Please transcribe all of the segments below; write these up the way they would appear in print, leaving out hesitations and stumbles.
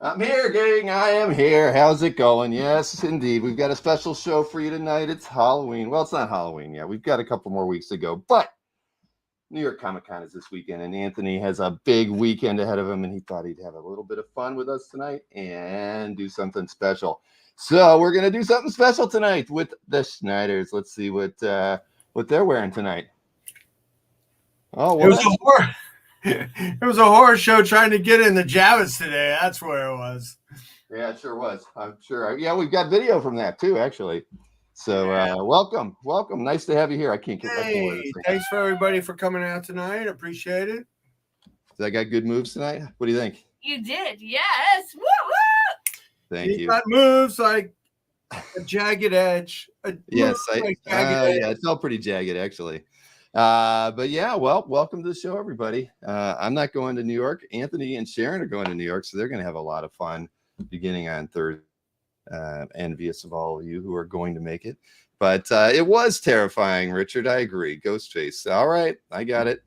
I'm here, gang. I am here. How's it going? Yes, indeed. We've got a special show for you tonight. It's Halloween. Well, it's not Halloween yet. We've got a couple more weeks to go, but New York Comic Con is this weekend, and Anthony has a big weekend ahead of him, and he thought he'd have a little bit of fun with us tonight and do something special. So we're going to do something special tonight with the Snyders. Let's see what they're wearing tonight. Oh, well, it was a horror show trying to get in the Javits today. That's where it was. Yeah, it sure was. I'm sure. Yeah, we've got video from that too, actually. So welcome. Nice to have you here. I can't thanks for everybody for coming out tonight. Appreciate it. Did I got good moves tonight? What do you think? You did, yes. Woo woo! Thank you. Got moves like a jagged edge. Yes, it felt pretty jagged actually. But yeah, well, welcome to the show, everybody. I'm not going to New York. Anthony and Sharon are going to New York, so they're going to have a lot of fun beginning on Thursday. Envious of all of you who are going to make it, but it was terrifying, Richard. I agree. Ghostface. All right, I got it.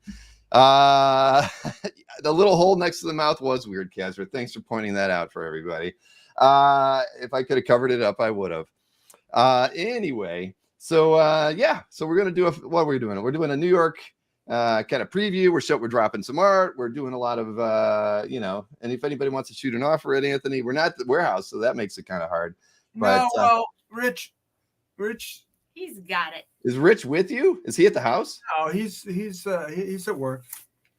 The little hole next to the mouth was weird, Casper. Thanks for pointing that out for everybody. If I could have covered it up, I would have. Anyway, so we're gonna do what we're doing. We're doing a New York kind of preview. We're dropping some art. We're doing a lot of and if anybody wants to shoot an offer at Anthony, we're not at the warehouse, so that makes it kind of hard. But Rich, he's got it. Is Rich with you? Is he at the house? No, he's at work.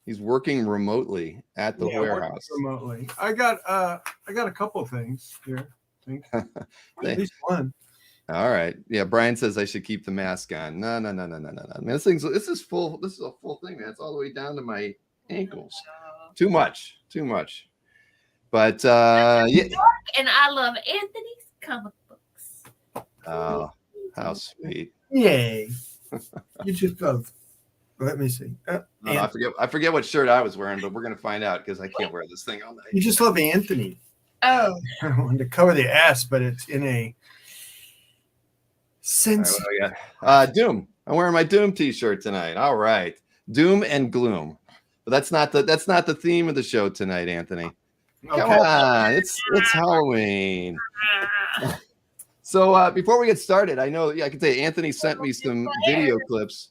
He's working remotely at the warehouse. Remotely. I got a couple of things here. I think. At least one. All right. Yeah, Brian says I should keep the mask on. No. I mean, this is full. This is a full thing, man. It's all the way down to my ankles. Too much. But yeah. And I love Anthony's comic books. Oh, how sweet. Yay. You just go. Let me see. No, I forget what shirt I was wearing, but we're gonna find out because I can't wear this thing all night. You just love Anthony. Oh. I wanted to cover the ass, but it's in a sense. Doom. I'm wearing my Doom t-shirt tonight. All right. Doom and gloom. But that's not the theme of the show tonight, Anthony. Okay. Come on. It's Halloween. So before we get started, I can say Anthony sent me some video clips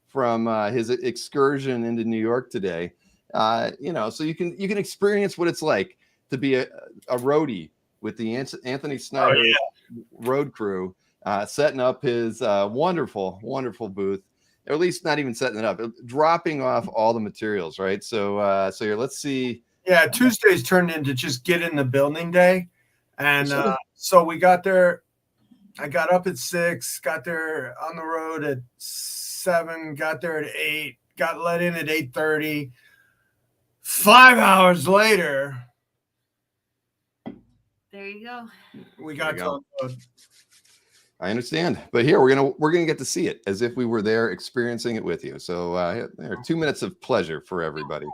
from his excursion into New York today. So you can experience what it's like to be a roadie with the Anthony Snyder road crew, setting up his wonderful booth, or at least not even setting it up, dropping off all the materials, right? So here, let's see. Yeah, Tuesdays turned into just get in the building day, and so we got there. I got up at 6, got there on the road at 7, got there at 8, got let in at 8:30. 5 hours later, there you go. We got to the road. I understand, but here we're gonna get to see it as if we were there experiencing it with you. So there are 2 minutes of pleasure for everybody.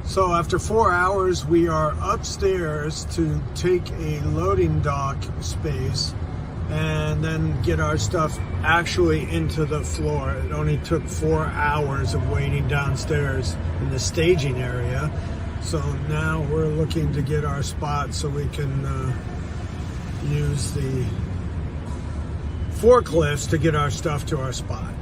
So after 4 hours, we are upstairs to take a loading dock space and then get our stuff actually into the floor. It only took 4 hours of waiting downstairs in the staging area. So now we're looking to get our spot so we can use the forklifts to get our stuff to our spot.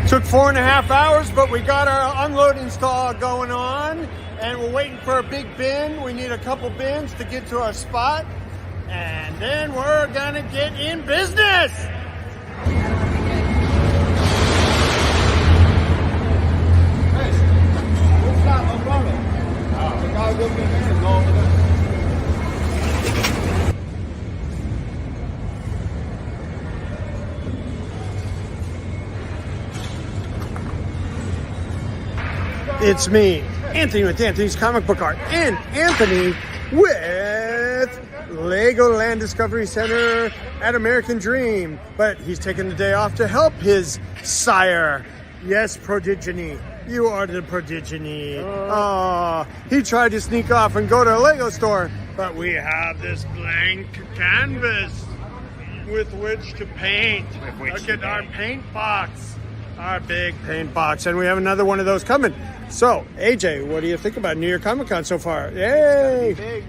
Took 4.5 hours, but we got our unloading stall going on, and we're waiting for a big bin. We need a couple bins to get to our spot, and then we're gonna get in business. It's me, Anthony with Anthony's Comic Book Art, and Anthony with Legoland Discovery Center at American Dream. But he's taking the day off to help his sire. Yes, Prodigeny. You are the Prodigeny. He tried to sneak off and go to a Lego store, but we have this blank canvas with which to paint. Look at our paint box. our big paint box, and we have another one of those coming. So, AJ, what do you think about New York Comic Con so far? Yay!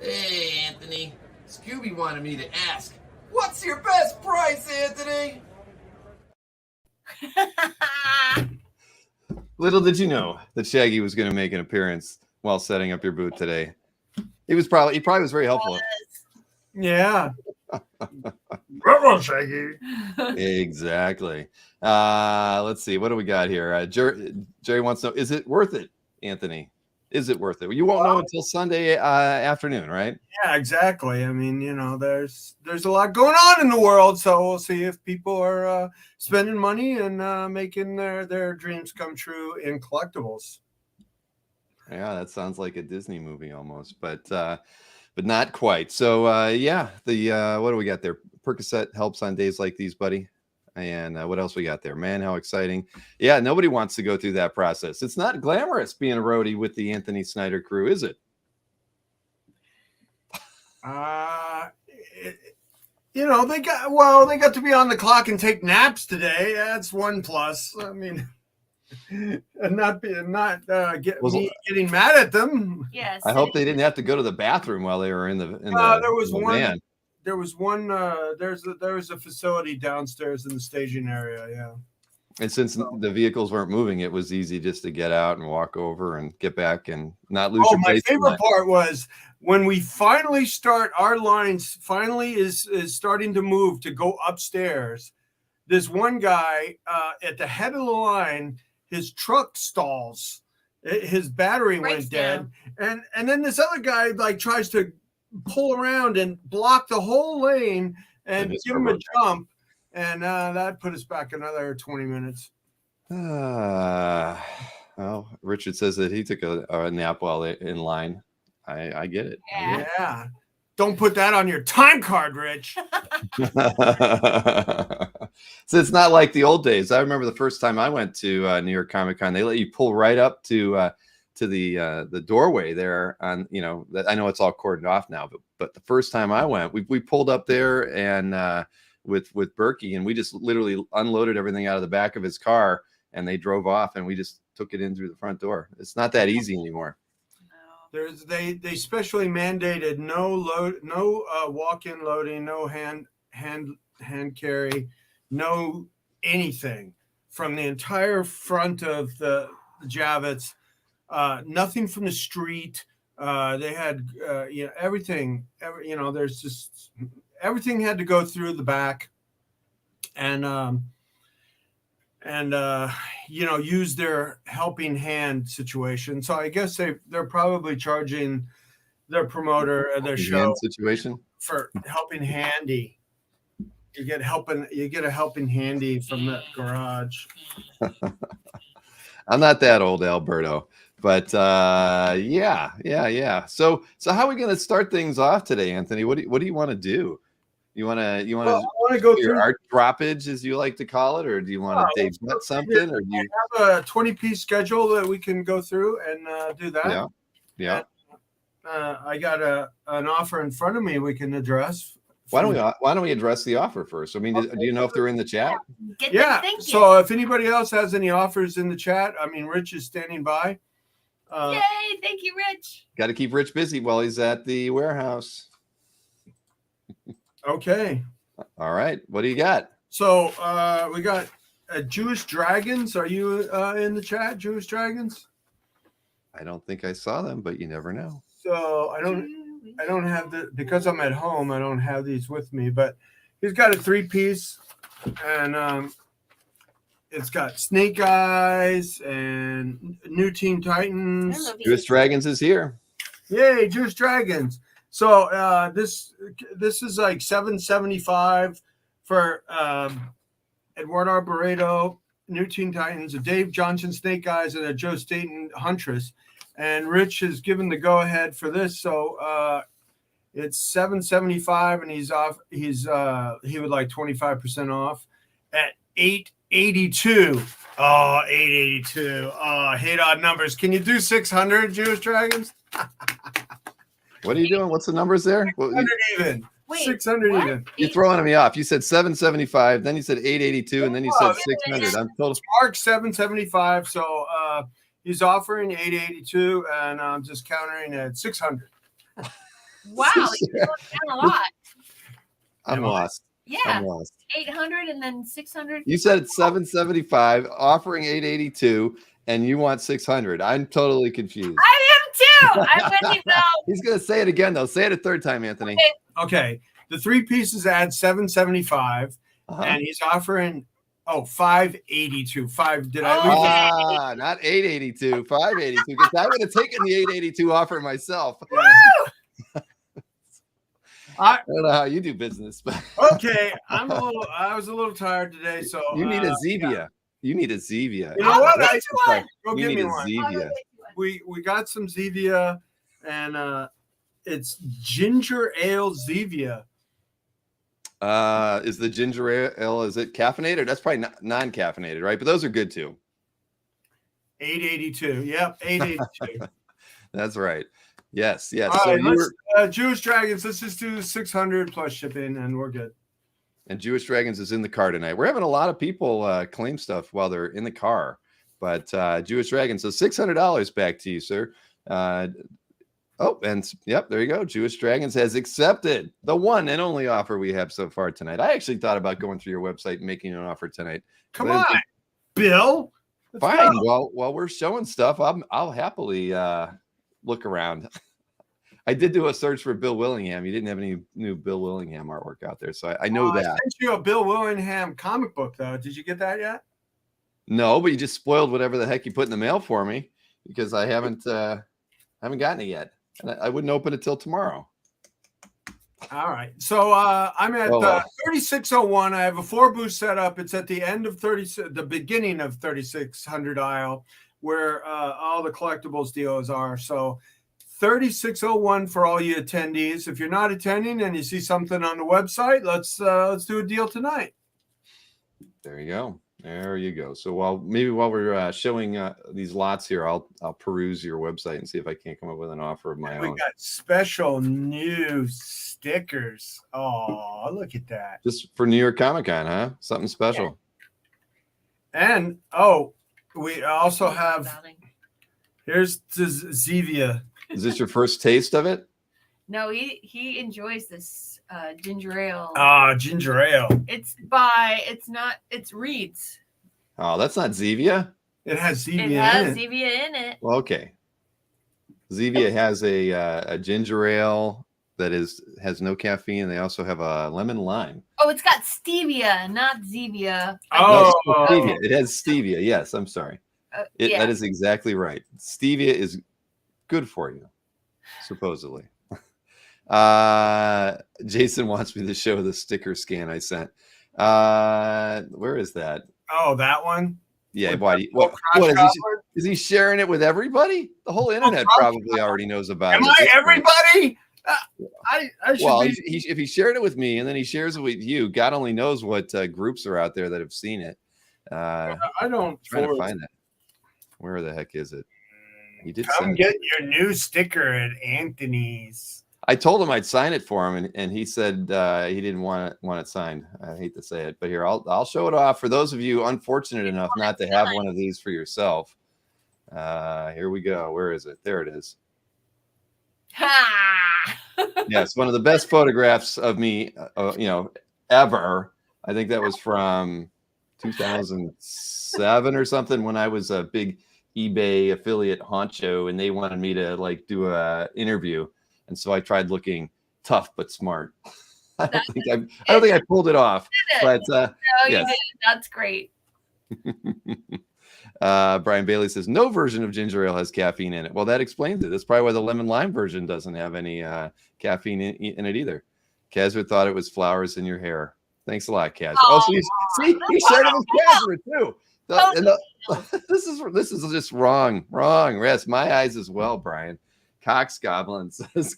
Hey, Anthony. Scooby wanted me to ask, what's your best price, Anthony? Little did you know that Shaggy was going to make an appearance while setting up your booth today. He probably was very helpful. Yeah. Bravo, Shaggy. Exactly. Let's see. What do we got here? Jerry wants to know, is it worth it, Anthony? Is it worth it? You won't know until Sunday afternoon, right? Yeah, exactly. I mean, there's a lot going on in the world, so we'll see if people are spending money and making their dreams come true in collectibles. Yeah, that sounds like a Disney movie almost, but not quite. So what do we got there? Percocet helps on days like these, buddy. And what else we got there? Man, how exciting. Yeah, nobody wants to go through that process. It's not glamorous being a roadie with the Anthony Snyder crew, is it? They got to be on the clock and take naps today. That's one plus. I mean, and getting mad at them. Yes. I hope they didn't have to go to the bathroom while they were in the there was one van. There was one. There's a facility downstairs in the staging area. Yeah. And since the vehicles weren't moving, it was easy just to get out and walk over and get back and not lose your place. My favorite part was when we finally start. Our lines finally is starting to move to go upstairs. There's one guy at the head of the line. His truck stalls. His battery went dead, and then this other guy tries to pull around and block the whole lane and give him a jump, and that put us back another 20 minutes. Well, Richard says that he took a nap while in line. I get it. Yeah. Don't put that on your time card, Rich. So it's not like the old days. I remember the first time I went to New York Comic Con, they let you pull right up to the doorway there. On I know it's all cordoned off now, but the first time I went, we pulled up there and with Berkey, and we just literally unloaded everything out of the back of his car, and they drove off, and we just took it in through the front door. It's not that easy anymore. They specially mandated no walk-in loading, no hand carry, no anything from the entire front of the Javits. Nothing from the street. They had everything. There's just everything had to go through the back, and use their helping hand situation. So I guess they're probably charging their promoter and their show situation for helping handy. You get a helping handy from that garage. I'm not that old, Alberto, but yeah. So how are we going to start things off today, Anthony? What do you want to do? You want to go your through art droppage, as you like to call it, or do you want to debut something, or do you have a 20-piece schedule that we can go through and do that? Yeah. I got an offer in front of me we can address. Why don't we address the offer first? I mean, do you know if they're in the chat? So if anybody else has any offers in the chat, I mean, Rich is standing by. Yay! Thank you, Rich. Got to keep Rich busy while he's at the warehouse. Okay. All right. What do you got? So we got Jewish Dragons. Are you in the chat, Jewish Dragons? I don't think I saw them, but you never know. So I don't have because I'm at home. I don't have these with me, but he's got a 3-piece, and it's got Snake Eyes and New Teen Titans. Jewish Dragons is here. Yay, Jewish Dragons. So this is like $7.75 for Eduardo Arboreto, New Teen Titans, a Dave Johnson Snake Eyes, and a Joe Staten Huntress. And Rich has given the go ahead for this, so it's $7.75, and he's off. He would like 25% off at $8.82. Oh, $8.82. Oh, I hate odd numbers. Can you do 600, Jewish Dragons? What are you doing? What's the numbers there? 600 even. Wait, 600 what? even. You're throwing me off. You said 775, then you said 882, and then you said 600. I'm total. Mark 775. So he's offering 882, and I'm just countering at 600. Wow, you slowed down a lot. I'm lost. Yeah, I'm lost. 800 and then 600. You said it's 775, offering 882, and you want 600. I'm totally confused. I am too. I wouldn't know. He's gonna say it again though. Say it a third time, Anthony. Okay, the three pieces add 775, and he's offering 582. Did I leave it? Not 882, 582. Because I would have taken the 882 offer myself. I don't know how you do business, but okay, I was a little tired today, so you need a Zeia. Yeah. You need a Zeia. You know what? Go give me one. Zeia. We got some Zeia, and it's ginger ale Zeia. Is the ginger ale, is it caffeinated? That's probably non-caffeinated, right? But those are good too. 882. Yep, 882. That's right. Yes. All So right, Jewish Dragons, let's just do 600 plus shipping, and we're good. And Jewish Dragons is in the car tonight. We're having a lot of people claim stuff while they're in the car. But Jewish Dragons, so $600 back to you, sir. Yep, there you go. Jewish Dragons has accepted the one and only offer we have so far tonight. I actually thought about going through your website and making an offer tonight. Come on, Bill. Fine. Well, while we're showing stuff, I'll happily look around. I did do a search for Bill Willingham. You didn't have any new Bill Willingham artwork out there, so I know that. I sent you a Bill Willingham comic book, though. Did you get that yet? No, but you just spoiled whatever the heck you put in the mail for me because I haven't gotten it yet, and I wouldn't open it till tomorrow. All right, so I'm at 3601. I have a 4-booth set up. It's at the end of the beginning of 3600 aisle, where all the collectibles deals are. So 3601 for all you attendees. If you're not attending and you see something on the website, let's do a deal tonight. There you go. There you go. So while we're showing these lots here, I'll peruse your website and see if I can't come up with an offer of my own. We got special new stickers. Oh, look at that! Just for New York Comic Con, huh? Something special. Yeah. And we also have. Here's the Zeia. Is this your first taste of it? No, he enjoys this ginger ale. Ginger ale. It's Reed's. Oh, that's not Zeia. It has Zeia in it. It has Zeia in it. Well, okay. Zeia has a ginger ale that has no caffeine. They also have a lemon lime. Oh, it's got stevia, not Zeia. No, stevia. It has stevia. Yes, I'm sorry. Yeah. That is exactly right. Stevia is good for you, supposedly. Jason wants me to show the sticker scan I sent. Where is that? Oh, that one? Yeah. What is he sharing it with everybody? The whole internet probably already knows about it. Am I everybody? I should be. If he shared it with me and then he shares it with you, God only knows what groups are out there that have seen it. I don't. Trying to find it. Where the heck is it? He did Come get your new sticker at Anthony's. I told him I'd sign it for him, and he said he didn't want it signed. I hate to say it, but here I'll show it off for those of you unfortunate enough not to have one of these for yourself. Here we go. Where is it? There it is. Yes, one of the best photographs of me, ever. I think that was from 2007 or something when I was a big eBay affiliate honcho, and they wanted me to do a interview. And so I tried looking tough but smart. I don't think I pulled it off. But no, yes. you did. That's great. Brian Bailey says no version of ginger ale has caffeine in it. Well, that explains it. That's probably why the lemon lime version doesn't have any caffeine in it either. Kazra thought it was flowers in your hair. Thanks a lot, Kaz. Oh, so he shared it with Kazra too. This is just wrong. Yes, my eyes as well, Brian. Cox Goblin says,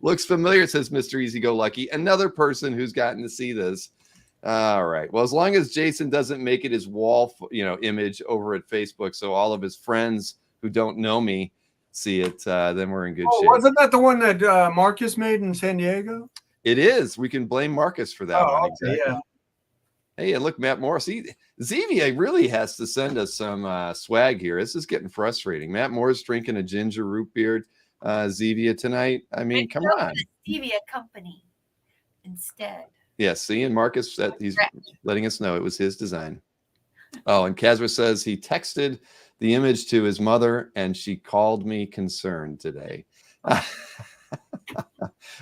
looks familiar, says Mr. Easy Go Lucky. Another person who's gotten to see this. All right. Well, as long as Jason doesn't make it his wall, image over at Facebook, so all of his friends who don't know me see it, then we're in good shape. Wasn't that the one that Marcus made in San Diego? It is. We can blame Marcus for that one. Exactly. Yeah. Hey, and look, Matt Morris. Zeia really has to send us some swag here. This is getting frustrating. Matt Morris drinking a ginger root beer Zevia tonight. I mean, come on. Zevia company instead. Yes, see, and Marcus, he's letting us know it was his design. Oh, and Casper says he texted the image to his mother, and she called me concerned today.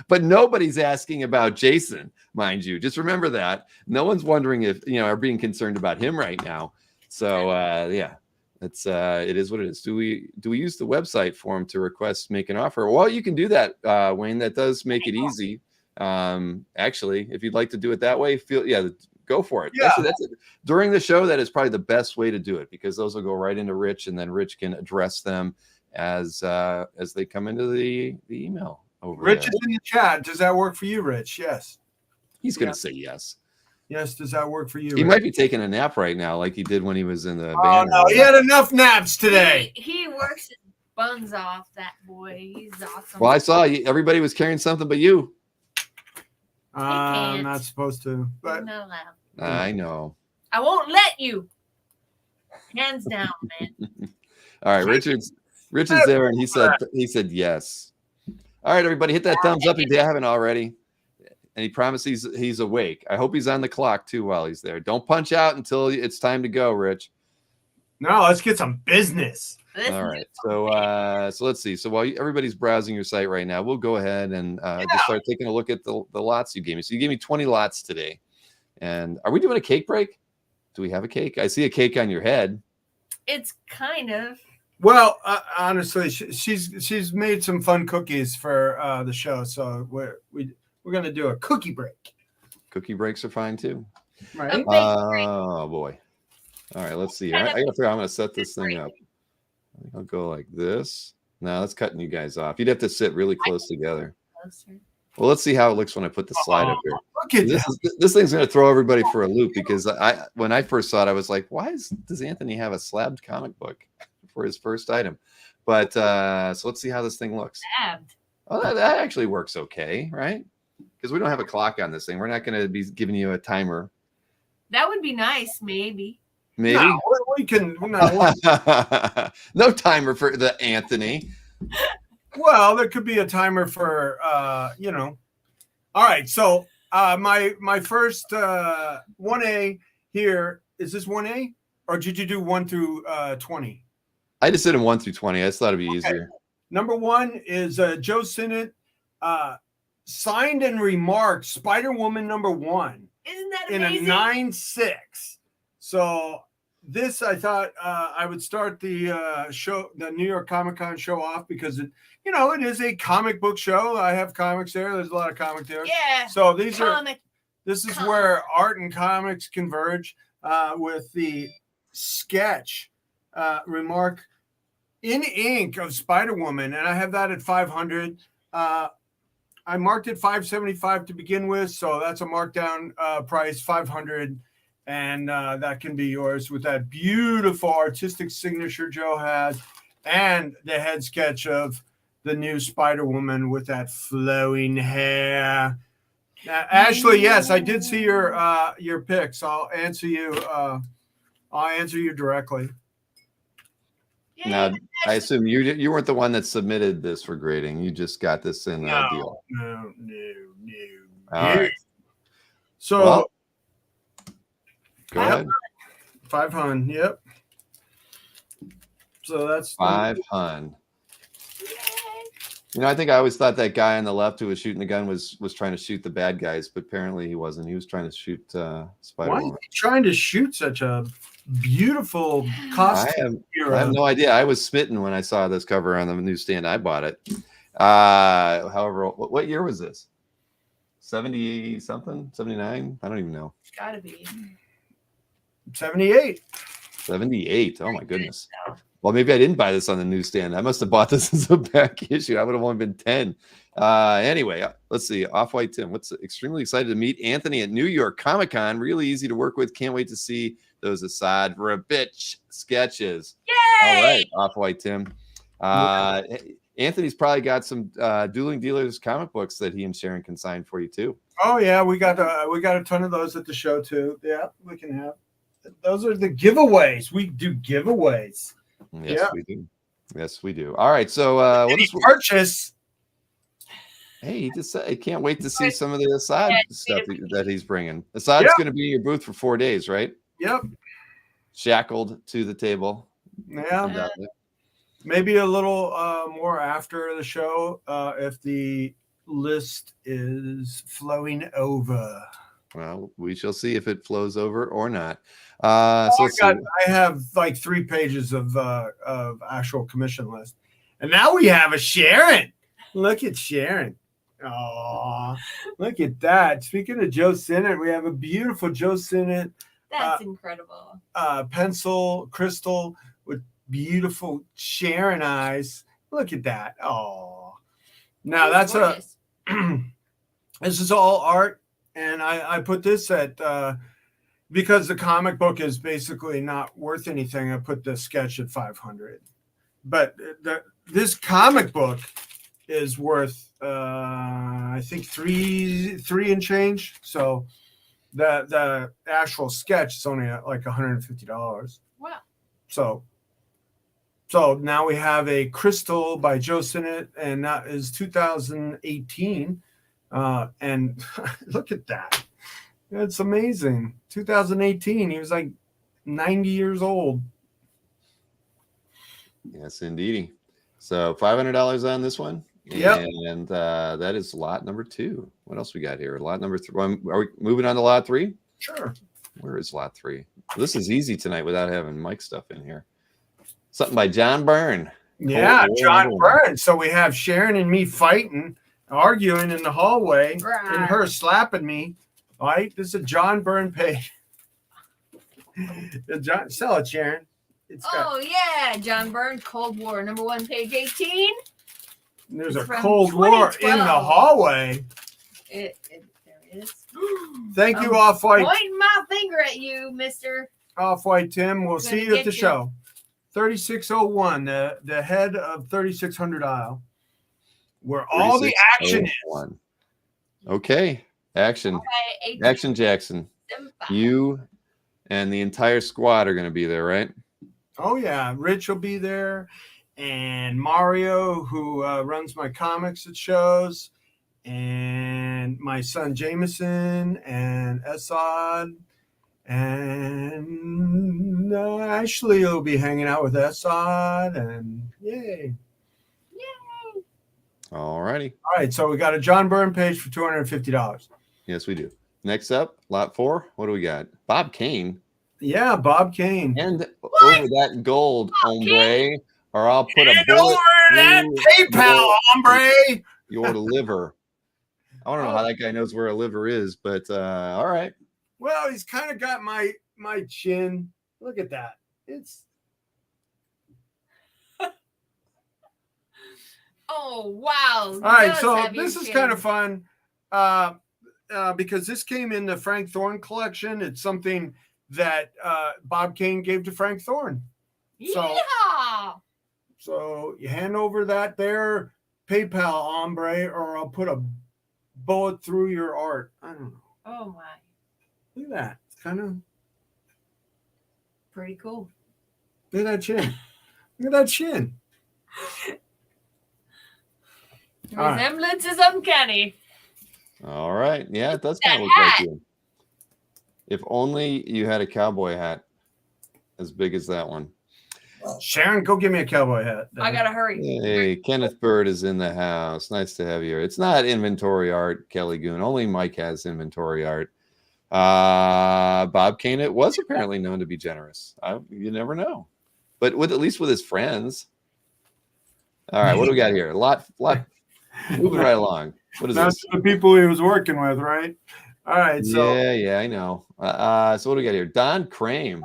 But nobody's asking about Jason, mind you. Just remember that. No one's wondering if, are being concerned about him right now. So, yeah, it is what it is. Do we use the website form to request make an offer? Well, you can do that, Wayne. That does make it easy. Actually, if you'd like to do it that way, go for it. Yeah. That's it. During the show, that is probably the best way to do it, because those will go right into Rich, and then Rich can address them as they come into the email. Rich is in the chat. Does that work for you, Rich? Yes. He's going to say yes. Yes. Does that work for you? He might be taking a nap right now, like he did when he was in the band. Oh, no. He had enough naps today. He works his buns off, that boy. He's awesome. Well, I saw everybody was carrying something but you. I'm not supposed to. But not allowed. I know. I won't let you. Hands down, man. All right, Richard's there, and he said yes. All right, everybody, hit that thumbs up if you haven't already. And he promises he's awake. I hope he's on the clock too while he's there. Don't punch out until it's time to go, Rich. No, let's get some business. All right. So let's see. So while everybody's browsing your site right now, we'll go ahead and just start taking a look at the lots you gave me. So you gave me 20 lots today. And are we doing a cake break? Do we have a cake? I see a cake on your head. It's kind of. Well, honestly, she's made some fun cookies for the show, so we're going to do a cookie break. Cookie breaks are fine too. Right. Oh boy. All right, let's see. I got to figure out how I'm going to set this thing up. I think I'll go like this. No, that's cutting you guys off. You'd have to sit really close together. Well, let's see how it looks when I put the slide up here. Look at this thing's going to throw everybody for a loop, because when I first saw it, I was like, does Anthony have a slabbed comic book for his first item? But so let's see how this thing looks. Slabbed. Oh, that actually works okay, right? Because we don't have a clock on this thing. We're not going to be giving you a timer. That would be nice, maybe. Maybe. No, we can. No timer for the Anthony. Well, there could be a timer for, All right. So my first 1A here, is this 1A? Or did you do 1 through 20? I just did them 1 through 20. I just thought it'd be easier. Number 1 is Joe Sinnott, signed and remarked Spiderwoman #1. Isn't that amazing? In a 9.6. So this, I thought I would start the show, the New York Comic Con show off, because it is a comic book show. I have comics there. There's a lot of comic there. Yeah. So this is where art and comics converge, with the sketch remark in ink of Spiderwoman, and I have that at 500. I marked it 575 to begin with, so that's a markdown price, 500, and that can be yours with that beautiful artistic signature Joe has, and the head sketch of the new Spiderwoman with that flowing hair. Ashley, yes, I did see your pics. I'll answer you. I'll answer you directly. Now, I assume you weren't the one that submitted this for grading. You just got this in deal. No. All right. So, go ahead. 500. Yep. So that's 500. I think I always thought that guy on the left who was shooting the gun was trying to shoot the bad guys, but apparently he wasn't. He was trying to shoot Spider-Man. Why is he trying to shoot such a beautiful costume? I have no idea. I was smitten when I saw this cover on the newsstand. I bought it. However, what year was this? 70 something? 79? I don't even know. It's got to be 78. 78. Oh my goodness. Well, maybe I didn't buy this on the newsstand. I must have bought this as a back issue. I would have only been 10. Anyway, let's see. Off-White Tim. Extremely excited to meet Anthony at New York Comic Con. Really easy to work with. Can't wait to see those Assad Rabich sketches. Yay! All right, Off-White Tim. Anthony's probably got some Dueling Dealers comic books that he and Sharon can sign for you too. Oh yeah, we got a ton of those at the show too. Yeah, we can have. Those are the giveaways. We do giveaways. Yes, we do. Yes, we do. All right, so what is purchase? Hey, he just said, I can't wait to see some of the Assad stuff that he's bringing. Assad's going to be in your booth for 4 days, right? Yep. Shackled to the table. Yeah. Maybe a little more after the show if the list is flowing over. Well, we shall see if it flows over or not. I have like 3 pages of actual commission list. And now we have a Sharon. Look at Sharon. Oh, look at that. Speaking of Joe Sinnott, we have a beautiful Joe Sinnott. That's incredible. Pencil crystal with beautiful Sharon eyes. Look at that. Oh, now that's gorgeous. This is all art. And I put this at, because the comic book is basically not worth anything, I put the sketch at 500. But this comic book is worth, I think, three and change. So the actual sketch is only like $150. Wow. So now we have a crystal by Joe Sinnott, and that is 2018. And look at that. That's amazing. 2018. He was like 90 years old. Yes, indeedy. So $500 on this one. Yep. And that is lot number 2. What else we got here? Lot number 3. Are we moving on to lot 3? Sure. Where is lot 3? This is easy tonight without having Mike stuff in here. Something by John Byrne. Yeah, John Byrne. So we have Sharon and me fighting, arguing in the hallway, and her slapping me. All right, this is a John Byrne page. Sell it, Sharon. Yeah, John Byrne, Cold War, #1, page 18. There's a Cold War in the hallway. There it is. Thank you, Off-White. Pointing my finger at you, Mr. Off-White Tim. We'll see you at the show. 3601, the head of 3600 aisle, where all the action is. Okay, action. Action Jackson. You and the entire squad are going to be there, right? Oh, yeah. Rich will be there. And Mario, who runs my comics at shows. And my son Jameson and Assad. And Ashley will be hanging out with Assad. And yay. All righty. All right. So we got a John Byrne page for $250. Yes, we do. Next up, lot 4. What do we got? Bob Kane. Yeah, Bob Kane. And over that gold, hombre, or I'll put a bullet over that PayPal, hombre. Your liver. I don't know how that guy knows where a liver is, but all right. Well, he's kind of got my chin. Look at that. It's. Oh, wow. All right, so this is kind of fun because this came in the Frank Thorne collection. It's something that Bob Kane gave to Frank Thorne. So you hand over that there PayPal, hombre, or I'll put a bullet through your art. I don't know. Oh, my. Look at that. It's kind of pretty cool. Look at that chin. Look at that chin. Resemblance is uncanny. All right. Yeah, it does kind of look like you. If only you had a cowboy hat as big as that one. Sharon, go give me a cowboy hat. I gotta hurry. Hey, Kenneth Bird is in the house. Nice to have you here. It's not inventory art, Kelly Goon. Only Mike has inventory art. Bob Kane, it was apparently known to be generous. You never know, but at least with his friends. All right, what do we got here? A lot. Moving right along. What is That's this? the people he was working with, right? All right. So yeah, I know. So what do we got here? Don Kramer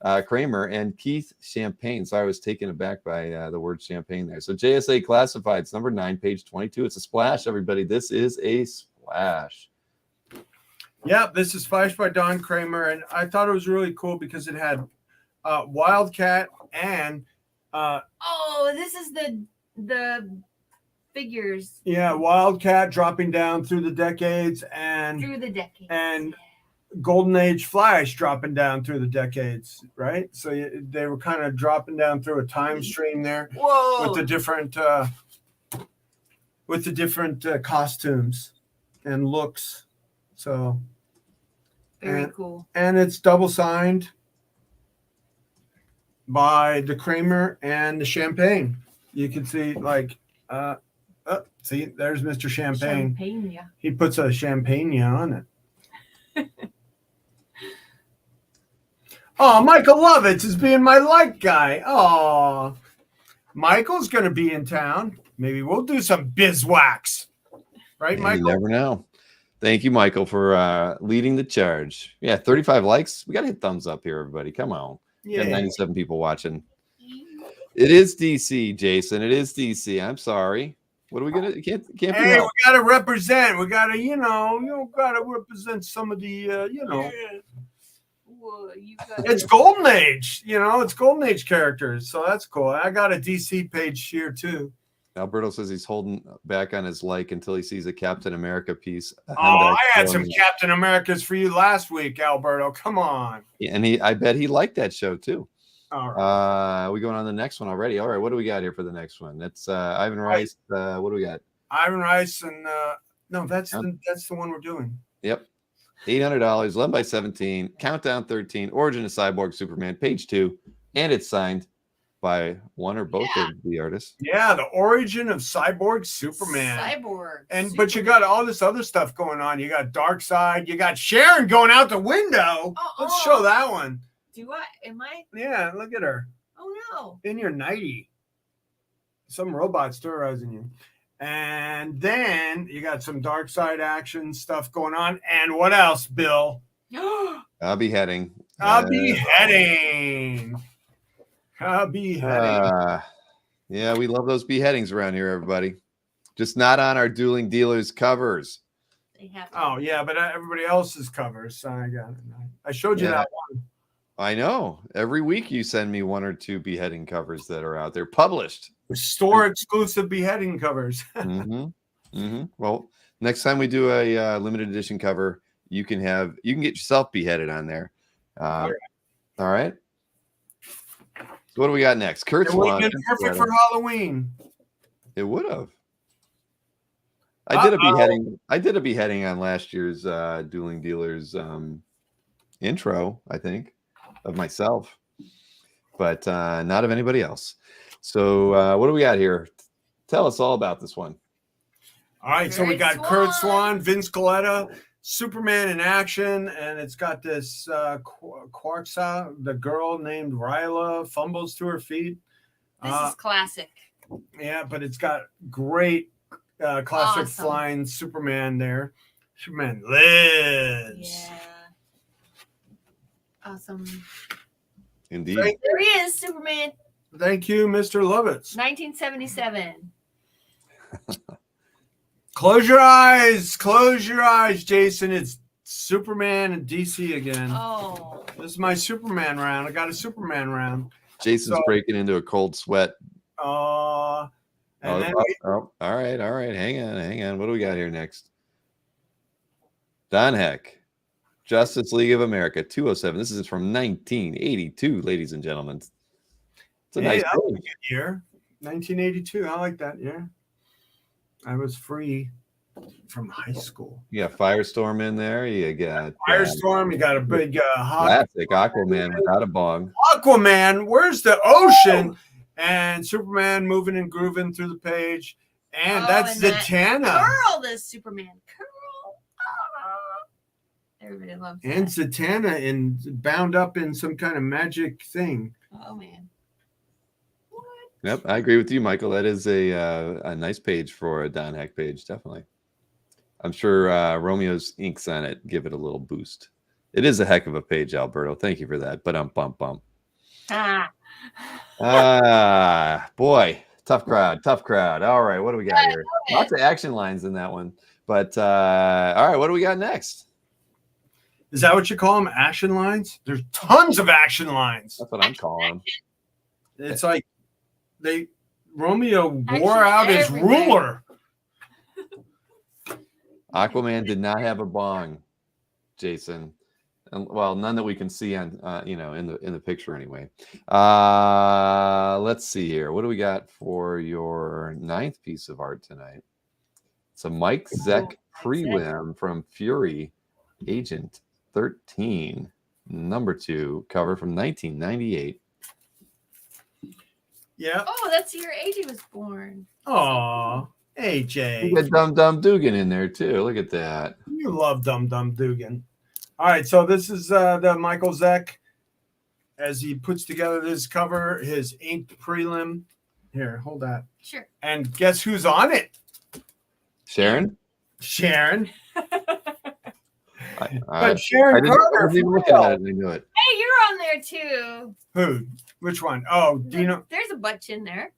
and Keith Champagne. So I was taken aback by the word champagne there. So JSA Classifieds, number 9, page 22. It's a splash, everybody. This is a splash. Yeah, this is Flash by Don Kramer, and I thought it was really cool because it had Wildcat and Oh, this is the figures Yeah, Wildcat dropping down through the decades, and through the decades. and Golden Age Flash dropping down through the decades, right? So they were kind of dropping down through a time stream there Whoa. with the different costumes and looks. So Very cool. And it's double signed by the Kramer and the Champagne. You can see like see, there's Mr. Champagne. Champagne. He puts a champagne on it. Oh, Michael Lovitz is being my light guy. Oh, Michael's going to be in town. Maybe we'll do some bizwax. Right, Michael? You never know. Thank you, Michael, for leading the charge. Yeah, 35 likes. We got to hit thumbs up here, everybody. Come on. Yeah. 97 people watching. It is DC, Jason. It is DC. I'm sorry. What are we going to? Can't Hey, we got to represent. We got to, got to represent some of the, Whoa, It's Golden Age, it's Golden Age characters. So that's cool. I got a DC page here too. Alberto says he's holding back on his like until he sees a Captain America piece. Oh, I had some Captain Americas for you last week, Alberto. Come on. Yeah, and I bet he liked that show too. All right. We going on the next one already. All right, what do we got here for the next one? That's Ivan Rice. What do we got? Ivan Rice and no, that's the one we're doing. Yep. $800, 11 by 17, Countdown 13, Origin of Cyborg Superman, page 2, and it's signed by one or both of the artists. Yeah, the Origin of Cyborg Superman. But you got all this other stuff going on. You got Darkseid. You got Sharon going out the window. Let's show that one. Do I? Am I? Yeah, look at her. Oh no! In your nightie. Some robot's terrorizing you. And then you got some Darkseid action stuff going on. And what else, Bill? I'll be heading. I'll be heading. Yeah, we love those beheadings around here, everybody. Just not on our Dueling Dealers covers. They have to. Oh, yeah, but everybody else's covers. So I showed you that one. I know. Every week you send me one or two beheading covers that are out there published. Store exclusive beheading covers. Well, next time we do a limited edition cover, you can get yourself beheaded on there. All right. So what do we got next? Kurt's It would have been perfect for Halloween. It would have. I did a beheading on last year's Dueling Dealers intro, I think, of myself, but not of anybody else. So what do we got here? Tell us all about this one. All right, so we got Kurt Swan, Vince Coletta, Superman in action, and it's got this Quarksa, the girl named Ryla, fumbles to her feet. This is classic. Yeah, but it's got great classic flying Superman there. Superman lives. Yeah. Awesome. Indeed. There he is, Superman. Thank you, Mr. Lovitz. 1977. Close your eyes, Jason. It's Superman and DC again. Oh. This is my Superman round. I got a Superman round. Jason's breaking into a cold sweat. All right. Hang on. What do we got here next? Don Heck, Justice League of America, 207. This is from 1982, ladies and gentlemen. It's a nice year. 1982. I like that year. I was free from high school. You got Firestorm in there. You got Firestorm. You got a big classic Aquaman without a bong. Aquaman, where's the ocean? And Superman moving and grooving through the page. And that's Zatanna. Curl, this Superman curl. Everybody loves that. And Zatanna bound up in some kind of magic thing. Oh, man. Yep, I agree with you, Michael. That is a nice page for a Don Heck page, definitely. I'm sure Romeo's inks on it give it a little boost. It is a heck of a page, Alberto. Thank you for that. But bump. Boy, tough crowd. All right, what do we got here? Lots of action lines in that one. But all right, what do we got next? Is that what you call them? Action lines? There's tons of action lines. That's what I'm calling them. It's like Romeo wore Actually, out his everybody. ruler. Aquaman did not have a bong, Jason. Well, none that we can see on, in the picture anyway. Let's see here. What do we got for your 9th piece of art tonight? It's a Mike Zeck prelim from Fury, Agent 13, number 2, cover from 1998. Yeah. Oh, that's the year AJ was born. Aw, AJ. You got Dum Dum Dugan in there too. Look at that. You love Dum Dum Dugan. All right, so this is the Michael Zeck as he puts together this cover, his inked prelim. Here, hold that. Sure. And guess who's on it? Sharon? Sharon. I But Sharon Carter. wasn't even looking at it and I knew it. Hey, you're on there too. Who? Which one? Oh, Dino. There's a bunch in there.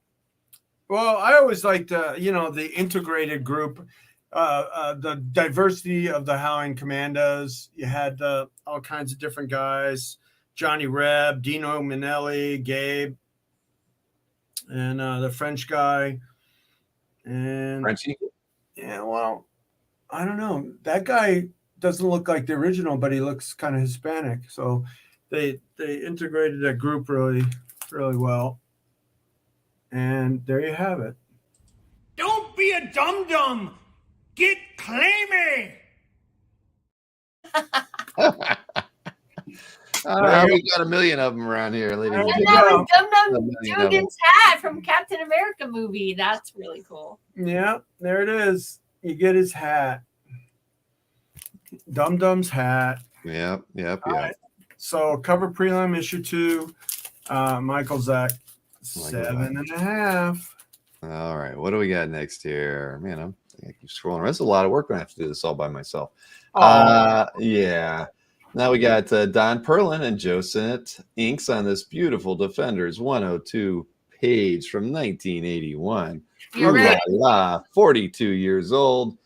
Well, I always liked, the integrated group, the diversity of the Howling Commandos. You had all kinds of different guys: Johnny Reb, Dino Minelli, Gabe, and the French guy. And Frenchie? yeah, well, I don't know. That guy doesn't look like the original, but he looks kind of Hispanic. So they integrated that group really, really well. And there you have it. Don't be a dum-dum. Get claimy. We got a million of them around here, ladies and And gentlemen. that was Dum Dum A million of Dugan's hat from Captain America movie. That's really cool. Yeah, there it is. You get his hat. Dum Dum's hat. Yep. All right. So cover prelim issue 2, Michael Zeck, 7.5. All right, what do we got next here? Man, I keep scrolling. That's a lot of work when I have to do this all by myself. Yeah. Now we got Don Perlin and Joe Sinnott inks on this beautiful Defenders 102 page from 1981. You're right. La, 42 years old.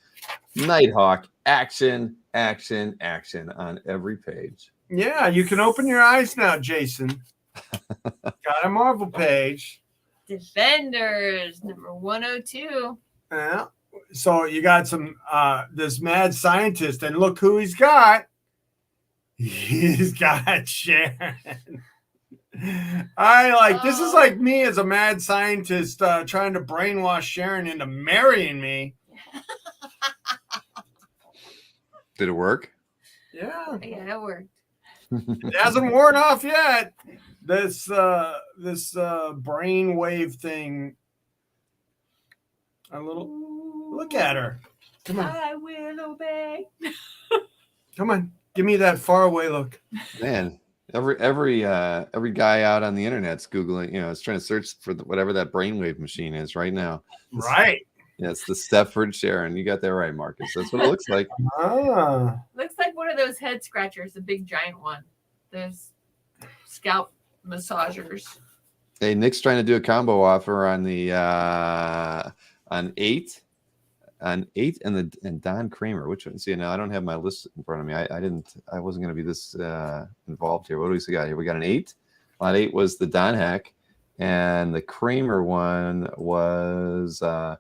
Nighthawk action on every page. Yeah, you can open your eyes now, Jason. Got a Marvel page. Defenders number 102. Yeah. So you got some this mad scientist, and look who he's got. He's got Sharon. This is like me as a mad scientist trying to brainwash Sharon into marrying me. Did it work? Yeah. Yeah, it worked. It hasn't worn off yet. This brainwave thing. Look at her. Come on. I will obey. Come on. Give me that faraway look. Man, every guy out on the internet's Googling, is trying to search for whatever that brainwave machine is right now. Right. Yeah, it's the Stepford Sharon. You got that right, Marcus. That's what it looks like. Looks like one of those head scratchers, the big giant one. Those scalp massagers. Hey, Nick's trying to do a combo offer on the on 8 and Don Kramer. Which one? See, now I don't have my list in front of me. I wasn't going to be this involved here. What do we got here? We got an 8. Lot 8 was the Don Heck, and the Kramer one was the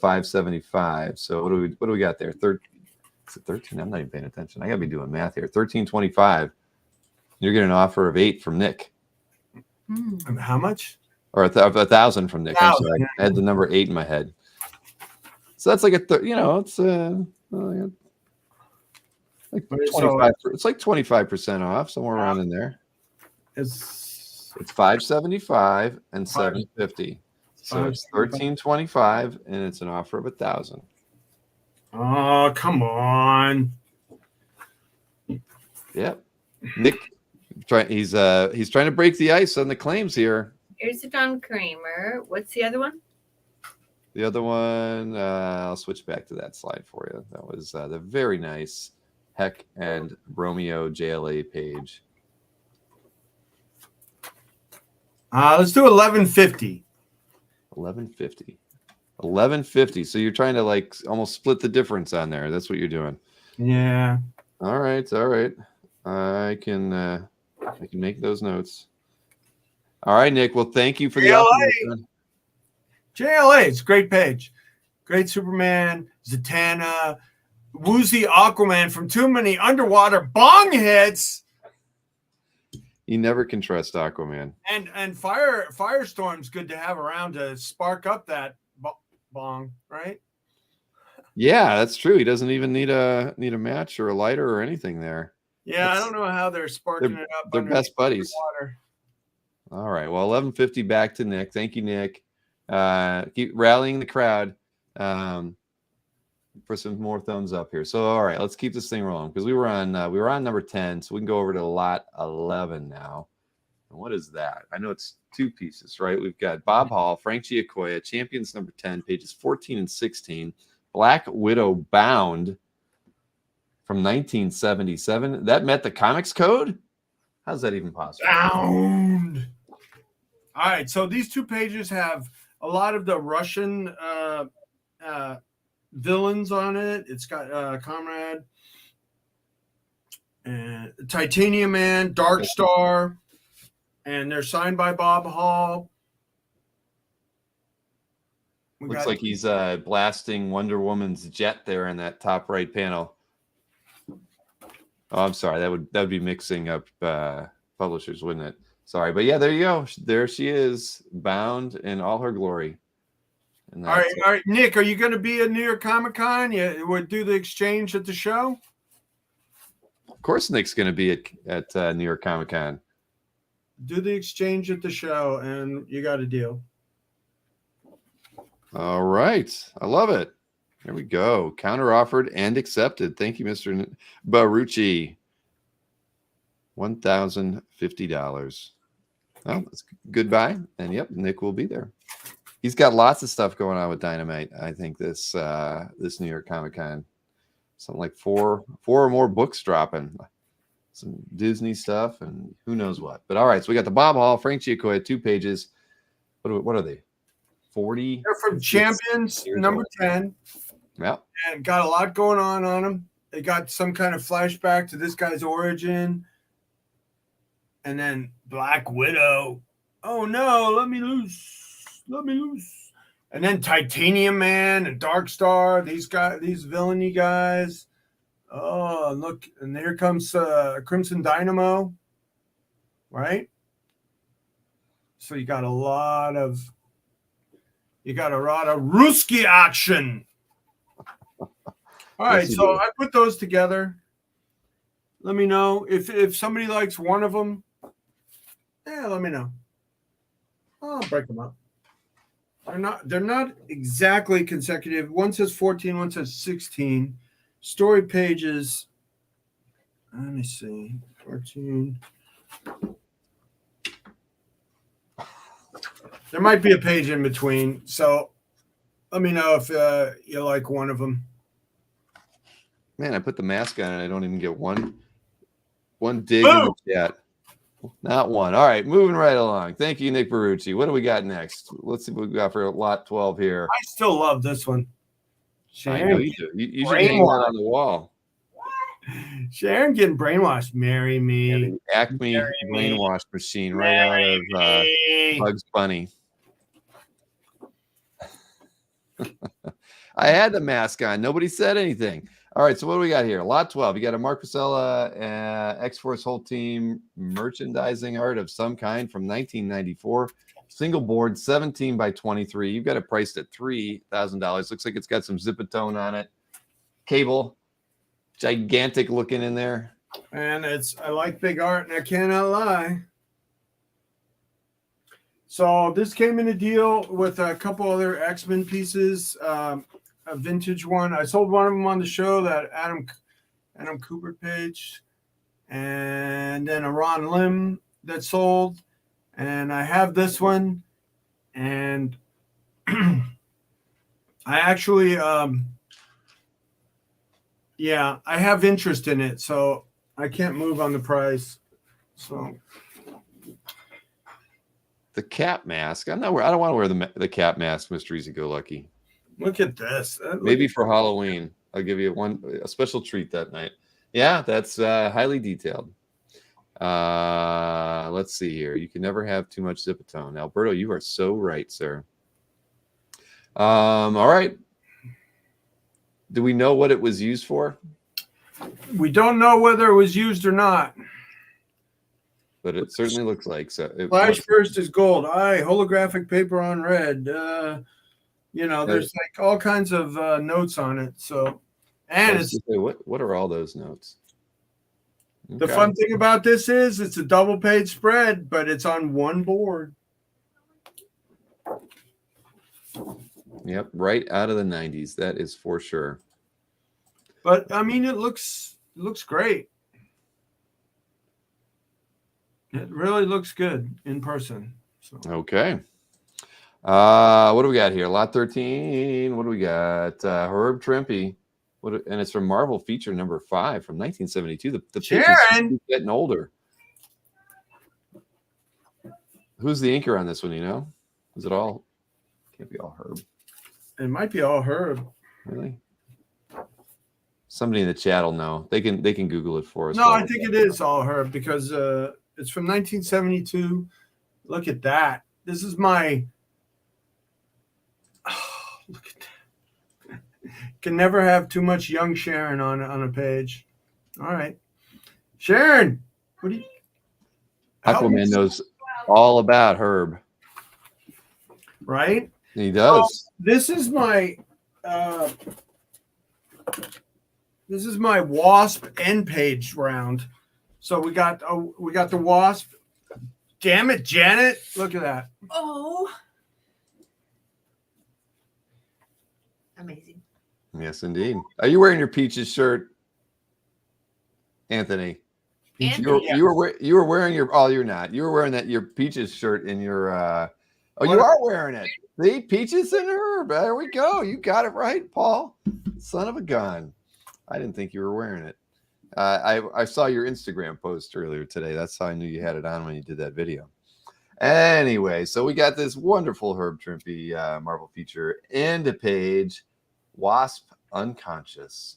575. So what do we got there? Is it 13? I'm not even paying attention. I got to be doing math here. 1325. You're getting an offer of 8 from Nick. And how much? Or 1,000 from Nick. I'm sorry. I had the number 8 in my head. So that's like it's like 25. It's like 25% off, somewhere around in there. It's 575 and 750. So it's 1325, and it's an offer of 1,000. Oh, come on. Yep. Nick, he's trying to break the ice on the claims here. Here's the Don Kramer. What's the other one? The other one, I'll switch back to that slide for you. That was the very nice Heck and Romeo JLA page. Let's do 1150. 1150. 1150. So you're trying to like almost split the difference on there. That's what you're doing. Yeah. All right. I can make those notes. All right, Nick. Well, thank you for the offer. JLA, it's a great page. Great Superman, Zatanna, woozy Aquaman from too many underwater bong hits. You never can trust Aquaman. And Firestorm's good to have around to spark up that bong, right? Yeah, that's true. He doesn't even need a match or a lighter or anything there. Yeah, I don't know how they're sparking it up. They're best buddies. Water. All right. Well, 11:50 back to Nick. Thank you, Nick. Keep rallying the crowd for some more thumbs up here. So, all right, let's keep this thing rolling because we were on number 10, so we can go over to lot 11 now. And what is that? I know it's two pieces, right? We've got Bob Hall, Frank Giacoia, Champions number 10, pages 14 and 16. Black Widow bound from 1977. That met the comics code? How's that even possible? Bound. All right, so these two pages have a lot of the Russian villains on it. It's got Comrade and Titanium Man, Dark Star, and they're signed by Bob Hall. Looks like he's blasting Wonder Woman's jet there in that top right panel. Oh, I'm sorry. That would be mixing up publishers, wouldn't it? Sorry, but yeah, there you go. There she is, bound in all her glory. All right, Nick, are you going to be at New York Comic Con? You would do the exchange at the show? Of course, Nick's going to be at New York Comic Con. Do the exchange at the show, and you got a deal. All right, I love it. There we go. Counter offered and accepted. Thank you, Mr. Barucci. $1,050. Well, that's goodbye. And yep, Nick will be there. He's got lots of stuff going on with Dynamite. I think this New York Comic Con, something like four or more books dropping, some Disney stuff, and who knows what. But all right, so we got the Bob Hall, Frank Giacoia, 2 pages. What are they? 40. They're from Champions number 10. Yeah, and got a lot going on them. They got some kind of flashback to this guy's origin, and then Black Widow. Oh no, let me loose. And then Titanium Man and Dark Star, these villainy guys. Oh, look, and here comes Crimson Dynamo, right? So you got a lot of Ruski action. All right, so I put those together. Let me know if somebody likes one of them. Yeah, let me know. I'll break them up. They're not exactly consecutive. One says 14, one says 16. Story pages. Let me see. 14. There might be a page in between. So let me know if you like one of them. Man, I put the mask on and I don't even get one dig in the chat. Not one. All right, moving right along. Thank you, Nick Barucci. What do we got next? Let's see what we got for lot 12 here. I still love this one. Sharon, I know you do. You should hang one on the wall. Sharon getting brainwashed. Marry me. Yeah, the Acme brainwash machine right out of Bugs Bunny. I had the mask on. Nobody said anything. All right, so what do we got here? Lot 12. You got a Mark Pacella X-Force whole team merchandising art of some kind from 1994. Single board, 17 by 23. You've got it priced at $3,000. Looks like it's got some Zipatone on it. Cable, gigantic looking in there. And I like big art, and I cannot lie. So this came in a deal with a couple other X-Men pieces. A vintage one. I sold one of them on the show, that Adam Cooper page, and then a Ron Lim that sold. And I have this one, and I actually, I have interest in it, so I can't move on the price. So the Cap mask. I don't want to wear the Cap mask, Mr. Easy Go Lucky. Look at this. Maybe for Halloween, I'll give you a special treat that night. Yeah, that's highly detailed. Let's see here. You can never have too much Zipatone. Alberto, you are so right, sir. All right. Do we know what it was used for? We don't know whether it was used or not. But it certainly looks like so. Flash first is gold. Holographic paper on red. There's like all kinds of notes on it. So, and it's what are all those notes? The fun thing about this is it's a double page spread, but it's on one board. Yep, right out of the 90s. That is for sure. But I mean, it looks great. It really looks good in person. So. Okay. What do we got here? Lot 13. What do we got? Herb Trimpe. And it's from Marvel feature number 5 from 1972. The Sharon is getting older. Who's the inker on this one? You know? Is it all? Can't be all Herb. It might be all Herb. Really? Somebody in the chat will know. They can Google it for us. No, I think it is all Herb because it's from 1972. Look at that. This is my. Oh, look at that. Can never have too much young Sharon on a page. All right, Sharon, what do you? Aquaman knows all about Herb, right? He does. So this is my Wasp end page round. So we got the Wasp. Damn it, Janet! Look at that. Oh, amazing. Yes, indeed. Are you wearing your Peaches shirt, Anthony? You were wearing your. Oh, you're not. You were wearing your Peaches shirt in your. You are wearing it. See, Peaches and Herb. There we go. You got it right, Paul. Son of a gun. I didn't think you were wearing it. I saw your Instagram post earlier today. That's how I knew you had it on when you did that video. Anyway, so we got this wonderful Herb Trimpe Marvel feature end of page. Wasp unconscious.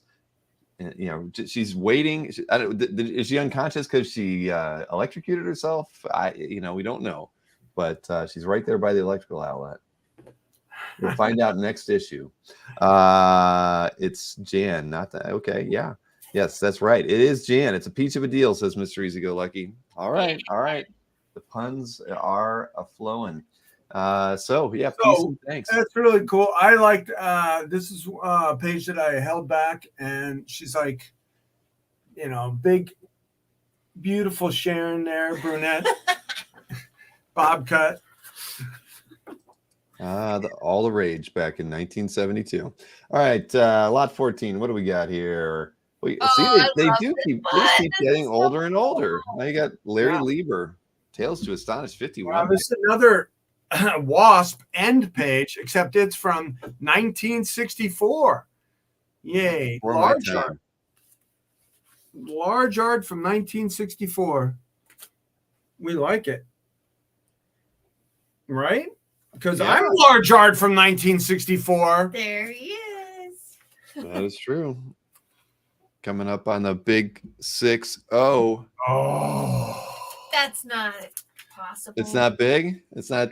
And, she's waiting. Is she unconscious because she electrocuted herself? We don't know, but she's right there by the electrical outlet. We'll find out next issue. It's Jan, not that. Okay, yeah, yes, that's right. It is Jan. It's a peach of a deal, says Mr. Easy Go Lucky. All right. The puns are a-flowing. Peace and thanks. That's really cool. I liked this is a page that I held back, and she's like, big, beautiful Sharon there, brunette, bob cut. All the rage back in 1972. All right, lot 14. What do we got here? They keep getting older and older. Now you got Larry Lieber, Tales to Astonish 51. This is another Wasp end page, except it's from 1964. Yay. Large art from 1964. We like it. Right? Because I'm large art from 1964. There he is. That is true. Coming up on the big 6-0. Oh. That's not possible. It's not big. It's a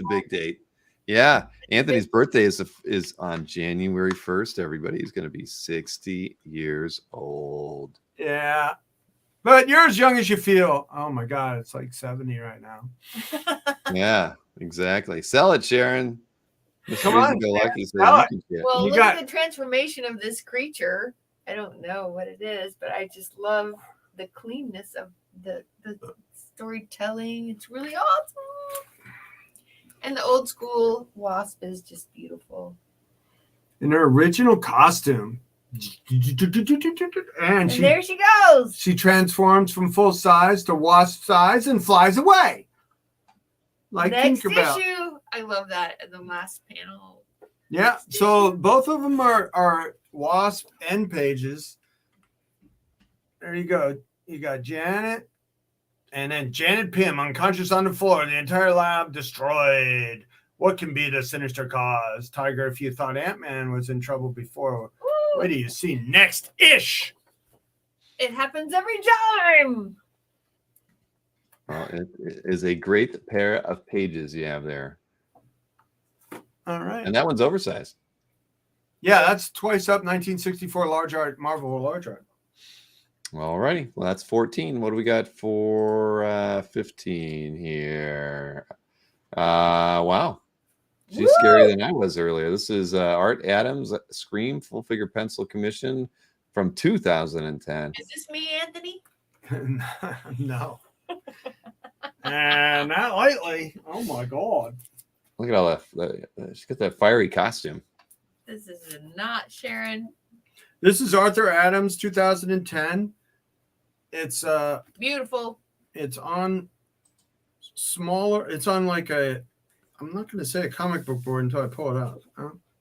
big date. Yeah. Anthony's birthday is on January 1st. Everybody's going to be 60 years old. Yeah. But you're as young as you feel. Oh my God. It's like 70 right now. Yeah, exactly. Sell it, Sharon. Come on. Well, look at the transformation of this creature. I don't know what it is, but I just love the cleanness of the storytelling. It's really awesome. And the old school Wasp is just beautiful. In her original costume. And there she goes. She transforms from full size to Wasp size and flies away. Like next Tinkerbell. issue. I love that in the last panel. Yeah. So both of them are Wasp end pages. There you go. You got Janet. And then Janet Pym, unconscious on the floor. The entire lab destroyed. What can be the sinister cause? Tiger, if you thought Ant-Man was in trouble before, what do you see next-ish? It happens every time. Well, it is a great pair of pages you have there. All right. And that one's oversized. Yeah, that's twice up 1964 large art, Marvel large art. All righty. Well, that's 14. What do we got for 15 here? Wow. She's scarier than I was earlier. This is Art Adams, Scream full figure pencil commission from 2010. Is this me, Anthony? No. And not lightly. Oh my God. Look at all that. She's got that fiery costume. This is not Sharon. This is Arthur Adams, 2010. It's beautiful. It's on smaller. It's on like a. I'm not going to say a comic book board until I pull it out.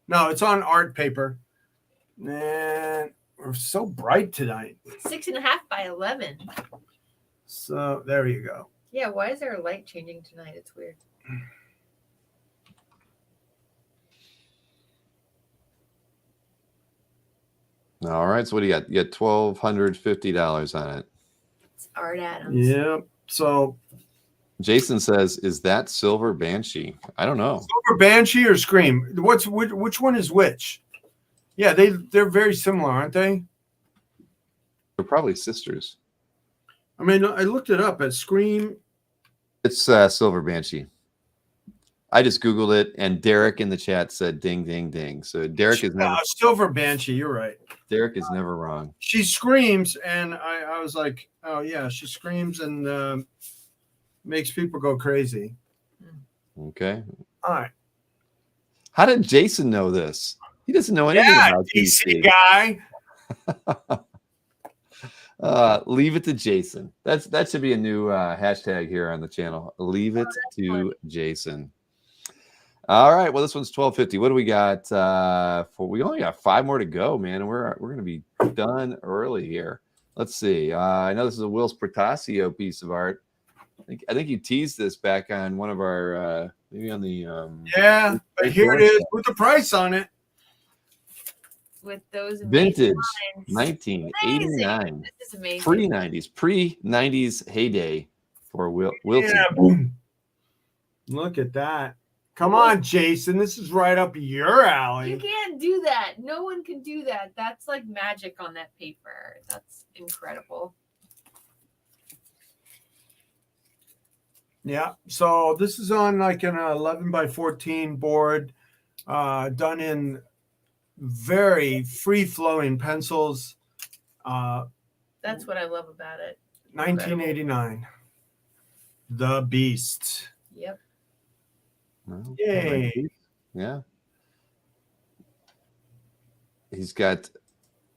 No, it's on art paper. Man, we're so bright tonight. 6.5 by 11. So there you go. Yeah, why is there a light changing tonight? It's weird. All right. So what do you got? You got $1,250 on it. It's Art Adams. Yep. So Jason says, "Is that Silver Banshee?" I don't know. Silver Banshee or Scream? Which one is which? Yeah, they're very similar, aren't they? They're probably sisters. I mean, I looked it up at Scream. It's Silver Banshee. I just Googled it, and Derek in the chat said ding, ding, ding. So Derek is never Silver Banshee. You're right. Derek is never wrong. She screams, and I was like, oh, yeah, she screams and makes people go crazy. Okay. All right. How did Jason know this? He doesn't know anything about DC. Guy. Leave it to Jason. That should be a new hashtag here on the channel. Leave it to Jason. All right. Well, this one's $1,250. What do we got? We only got 5 more to go, man. We're gonna be done early here. Let's see. I know this is a Will's Protasio piece of art. I think you teased this back on one of our maybe on the yeah, but here it is with the price on it. With those vintage lines. 1989. This is amazing. Pre-90s heyday for Will. Yeah, boom. Look at that. Come on, Jason. This is right up your alley. You can't do that. No one can do that. That's like magic on that paper. That's incredible. Yeah. So this is on like an 11 by 14 board, done in very free-flowing pencils. That's what I love about it. 1989. The Beast. Yep. Well, Yay. Yeah. He's got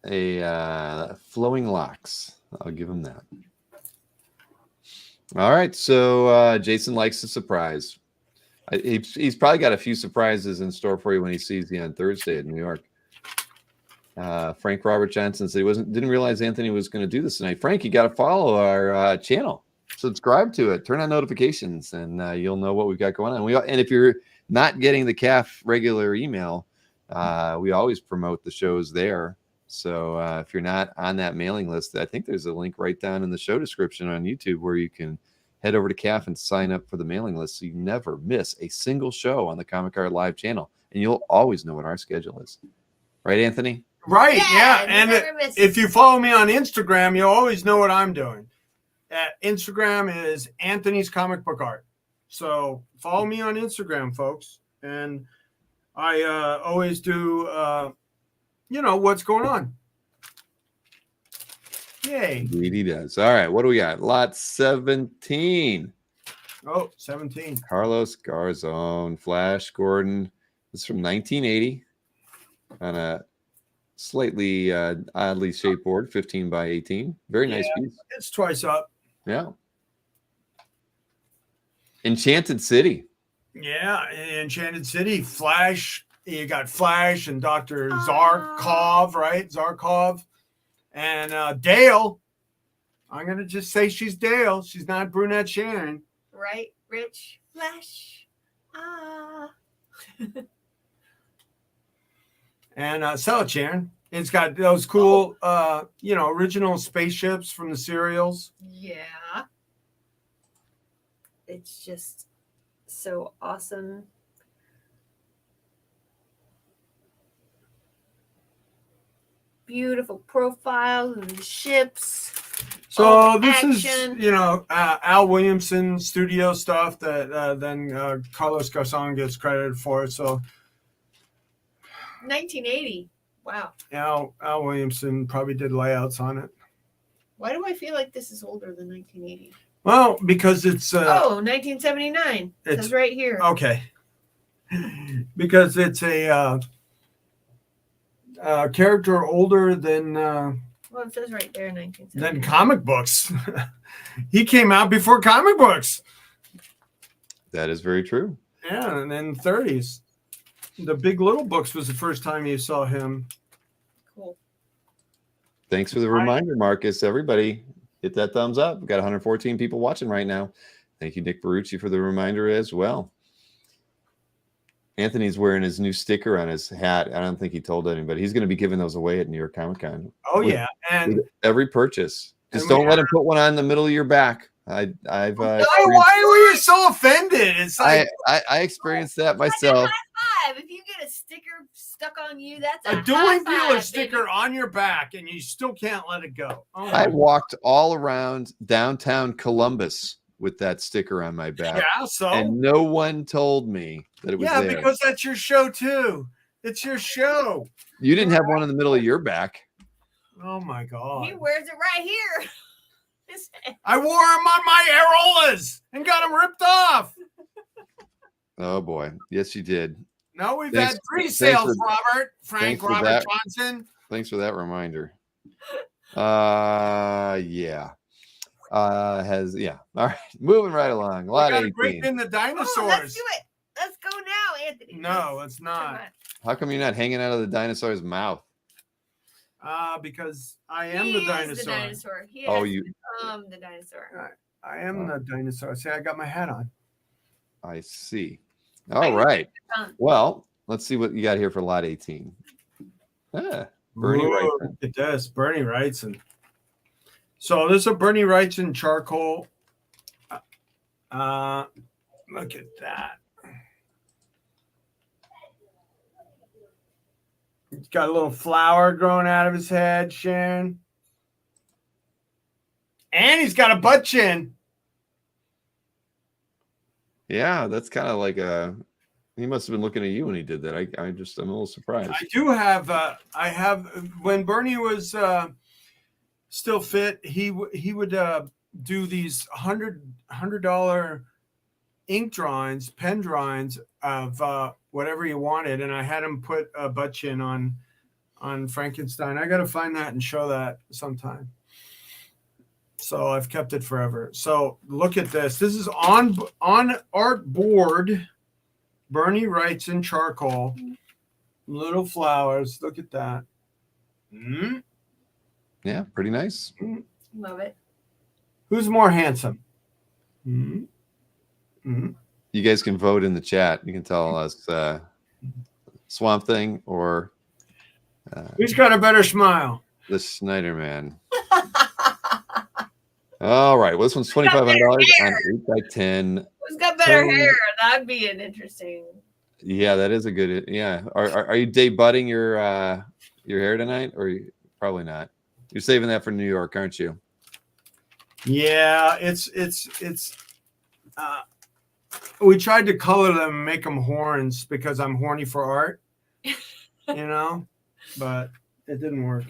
a flowing locks. I'll give him that. All right. So Jason likes a surprise. He's probably got a few surprises in store for you when he sees you on Thursday in New York. Frank Robert Johnson said he didn't realize Anthony was going to do this tonight. Frank, you got to follow our channel, subscribe to it, turn on notifications, and you'll know what we've got going on. And if you're not getting the CAF regular email, we always promote the shows there. So if you're not on that mailing list, I think there's a link right down in the show description on YouTube where you can head over to CAF and sign up for the mailing list so you never miss a single show on the Comic Art Live channel. And you'll always know what our schedule is. Right, Anthony? Right, yeah. And if you follow me on Instagram, you'll always know what I'm doing. Instagram is Anthony's Comic Book Art. So follow me on Instagram, folks. And I always do, what's going on. Yay. Indeed he does. All right, what do we got? Lot 17. Oh, 17. Carlos Garzón, Flash Gordon. This is from 1980 on a slightly oddly shaped board, 15 by 18. Very nice piece. It's twice up. Yeah. Enchanted City. Yeah, Enchanted City. Flash. You got Flash and Dr. Zarkov, right? Zarkov. And Dale. I'm going to just say she's Dale. She's not brunette Sharon. Right, Rich? Flash. And sell it, Sharon. It's got those cool, original spaceships from the serials. Yeah. It's just so awesome. beautiful profiles and the ships. So this action. is, Al Williamson studio stuff that then Carlos Garcon gets credited for. So 1980. Wow. Al Williamson probably did layouts on it. Why do I feel like this is older than 1980? Well, because it's 1979. It says right here. Okay. Because it's a character older than Well, it says right there, 1979. than comic books. He came out before comic books. That is very true. Yeah, and in the 30s. The Big Little Books was the first time you saw him. Cool. Thanks for the reminder, Marcus. Everybody, hit that thumbs up. We've got 114 people watching right now. Thank you, Nick Barucci, for the reminder as well. Anthony's wearing his new sticker on his hat. I don't think he told anybody. He's going to be giving those away at New York Comic Con. Oh, yeah. And with every purchase. Just don't let him put one on in the middle of your back. I've why were you so offended? It's like I experienced that myself. High five. If you get a sticker stuck on you, that's a dueling dealer sticker on your back, and you still can't let it go. Oh, I walked all around downtown Columbus with that sticker on my back. Yeah, so and no one told me that it was there. Yeah, because that's your show too. It's your show. You didn't have one in the middle of your back. Oh my God. He wears it right here. I wore him on my Aerolas and got them ripped off. Oh boy. Yes, you did. No, we've had pre-sales, Frank Robert Johnson. Thanks for that reminder. Yeah. All right. Moving right along. We got to break in the dinosaurs. Oh, let's do it. Let's go now, Anthony. No, it's not. How come you're not hanging out of the dinosaur's mouth? Because I am the dinosaur. The dinosaur. He the dinosaur. I am the dinosaur. See, I got my hat on. I see. All right. Well, let's see what you got here for lot 18. Bernie Wrightson. Look at this. Bernie Wrightson. So this is a Bernie Wrightson charcoal. Look at that. He's got a little flower growing out of his head, Sharon. And he's got a butt chin. Yeah, that's kind of like he must have been looking at you when he did that. I'm a little surprised. I do have when Bernie was still fit, he would do these $100 ink drawings, pen drawings of whatever you wanted, and I had him put a butt chin on Frankenstein. I got to find that and show that sometime. So I've kept it forever. So look at this. This is on art board. Bernie Wrightson charcoal. Little flowers. Look at that. Mm-hmm. Yeah, pretty nice. Love it. Who's more handsome? Mm-hmm. Mm-hmm. You guys can vote in the chat. You can tell us Swamp Thing or who's got a better smile? The Snyder Man. All right. Well, this one's $2,500 on 8x10. Who's got better hair? That'd be an interesting. Yeah, that is a good. Yeah. Are you debuting your hair tonight, or probably not? You're saving that for New York, aren't you? Yeah, it's. We tried to color them and make them horns because I'm horny for art, but it didn't work.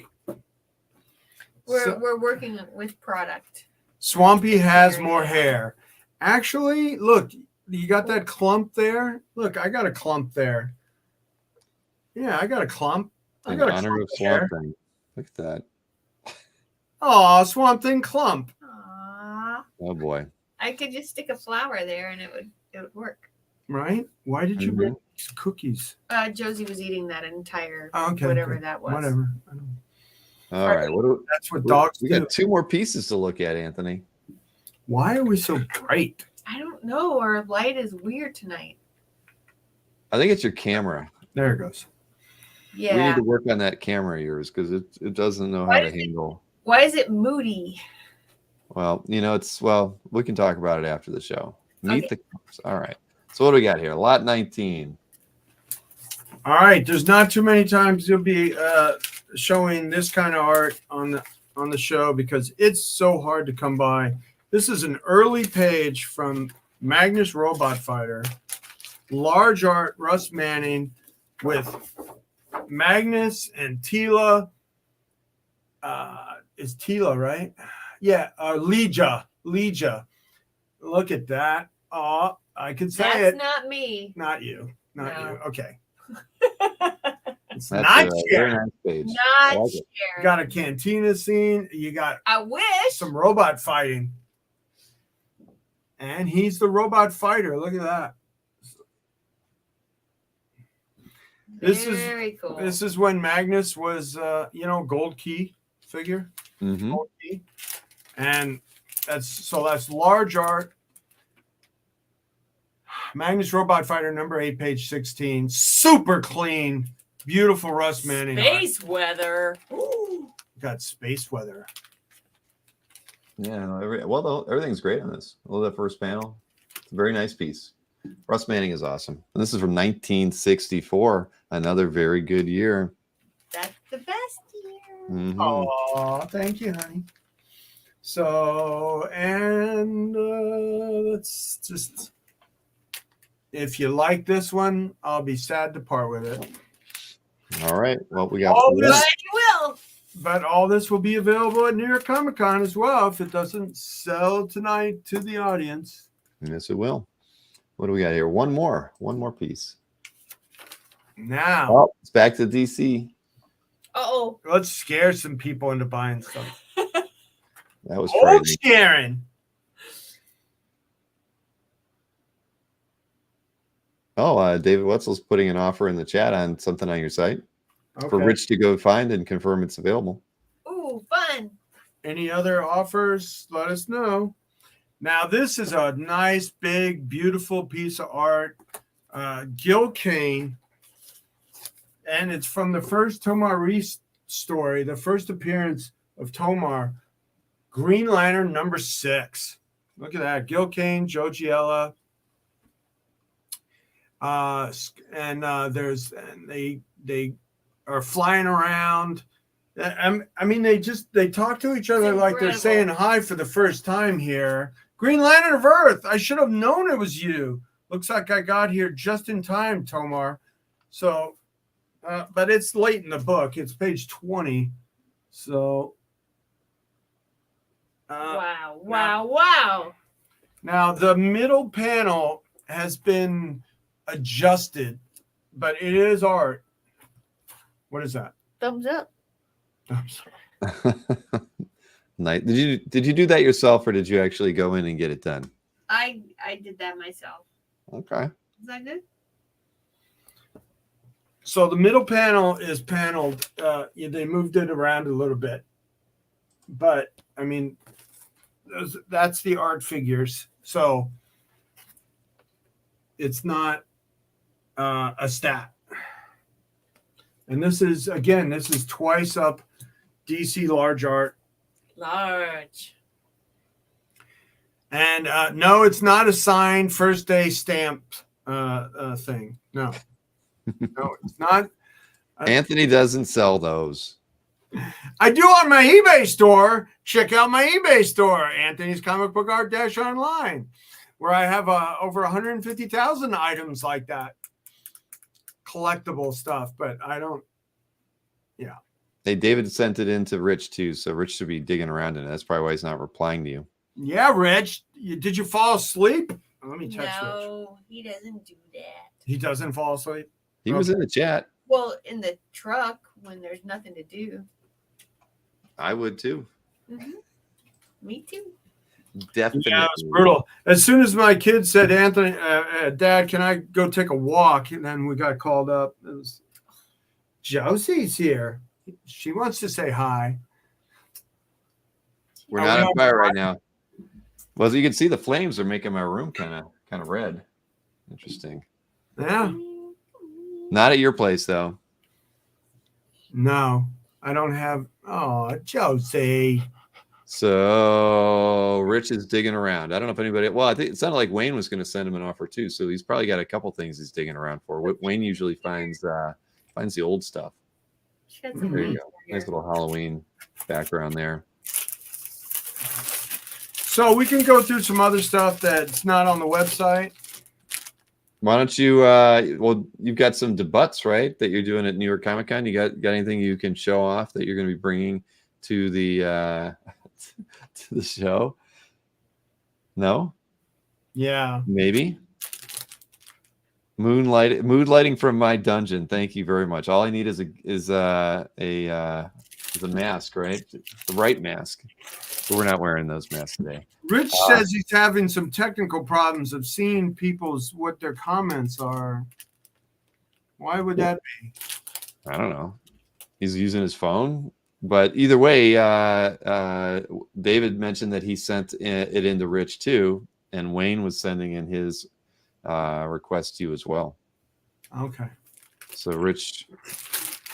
We're working with product. Swampy has more hair. Actually, look, you got that clump there. Look, I got a clump there. Yeah, I got a clump. I got a honor of Swamp Thing. Look at that. Oh, Swamp Thing clump. Aww. Oh boy. I could just stick a flower there and it would work. Right? Why did you make these cookies? Josie was eating that entire whatever that was. Whatever. All right. That's what dogs do. We got two more pieces to look at, Anthony. Why are we so bright? I don't know. Our light is weird tonight. I think it's your camera. There it goes. Yeah. We need to work on that camera of yours because it doesn't know how to handle. Why is it moody? Well, we can talk about it after the show. Meet the cars. All right. So what do we got here? Lot 19. All right. There's not too many times you'll be showing this kind of art on the show because it's so hard to come by. This is an early page from Magnus Robot Fighter, large art, Russ Manning with Magnus and Tila. Is Tila right? Yeah, Legia. Look at that. Oh, I can say That's it. not me. Not you. Not No. you. Okay. It's That's not a very Sharon. nice page. Not I like it. You Sharon. got a cantina scene. You got I wish. some robot fighting. And he's the robot fighter. Look at that. Very cool. This is when Magnus was, gold key figure. Mhm. Gold key. And that's large art. Magnus Robot Fighter number 8, page 16. Super clean. Beautiful Russ Manning. Space weather. Ooh, got space weather. Yeah, no, everything's great on this. I love that first panel. It's a very nice piece. Russ Manning is awesome. And this is from 1964, another very good year. That's the best year. Mhm. Oh, thank you, honey. So, and let's just, if you like this one, I'll be sad to part with it. All right. Well, we got All But this, you will. but all this will be available at New York Comic Con as well if it doesn't sell tonight to the audience. Yes, it will. What do we got here? One more piece. Now, Oh, it's back to DC. Uh-oh. let's scare some people into buying stuff. That was Oh, crazy. Sharon. Oh, David Wetzel's putting an offer in the chat on something on your site for Okay. Rich to go find and confirm it's available. Ooh, fun. Any other offers? Let us know. Now, this is a nice, big, beautiful piece of art. Gil Kane. And it's from the first Tomar Reese story, the first appearance of Tomar. Green Lantern number 6. Look at that. Gil Kane, Joe Giella. They are flying around. I mean, they talk to each other like they're saying hi for the first time here. Green Lantern of Earth. I should have known it was you. Looks like I got here just in time, Tomar. So, but it's late in the book. It's page 20. So, Wow. Now the middle panel has been adjusted, but it is art. What is that? Thumbs up. I'm sorry. Nice. Did you do that yourself, or did you actually go in and get it done? I did that myself. Okay. Is that good? So the middle panel is paneled. They moved it around a little bit, but I mean, that's the art figures. So it's not a stat. And this is twice up DC large art. Large. And no, it's not a signed first day stamped thing. No, no, it's not. Anthony doesn't sell those. I do on my eBay store. Check out my eBay store, Anthony's Comic Book Art Online, where I have over 150,000 items like that, collectible stuff. But I don't. Yeah. Hey, David sent it in to Rich too, so Rich should be digging around in it. That's probably why he's not replying to you. Yeah, Rich. Did you fall asleep? Let me text Rich. No, he doesn't do that. He doesn't fall asleep. He was in the chat. Well, in the truck when there's nothing to do. I would too. Mm-hmm. Me too. Definitely. Yeah, it was brutal. As soon as my kid said, Anthony, Dad, can I go take a walk? And then we got called up. It was Josie's here. She wants to say hi. We're not on fire right now. Well, as you can see, the flames are making my room kind of red. Interesting. Yeah. Not at your place though. No, I don't have. Oh, Josie. So Rich is digging around. I don't know if anybody. Well, I think it sounded like Wayne was going to send him an offer too. So he's probably got a couple things he's digging around for. Wayne usually finds the old stuff. She had some There you nice go. Nice little Halloween background there. So we can go through some other stuff that's not on the website. Why don't you? Well, you've got some debuts, right? That you're doing at New York Comic Con. You got anything you can show off that you're going to be bringing to the to the show? No. Yeah. Maybe. Moonlighting from my dungeon. Thank you very much. All I need is a mask, right? The right mask. But we're not wearing those masks today. Rich says he's having some technical problems of seeing what their comments are. Why would that be? I don't know. He's using his phone. But either way, David mentioned that he sent it into Rich too, and Wayne was sending in his request to you as well. Okay. So Rich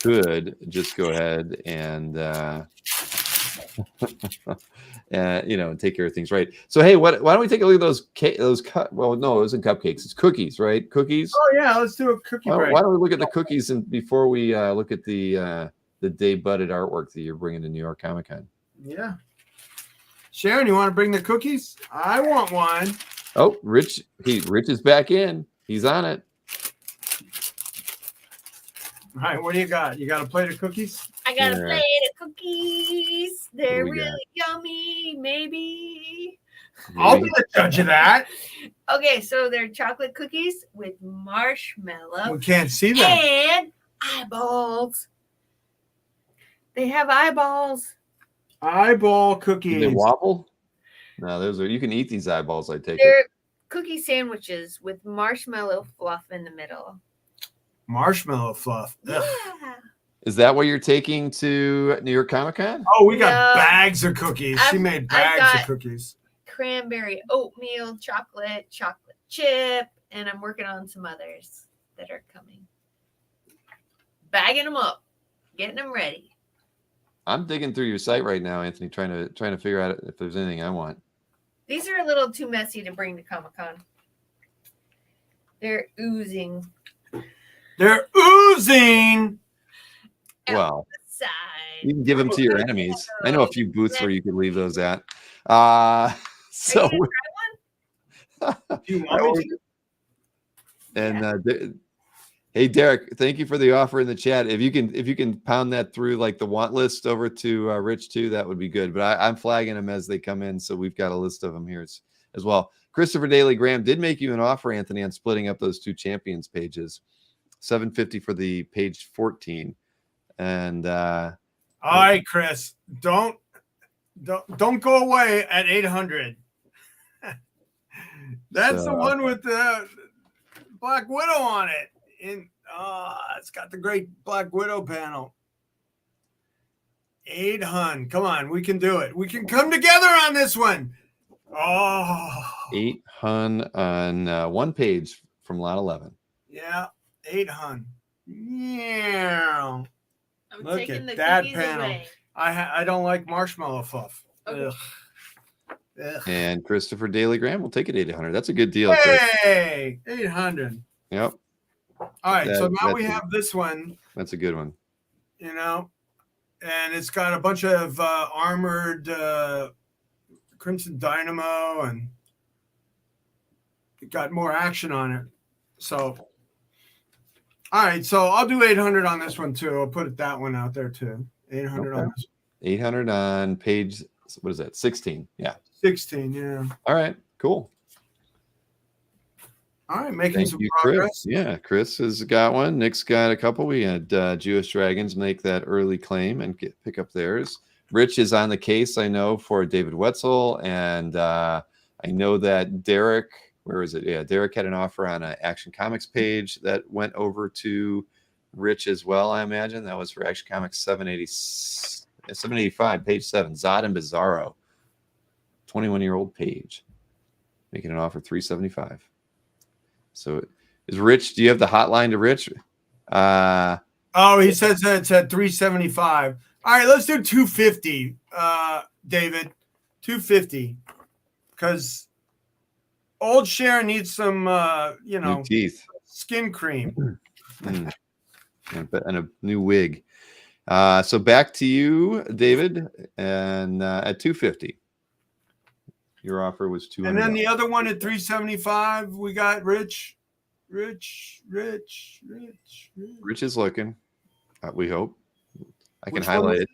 could just go ahead and take care of things, right? So hey, why don't we take a look at those well, no, it wasn't cupcakes, it's cookies, right? Cookies. Oh yeah, let's do a cookie break. Why don't we look at the cookies and before we look at the day budded artwork that you're bringing to New York Comic Con? Yeah. Sharon, you want to bring the cookies? I want one. Oh, Rich is back in. He's on it. All right, what do you got? You got a plate of cookies? I got a plate of cookies. They're really got? yummy, maybe. I'll be the judge of that. Okay, so they're chocolate cookies with marshmallow. We can't see them. And eyeballs. They have eyeballs. Eyeball cookies. Do they wobble? No, those are. You can eat these eyeballs. I take They're it. cookie sandwiches with marshmallow fluff in the middle. Marshmallow fluff. Yeah. Is that what you're taking to New York Comic Con? Oh, we got bags of cookies. She made I've bags of cookies. Cranberry oatmeal, chocolate chip, and I'm working on some others that are coming. Bagging them up, getting them ready. I'm digging through your site right now, Anthony, trying to figure out if there's anything I want. These are a little too messy to bring to Comic-Con. They're oozing. They're oozing. Wow. Side. You can give them to your enemies. I know a few booths where you could leave those at. So Are you gonna try one? Do you want me to? And hey, Derek, thank you for the offer in the chat. If you can pound that through like the want list over to Rich too, that would be good. But I'm flagging them as they come in, so we've got a list of them here as well. Christopher Daly Graham did make you an offer, Anthony, on splitting up those two champions pages. $750 for the page 14. And all right, Chris, don't go away at 800. That's the one with the Black Widow on it. It's got the great Black Widow panel. 800. Come on, we can do it. We can come together on this one. Oh, 800 on one page from lot 11. Yeah, 800. Yeah. I'm Look taking at the that cookies panel. away. I don't like marshmallow fluff. Okay. Ugh. Ugh. And Christopher Daly Graham will take it 800. That's a good deal. Chris. Hey, 800. Yep. All right, so now that's we have this one, That's a good one. and it's got a bunch of armored Crimson Dynamo, and it got more action on it. So, all right, so I'll do 800 on this one too. I'll put that one out there too. 800 on this 800 on page, what is that? 16. Yeah. 16, yeah. All right. Cool. All right, making Thank some you, progress. Chris. Yeah, Chris has got one. Nick's got a couple. We had Jewish Dragons make that early claim and pick up theirs. Rich is on the case, I know, for David Wetzel. And I know that Derek, where is it? Yeah, Derek had an offer on an Action Comics page that went over to Rich as well, I imagine. That was for Action Comics 785, page 7. Zod and Bizarro. 21-year-old page. Making an offer $375. So is Rich, do you have the hotline to Rich? He says that it's at 375. All right, let's do 250, David. 250. Because old Sharon needs some, New teeth. skin cream. And a new wig. So back to you, David, and at $250. Your offer was $200. And then the other one at $375, we got Rich. Rich is looking. We hope. I can Which highlight one? it.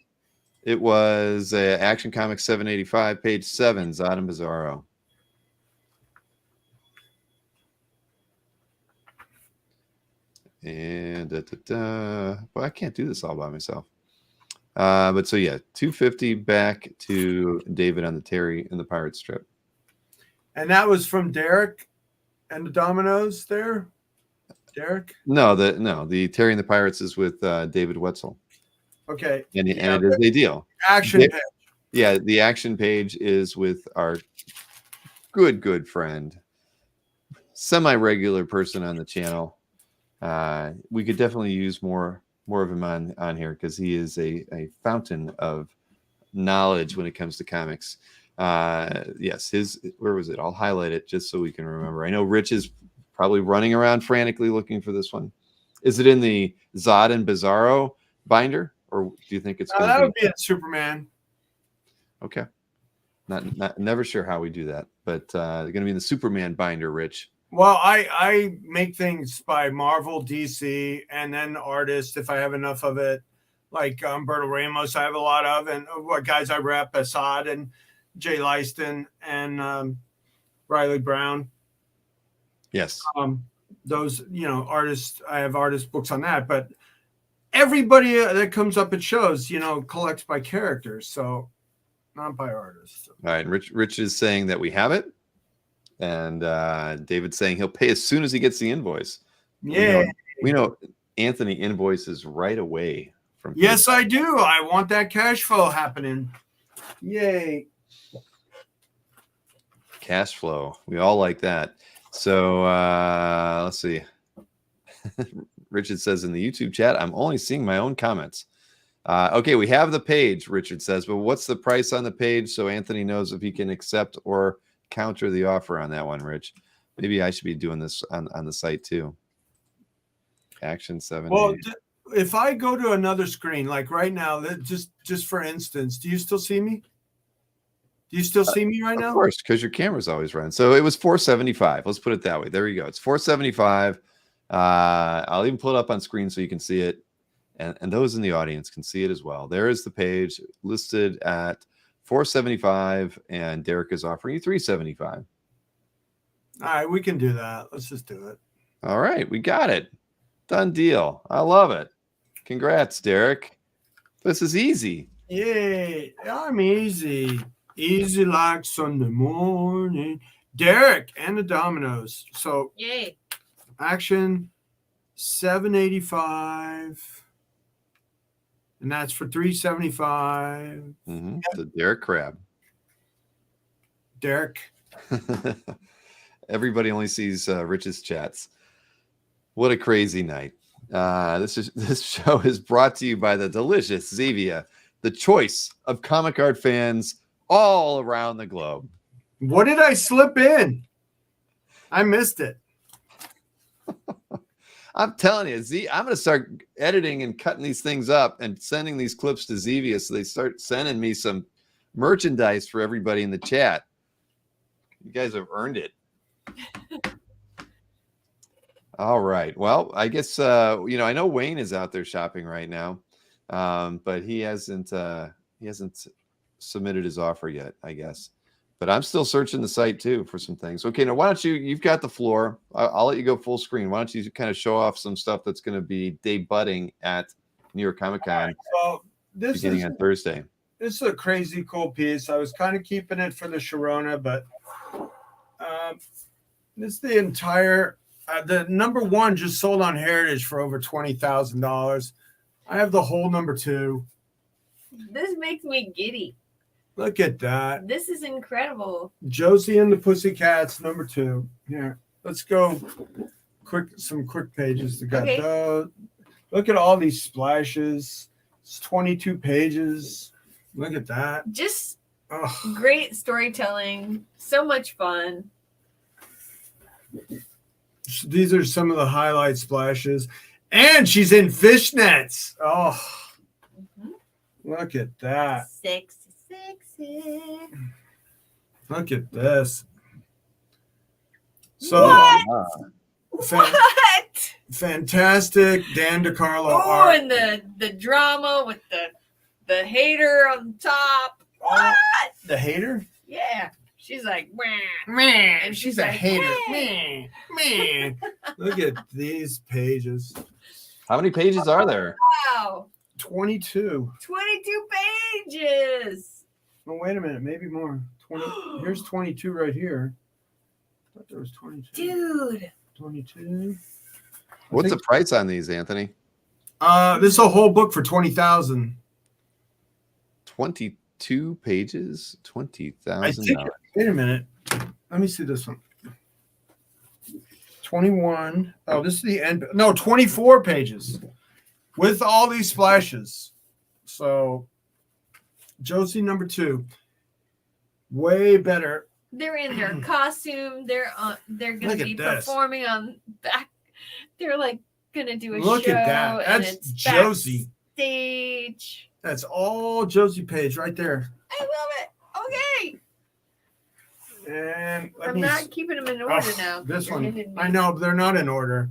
It was Action Comics 785, page 7, Zod and Bizarro. And well, I can't do this all by myself. But so yeah, $250 back to David on the Terry and the Pirate strip. And that was from Derek and the Dominoes there. Derek? No, the Terry and the Pirates is with David Wetzel. Okay. And it is a deal. Action page. Yeah, the action page is with our good friend, semi-regular person on the channel. We could definitely use more of him on here because he is a fountain of knowledge when it comes to comics. Yes, where was it? I'll highlight it just so we can remember. I know Rich is probably running around frantically looking for this one. Is it in the Zod and Bizarro binder, or do you think it's going that would be in Superman? Okay. Not never sure how we do that, but they're going to be in the Superman binder, Rich. Well, I make things by Marvel, DC, and then artists if I have enough of it. Like Umberto Ramos, I have a lot of, and what guys I rep, Assad and Jay Leiston and Riley Brown. Yes. Those, artists, I have artist books on that, but everybody that comes up at shows, collects by characters, so not by artists. All right. Rich is saying that we have it. And David's saying he'll pay as soon as he gets the invoice. Yeah. We know Anthony invoices right away from. Yes, I do. I want that cash flow happening. Yay. Cash flow. We all like that. So let's see. Richard says in the YouTube chat, I'm only seeing my own comments. Okay, we have the page, Richard says, but what's the price on the page so Anthony knows if he can accept or counter the offer on that one, Rich? Maybe I should be doing this on the site too. Action 7. Well, if I go to another screen, like right now, just for instance, do you still see me? Do you still see me right now? Of course, because your camera's always running. So it was $475. Let's put it that way. There you go. It's $475. I'll even pull it up on screen so you can see it, and those in the audience can see it as well. There is the page listed at $475, and Derek is offering you $375. All right, we can do that. Let's just do it. All right, we got it. Done deal. I love it. Congrats, Derek. This is easy. Yay, I'm easy. Easy like Sunday morning. Derek and the Dominoes. So, yay. Action 785. And that's for $375. The Derek Crab. Derek. Everybody only sees Rich's chats. What a crazy night. This show is brought to you by the delicious Zeia, the choice of comic art fans all around the globe. What did I slip in? I missed it. I'm telling you, I'm going to start editing and cutting these things up and sending these clips to Zeia so they start sending me some merchandise for everybody in the chat. You guys have earned it. All right. Well, I guess, I know Wayne is out there shopping right now, but he hasn't submitted his offer yet, I guess. But I'm still searching the site too for some things. Okay, now why don't you've got the floor. I'll let you go full screen. Why don't you kind of show off some stuff that's going to be debuting at New York Comic Con beginning on Thursday. This is a crazy cool piece. I was kind of keeping it for the Sharona, but this is the entire, the number one just sold on Heritage for over $20,000. I have the whole number two. This makes me giddy. Look at that. This is incredible. Josie and the Pussycats, number two. Here, let's go some quick pages. Okay. Look at all these splashes. It's 22 pages. Look at that. Just great storytelling. So much fun. These are some of the highlight splashes. And she's in fishnets. Oh. Look at that. Sexy, sexy. Look at this. So What? What? Fantastic Dan DiCarlo Oh, art. and the drama with the hater on top. What? The hater? Yeah. She's like, Man, and she's a like, hater. hey. Man. Look at these pages. How many pages are there? Wow. 22. 22 pages. Oh, wait a minute. Maybe more. 20. Here's 22 right here. I thought there was 22. Dude. 22. What's the price on these, Anthony? This is a whole book for 20,000. 22 pages, $20,000. Wait a minute. Let me see this one. 21. Oh, this is the end. No, 24 pages with all these splashes. So, Josie number 2. Way better. They're in their costume. They're going to be this. performing on back. They're like going to do a Look show. at that. And That's it's Josie. Backstage. That's all Josie page right there. I love it. Okay. And I'm not keeping them in order now. This You're one. hitting me. I know they're not in order.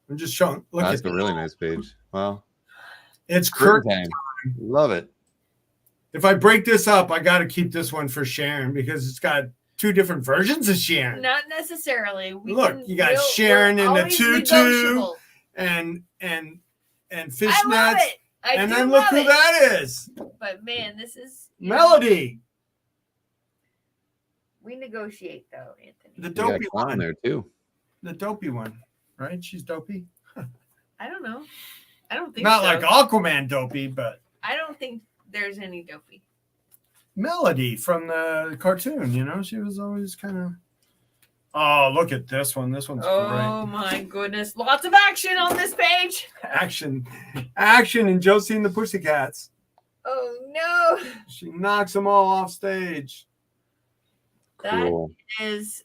I'm just showing. Look That's at a really nice page. Wow. It's curtain Time. Love it. If I break this up, I got to keep this one for Sharon because it's got 2 different versions of Sharon. Not necessarily. Look, you got Sharon in the tutu and I fishnets. love it. And then look who that is. But man, this is Melody. We negotiate though, Anthony. The You got dopey Clown one. there too. The dopey one, right? She's dopey. I don't know. I don't think Not so. like Aquaman dopey, but I don't think there's any dopey. Melody from the cartoon, you know, she was always kind of. Oh, look at this one. This one's Oh my goodness. Lots of action on this page. great. Action in Josie and the Pussycats. Oh no. She knocks them all off stage. Cool. That is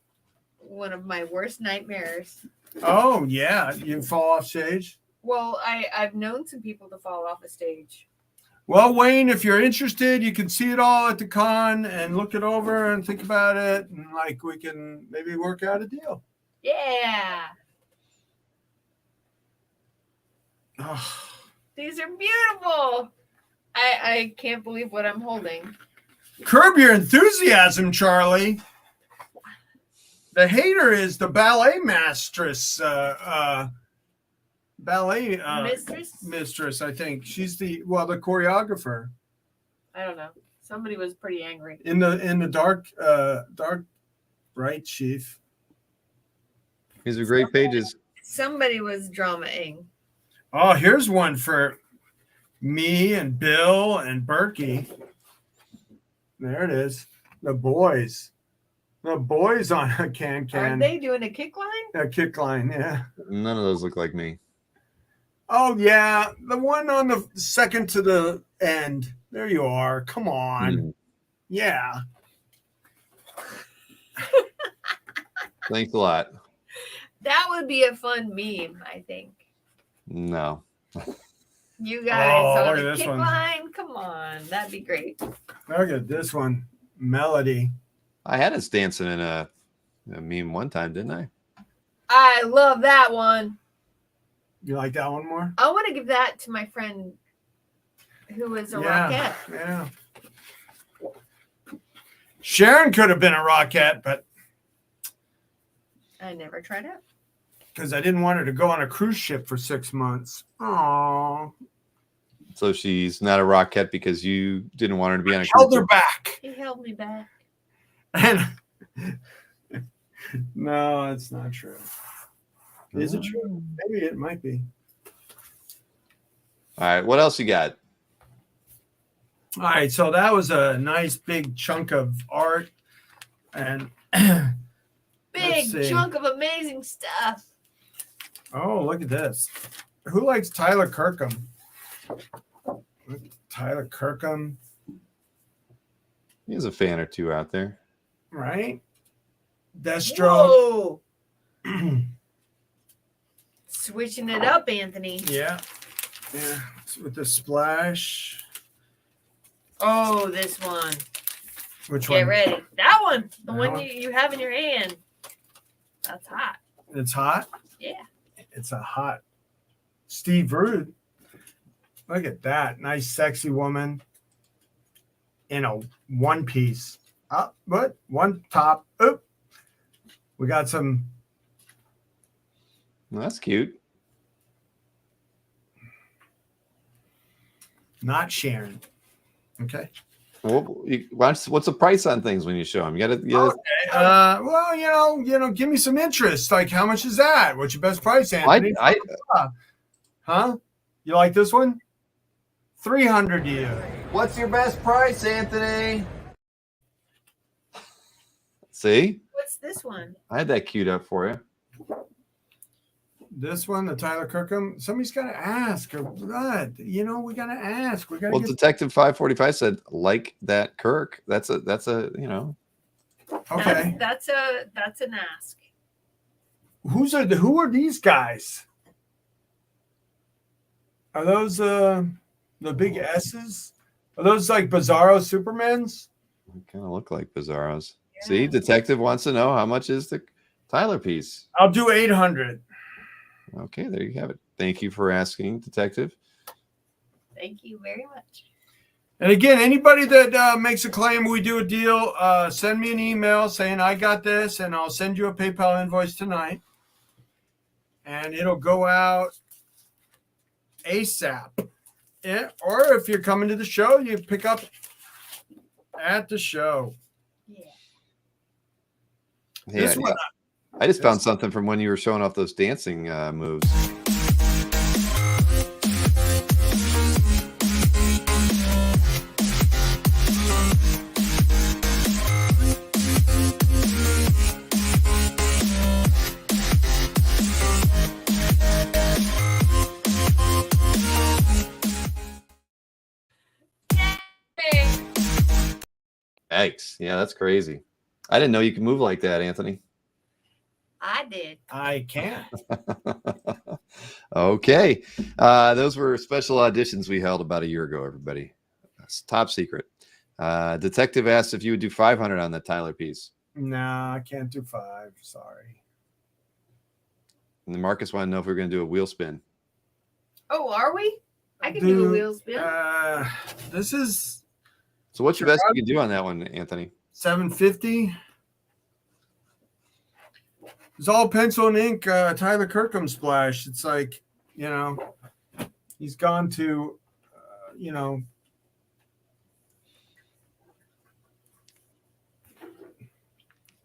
one of my worst nightmares. Oh, yeah. You fall off stage. Well, I've known some people to fall off a stage. Well, Wayne, if you're interested, you can see it all at the con and look it over and think about it. And like we can maybe work out a deal. Yeah. Oh, These are beautiful. I can't believe what I'm holding. curb your enthusiasm, Charlie. The hater is the ballet mistress. Ballet mistress, I think. She's the choreographer. I don't know. Somebody was pretty angry. In the dark right, Chief. These are great pages. Somebody was dramaing. Oh, here's one for me and Bill and Berkey. There it is. The boys. The boys on a can. Are they doing a kick line? A kick line, yeah. None of those look like me. Oh, yeah. The one on the second to the end. There you are. Come on. Yeah. Thanks a lot. That would be a fun meme, I think. No. You guys look on at the this kick one. line? Come on. That'd be great. Look at this one. Melody. I had us dancing in a meme one time, didn't I? I love that one. You like that one more? I want to give that to my friend who was a Rockette. Yeah. Sharon could have been a Rockette, but I never tried out. because I didn't want her to go on a cruise ship for 6 months. Oh, So she's not a Rockette because you didn't want her to be on a held cruise her ship. back. He held me back. And no, it's not true. Is it true? Maybe it might be. All right, what else you got? All right, so that was a nice big chunk of art, and Big chunk of amazing stuff. oh, look at this. Who likes Tyler Kirkham? Tyler Kirkham, There's a fan or two out there. right? Destro. Whoa. Switching it up, Anthony. Yeah. With the splash. Oh, this one. Which one? Get ready. That one. The That one one? you have in your hand. That's hot. It's hot? Yeah. It's a hot Steve Rude. Look at that. Nice, sexy woman in a one piece. But one top. Oop. We got some. Well, that's cute. Not Sharon. Okay. Well, what's the price on things when you show them? You got to. Okay. Well, give me some interest. Like, how much is that? What's your best price, Anthony? Huh? You like this one? 300 to you. What's your best price, Anthony? See? What's this one? I had that queued up for you. This one, the Tyler Kirkham. Somebody's got to ask. Or what? We got to ask. We got to. Well, Detective 545 said, like that Kirk. That's a. Okay. That's an ask. Who are these guys? Are those the big S's? Are those like Bizarro Supermans? They kind of look like Bizarros. Yeah. See, Detective wants to know how much is the Tyler piece. I'll do 800. Okay, there you have it. Thank you for asking, Detective. Thank you very much. And again, anybody that makes a claim, we do a deal. Send me an email saying I got this, and I'll send you a PayPal invoice tonight, and it'll go out ASAP. Yeah, or if you're coming to the show, you pick up at the show. Yeah. Hey, This one, I just found something from when you were showing off those dancing moves. Yikes. Yeah, that's crazy. I didn't know you could move like that, Anthony. I did. I can't. Okay. Those were special auditions we held about a year ago, everybody. That's top secret. Detective asked if you would do 500 on that Tyler piece. No, I can't do 5. Sorry. And then Marcus wanted to know if we were going to do a wheel spin. Oh, are we? I can do a wheel spin. This is. So what's your best you can do on that one, Anthony? 750. It's all pencil and ink. Tyler Kirkham splash. It's like, he's gone to,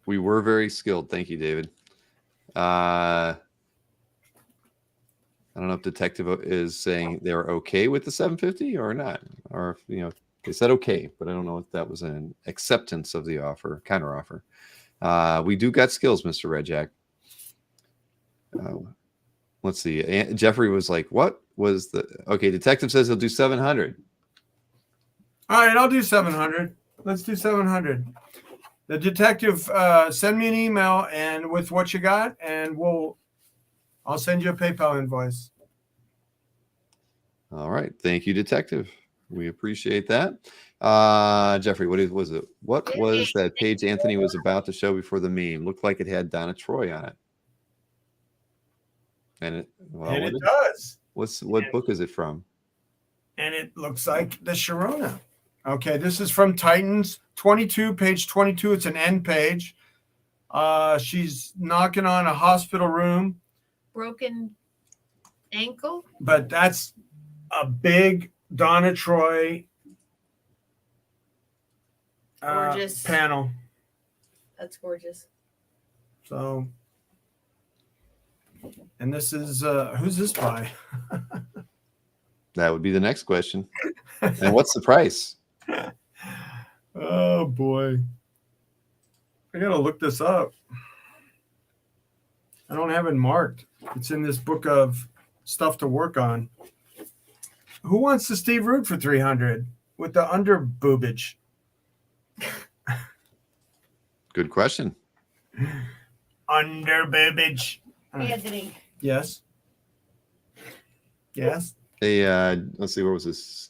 We were very skilled. Thank you, David. I don't know if Detective is saying they were okay with the 750 or not, or if, they said okay, but I don't know if that was an acceptance of the offer, counter offer. We do got skills, Mr. Red Jack. Let's see. Jeffrey was like, what was the... Okay, Detective says he'll do 700. All right, I'll do 700. Let's do 700. The Detective, send me an email and with what you got, and I'll send you a PayPal invoice. All right. Thank you, Detective. We appreciate that. Jeffrey, what was it? What was that page Anthony was about to show before the meme? Looked like it had Donna Troy on it. And it does. What book is it from? And it looks like the Sharona. Okay, this is from Titans 22, page 22. It's an end page. She's knocking on a hospital room. Broken ankle. But that's a big Donna Troy gorgeous panel. That's gorgeous. So, and this is who's this by? That would be the next question. And what's the price? Oh boy, I gotta look this up. I don't have it marked. It's in this book of stuff to work on. Who wants the Steve Root for 300 with the under boobage? Good question. Under boobage. Anthony. Yes. Yes. Hey, let's see, where was this?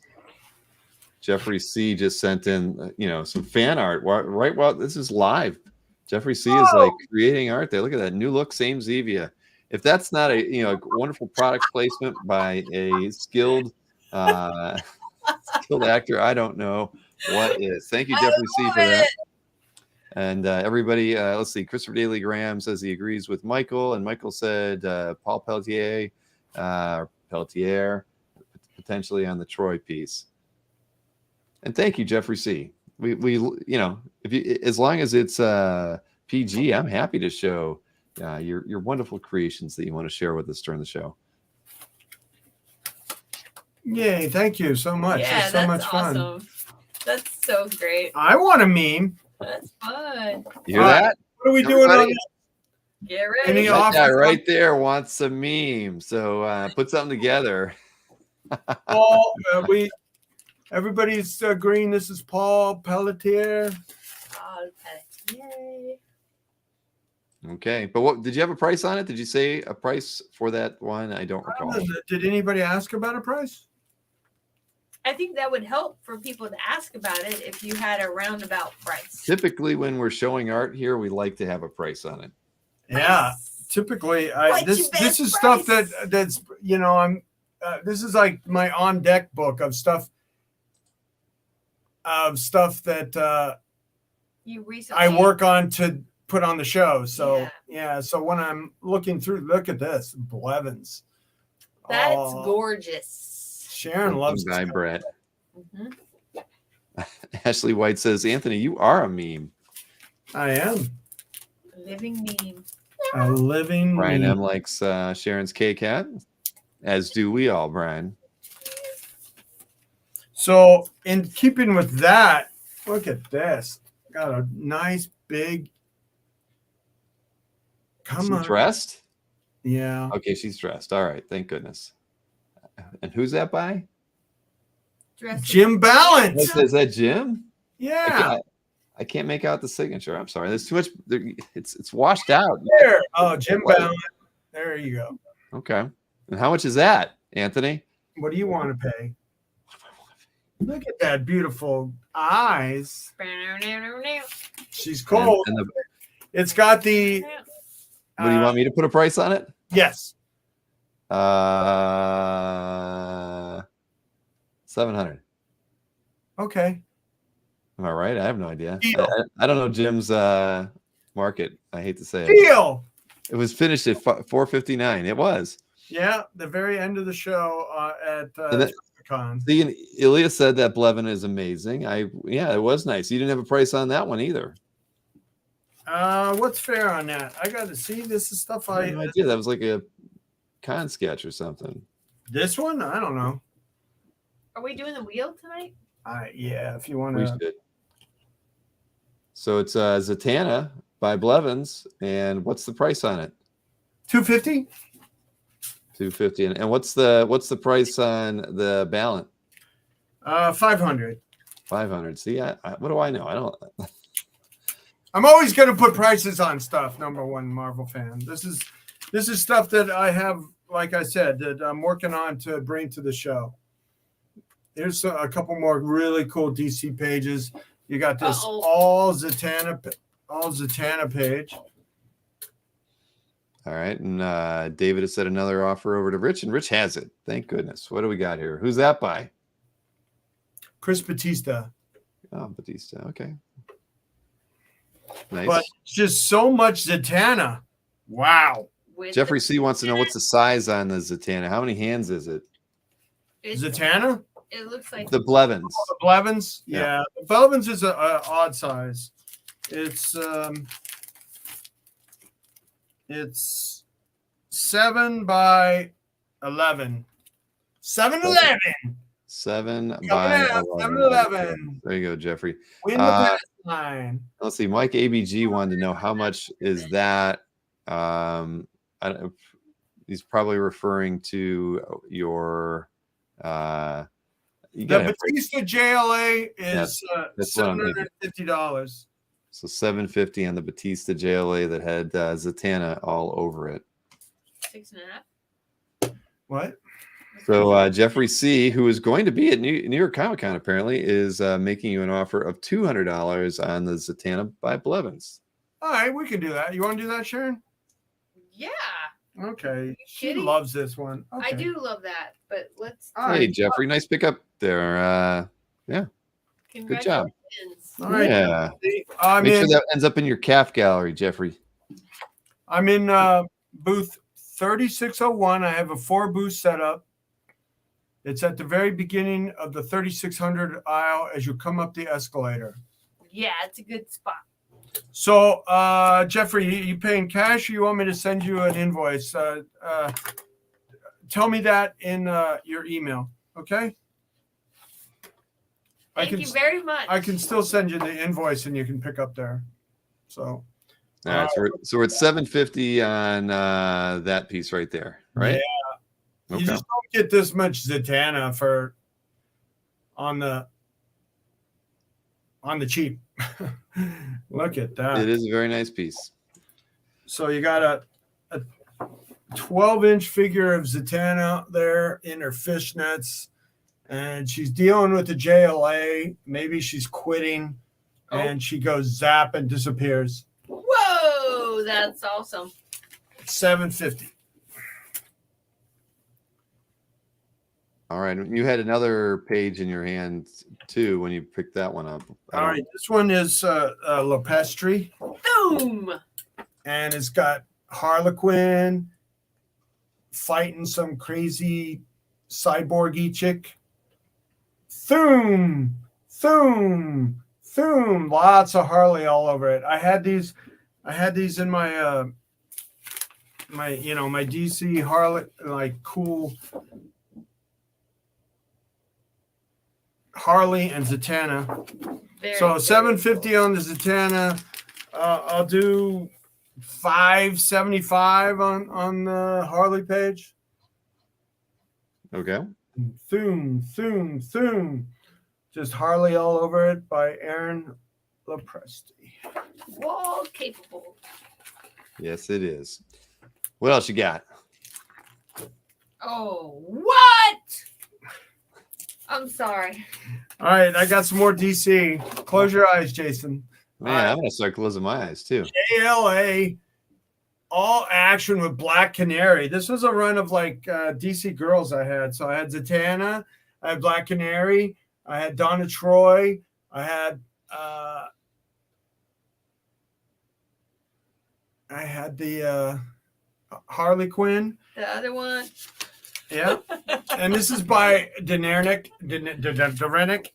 Jeffrey C just sent in, some fan art. Right while this is live, Jeffrey C is like creating art there. Look at that new look, same Zevia. If that's not a wonderful product placement by a skilled actor, I don't know what is. Thank you, Jeffrey C, for that. And everybody, let's see. Christopher Daly Graham says he agrees with Michael, and Michael said Paul Pelletier, potentially on the Troy piece. And thank you, Jeffrey C. We as long as it's PG, I'm happy to show your wonderful creations that you want to share with us during the show. Yay! Thank you so much. Yeah, it's so much fun. Awesome. That's so great. I want a meme. That's fun. You hear that? What are we doing on this? Get ready. That guy right there wants a meme. So put something together. Paul, everybody's agreeing this is Paul Pelletier. Paul Pelletier. Okay, but what did you have a price on it? Did you say a price for that one? I don't recall. Did anybody ask about a price? I think that would help for people to ask about it if you had a roundabout price. Typically, when we're showing art here, we like to have a price on it. Yeah, typically, this is stuff that's I'm. This is like my on deck book of stuff that you recently I work on to put on the show. So so when I'm looking through, look at this, Blevins. That's gorgeous. Sharon loves guy, Brett. Mm-hmm. Ashley White says, Anthony, you are a meme. I am. A living meme. A living Brian meme. M likes Sharon's K-Cat, as do we all, Brian. So in keeping with that, look at this. Got a nice big. Come on. Dressed? Yeah. Okay, she's dressed. All right, thank goodness. And who's that by? Jim Balance. Is that Jim? Yeah. I can't make out the signature. I'm sorry. There's too much. It's washed out. There. Oh, Jim Balance. There you go. Okay. And how much is that, Anthony? What do you want to pay? Look at that beautiful eyes. She's cold. It's got the. What do you want me to put a price on it? Yes. 700. Okay. Am I right? I have no idea. I don't know Jim's market. I hate to say it. Deal. It was finished at 459. It was. Yeah, the very end of the show at Con. Ilya said that Blevin is amazing. It was nice. You didn't have a price on that one either. What's fair on that? I got to see. This is stuff I had no idea. That was like a con sketch or something. This one? I don't know. Are we doing the wheel tonight? Yeah, if you want We to. should. So it's Zatanna by Blevins, and what's the price on it? $250. $250. And what's the price on the Ballant? $500. $500. See, what do I know? I don't. I'm always going to put prices on stuff. Number one Marvel fan. This is stuff that I have, like I said, that I'm working on to bring to the show. Here's a couple more really cool DC pages. You got this all Zatanna page. All right, and David has set another offer over to Rich, and Rich has it. Thank goodness. What do we got here? Who's that by? Chris Batista. Oh, Batista. Okay. Nice. But just so much Zatanna. Wow. Jeffrey C wants to know what's the size on the Zatanna. How many hands is it? Zatanna? It looks like the Blevins. Oh, the Blevins? Yeah. The Blevins is a odd size. It's 7 by 11. 7-11. 7 by 7-11. There you go, Jeffrey. Win the pass line. Let's see. Mike ABG wanted to know how much is that. He's probably referring to your. The Batista JLA is $750. So $750 on the Batista JLA that had Zatanna all over it. 6.5. What? Was So Jeffrey C., who is going to be at New York Comic Con, apparently, is making you an offer of $200 on the Zatanna by Blevins. All right, we can do that. You want to do that, Sharon? Yeah. Okay. She loves this one. Okay. I do love that, but let's. Hey, Jeffrey, nice pickup there. Yeah. Good job. All right. Yeah. Make sure that ends up in your CAF gallery, Jeffrey. I'm in booth 3601. I have a 4-booth setup. It's at the very beginning of the 3600 aisle as you come up the escalator. Yeah, it's a good spot. So, Jeffrey, you paying cash or you want me to send you an invoice? Tell me that in your email, okay? Thank you very much. I can still send you the invoice and you can pick up there. So, all right, so we're at $750 on that piece right there, right? Yeah. Okay. You just don't get this much Zatanna for on the cheap. Look at that. It is a very nice piece. So you got a 12-inch figure of Zatanna there in her fishnets, and she's dealing with the JLA. Maybe she's quitting, and she goes zap and disappears. Whoa, that's awesome. $750. All right. You had another page in your hand too when you picked that one up. All right. This one is Lepestri. Boom. And it's got Harlequin fighting some crazy cyborgy chick. Thoom. Lots of Harley all over it. I had these in my my DC Harley, like cool Harley and Zatanna. So $750 on the Zatanna. I'll do $575 on the Harley page. Okay. Thoom. Just Harley all over it by Aaron Lopresti. Wall capable. Yes, it is. What else you got? Oh, what? I'm sorry. All right, I got some more DC. Close your eyes, Jason. Man, I'm gonna start closing my eyes too. JLA, all action with Black Canary. This was a run of like DC girls I had. So I had Zatanna, I had Black Canary, I had Donna Troy, I had the Harley Quinn. The other one. Yeah, and this is by Derenick. Yeah, Derenick.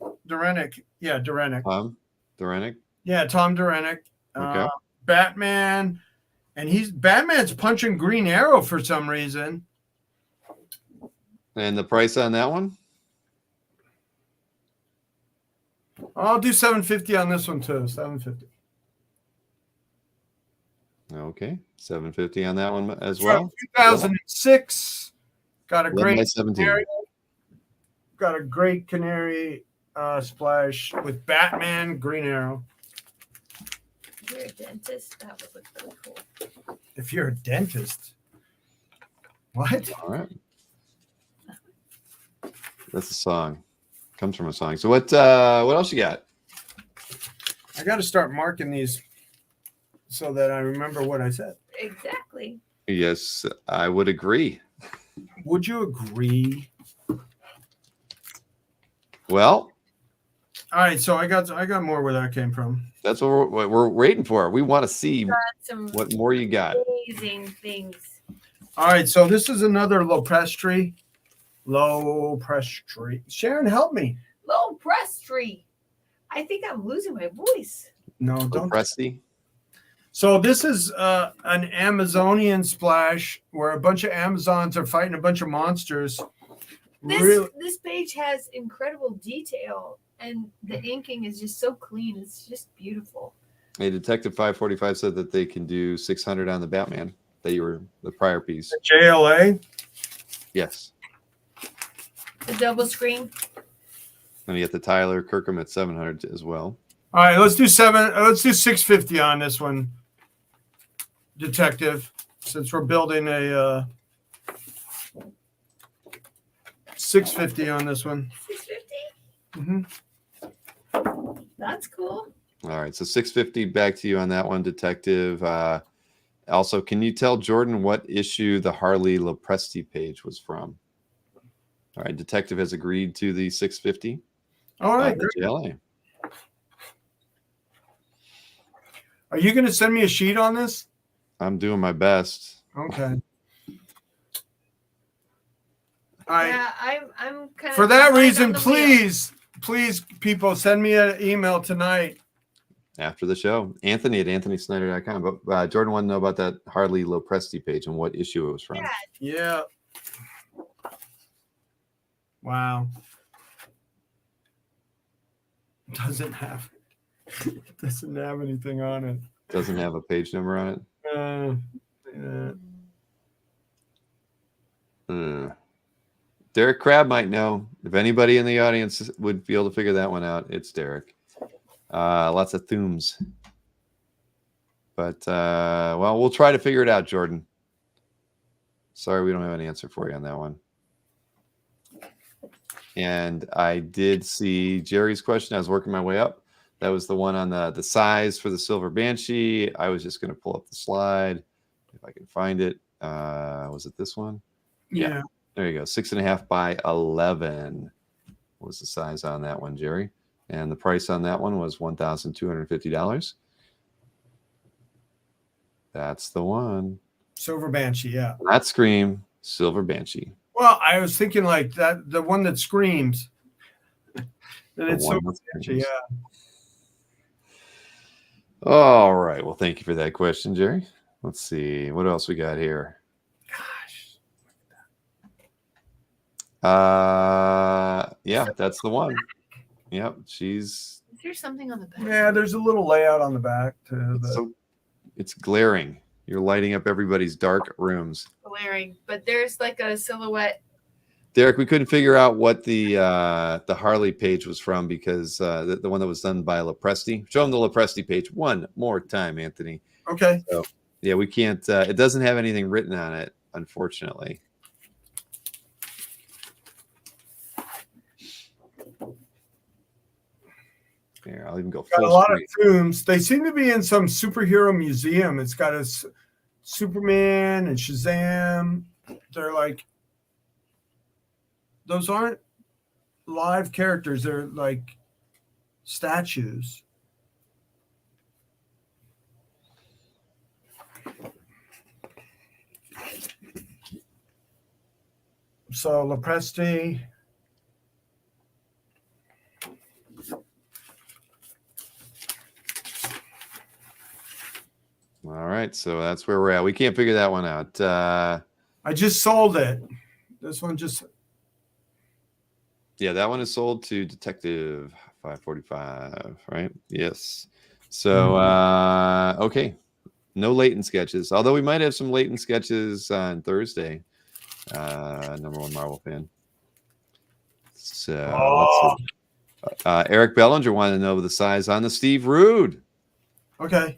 Tom Derenick. Yeah, Tom Derenick. Okay. Batman, and Batman's punching Green Arrow for some reason. And the price on that one? I'll do $750 on this one too. $750. Okay, $750 on that one as well. 2006. Got a great 17. canary. Got a great canary splash with Batman, Green Arrow. If you're a dentist, that would look really cool. If you're a dentist, what? All right. That's a song. Comes from a song. So what else you got? I got to start marking these so that I remember what I said. Exactly. Yes, I would agree. Would you agree? Well, all right. So I got more where that came from. That's what we're waiting for. We want to see what more you got. Amazing things. All right. So this is another Lopresti. Sharon, help me. Lopresti. I think I'm losing my voice. No, don't. Lopresti. So this is an Amazonian splash where a bunch of Amazons are fighting a bunch of monsters. This page has incredible detail, and the inking is just so clean. It's just beautiful. A Detective 545 said that they can do 600 on the Batman. That you were the prior piece. The JLA. Yes. The double screen. And you get the Tyler Kirkham at 700 as well. All right, let's do 650 on this one, Detective, since we're building a $650 on this one. $650. That's cool. All right, so $650 back to you on that one, Detective. Also, can you tell Jordan what issue the Harley Lopresti page was from? All right, Detective has agreed to the $650. All right, great. JLA. Are you going to send me a sheet on this? I'm doing my best. Okay. Yeah, I'm kind of. For that reason, please, people, send me an email tonight. After the show, Anthony at AnthonySnyder.com. But Jordan wanted to know about that Harley Lopresti page and what issue it was from. Yeah. Wow. Doesn't have anything on it. Doesn't have a page number on it. Derek Crabb might know. If anybody in the audience would be able to figure that one out, it's Derek. Lots of thumbs. But, well, we'll try to figure it out, Jordan. Sorry, we don't have an answer for you on that one. And I did see Jerry's question. I was working my way up. That was the one on the size for the Silver Banshee. I was just going to pull up the slide if I can find it. Was it this one? Yeah. There you go. 6.5 by 11 was the size on that one, Jerry. And the price on that one was $1,250. That's the one. Silver Banshee, yeah. Not Scream, Silver Banshee. Well, I was thinking like that, the one that screams. And it's Silver Banshee, yeah. All right. Well, thank you for that question, Jerry. Let's see. What else we got here? Yeah, that's the one. Yep, Is there something on the back? Yeah, there's a little layout on the back too. It's glaring. You're lighting up everybody's dark rooms. Glaring, but there's like a silhouette. Derek, we couldn't figure out what the Harley page was from because the one that was done by Lopresti. Show them the Lopresti page one more time, Anthony. Okay. So, yeah, we can't. It doesn't have anything written on it, unfortunately. Here, I'll even go full got a lot screen. of tombs. They seem to be in some superhero museum. It's got a Superman and Shazam. They're like, those aren't live characters. They're like statues. So Lopresti. All right, so that's where we're at. We can't figure that one out. I just sold it. This one just. Yeah, that one is sold to Detective 545, right? Yes. So, okay. No latent sketches, although we might have some latent sketches on Thursday. Number one Marvel fan. So, let's see. Eric Bellinger wanted to know the size on the Steve Rude. Okay.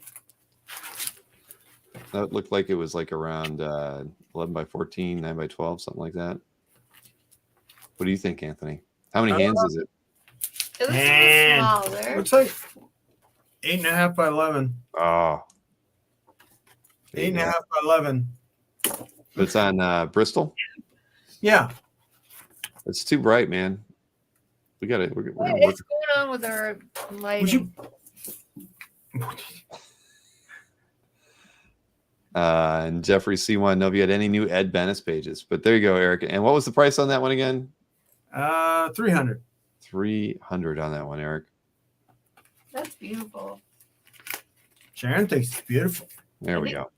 That looked like it was like around 11 by 14, 9 by 12, something like that. What do you think, Anthony? How many hands is it? It looks a little smaller. Looks like 8.5 by 11. Oh. 8.5 by 11. It's on Bristol? Yeah. It's too bright, man. We got it. What's going on with our lighting? And Jeffrey C. wanted to know if you had any new Ed Bennis pages. But there you go, Eric. And what was the price on that one again? 300. 300 on that one, Eric. That's beautiful. Sharon thinks it's beautiful. There we go.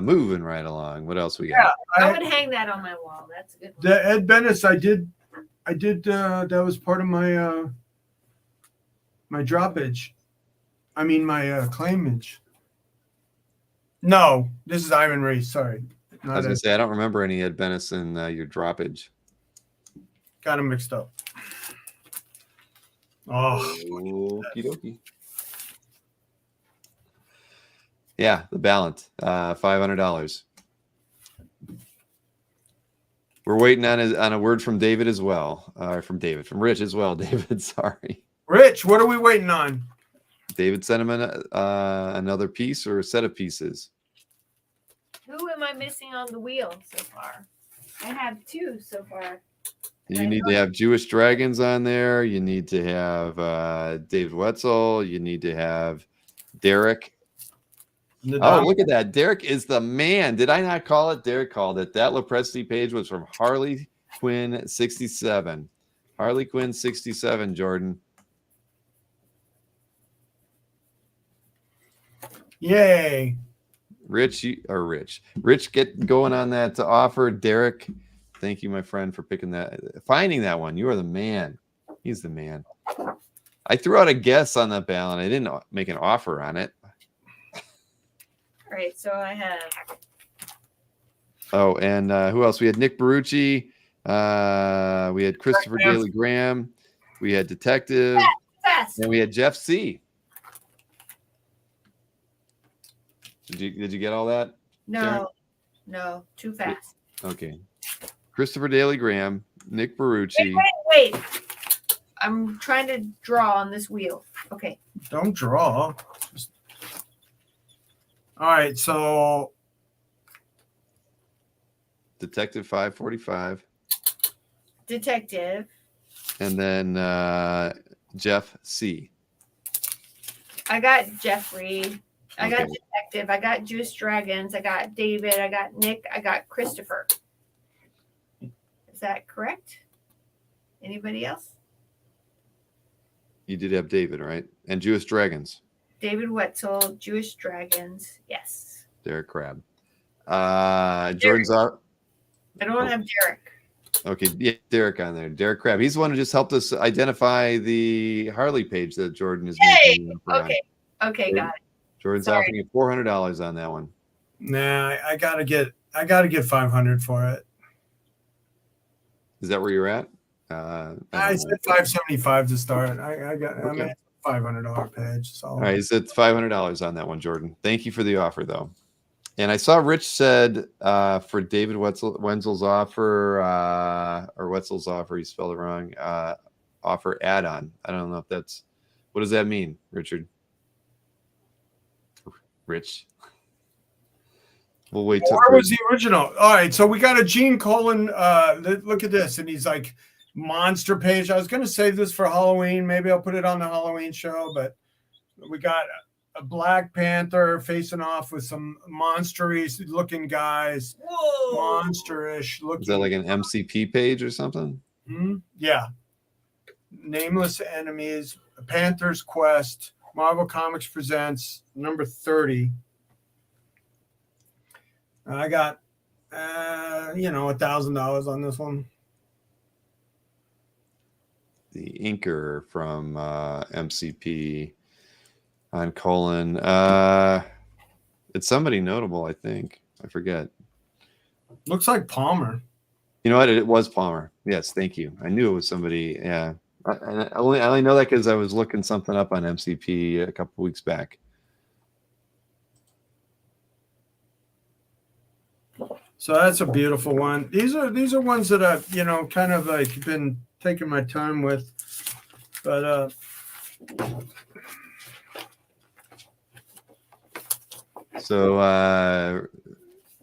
Moving right along. What else we got? Yeah, I would hang that on my wall. That's a good one. The Ed Bennis, I did that was part of my my droppage. I mean my claimage. No, this is Ivan Reese. Sorry. I was going to say, I don't remember any Ed Bennis in your droppage. Got them mixed up. Oh, okie dokie. Yeah, the balance, $500. We're waiting on a word from David as well. From Rich as well. David, sorry. Rich, what are we waiting on? David sent him another piece or a set of pieces. Who am I missing on the wheel so far? I have 2 so far. You need to have Jewish Dragons on there. You need to have David Wetzel. You need to have Derek. Oh, look at that. Derek is the man. Did I not call it? Derek called it. That Lopresti page was from Harley Quinn 67. Harley Quinn 67, Jordan. Yay. Rich, get going on that to offer. Derek, thank you, my friend, for finding that one. You are the man. He's the man. I threw out a guess on that ballot. I didn't make an offer on it. All right, so I have. Oh, and who else? We had Nick Barucci. We had Christopher Daly Graham. We had Detective. Fast. And we had Jeff C. Did you get all that? No, no, too fast. Okay. Christopher Daly Graham, Nick Barucci. Wait. I'm trying to draw on this wheel. Okay. Don't draw. All right, so Detective 545. Detective. And then Jeff C. I got Jeffrey. I got Detective. I got Jewish Dragons. I got David. I got Nick. I got Christopher. Is that correct? Anybody else? You did have David, right? And Jewish Dragons. David Wetzel, Jewish Dragons. Yes. Derek Crabb. Jordan's out. I don't have Derek. Okay, yeah, Derek on there. Derek Crabb. He's the one who just helped us identify the Harley page that Jordan is making. Okay, got it. Jordan's offering you $400 on that one. Nah, I gotta get $500 for it. Is that where you're at? I said $575 to start. I'm at $500 page. So all right, he's at $500 on that one, Jordan. Thank you for the offer, though. And I saw Rich said for David Wetzel's offer, or Wetzel's offer, he spelled it wrong. Offer add-on. I don't know if that's what does that mean, Richard? Rich. We'll wait. Where was the original? All right, so we got a Gene Colan. Look at this, and he's like monster page. I was going to save this for Halloween. Maybe I'll put it on the Halloween show. But we got a Black Panther facing off with some monster-y looking guys. Whoa. Monsterish looking. Is that like an MCP page or something? Mm-hmm. Yeah. Nameless Enemies, Panther's Quest. Marvel Comics presents number 30. I got, $1,000 on this one. The inker from MCP on Colin. It's somebody notable, I think. I forget. Looks like Palmer. You know what? It was Palmer. Yes, thank you. I knew it was somebody. Yeah. I only know that because I was looking something up on MCP a couple weeks back. So that's a beautiful one. These are ones that I've kind of like been taking my time with, but so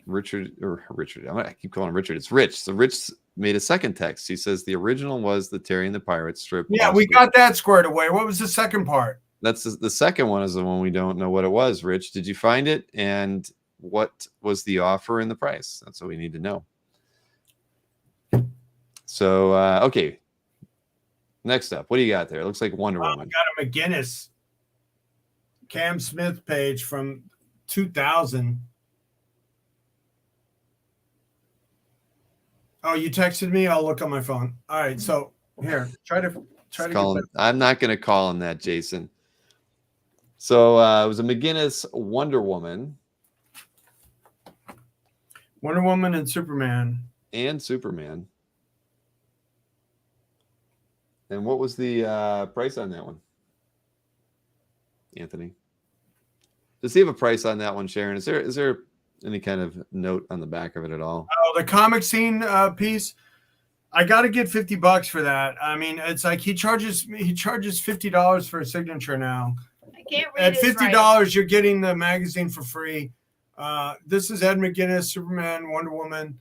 Richard. I keep calling him Richard. It's Rich. So Rich made a second text. He says the original was the Terry and the Pirates strip. Yeah, we got that squared away. What was the second part? That's the second one is the one we don't know what it was. Rich, did you find it? And what was the offer and the price? That's what we need to know. So, okay. Next up, what do you got there? It looks like Wonder Woman. I got a McGinnis Cam Smith page from 2000. Oh, you texted me? I'll look on my phone. All right, so here, try to call him. I'm not going to call him that, Jason. So it was a McGinnis Wonder Woman. Wonder Woman and Superman. And what was the price on that one, Anthony? Does he have a price on that one, Sharon? Is there Any kind of note on the back of it at all? Oh, the comic scene piece. I got to get $50 for that. I mean, it's like he charges $50 for a signature now. I can't read At $50, you're getting the magazine for free. This is Ed McGuinness, Superman, Wonder Woman.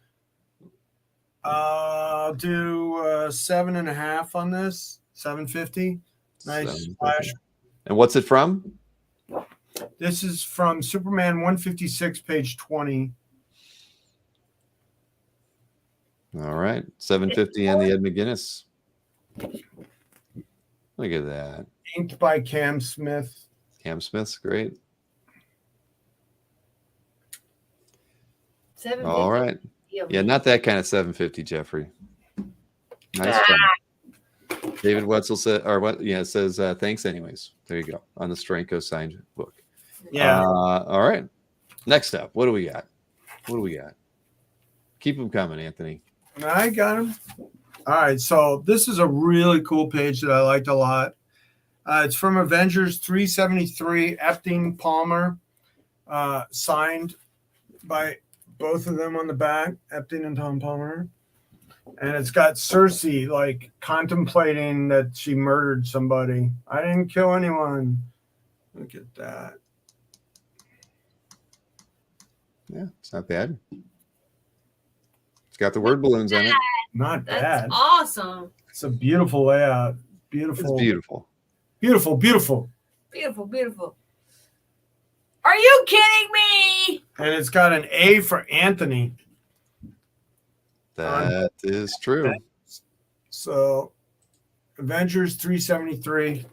I'll do 7.5 on this. $7.50. Nice splash. And what's it from? This is from Superman 156, page 20. All right, $7.50 and the Ed McGuinness. Look at that. Inked by Cam Smith. Cam Smith's great. All right. Yeah, not that kind of $7.50, Jeffrey. Nice fun. David Wetzel said, or what? Yeah, it says thanks anyways. There you go on the Stranko signed book. Yeah. All right. Next up, what do we got? Keep them coming, Anthony. I got him. All right. So this is a really cool page that I liked a lot. It's from Avengers 373, Epting Palmer, signed by both of them on the back, Epting and Tom Palmer. And it's got Cersei like contemplating that she murdered somebody. I didn't kill anyone. Look at that. Yeah, it's not bad. It's got the word balloons on it. Not That's bad. awesome. It's a beautiful layout. Beautiful. It's beautiful. Beautiful, beautiful. Beautiful, beautiful. Are you kidding me? And it's got an A for Anthony. That is true. So, Avengers 373.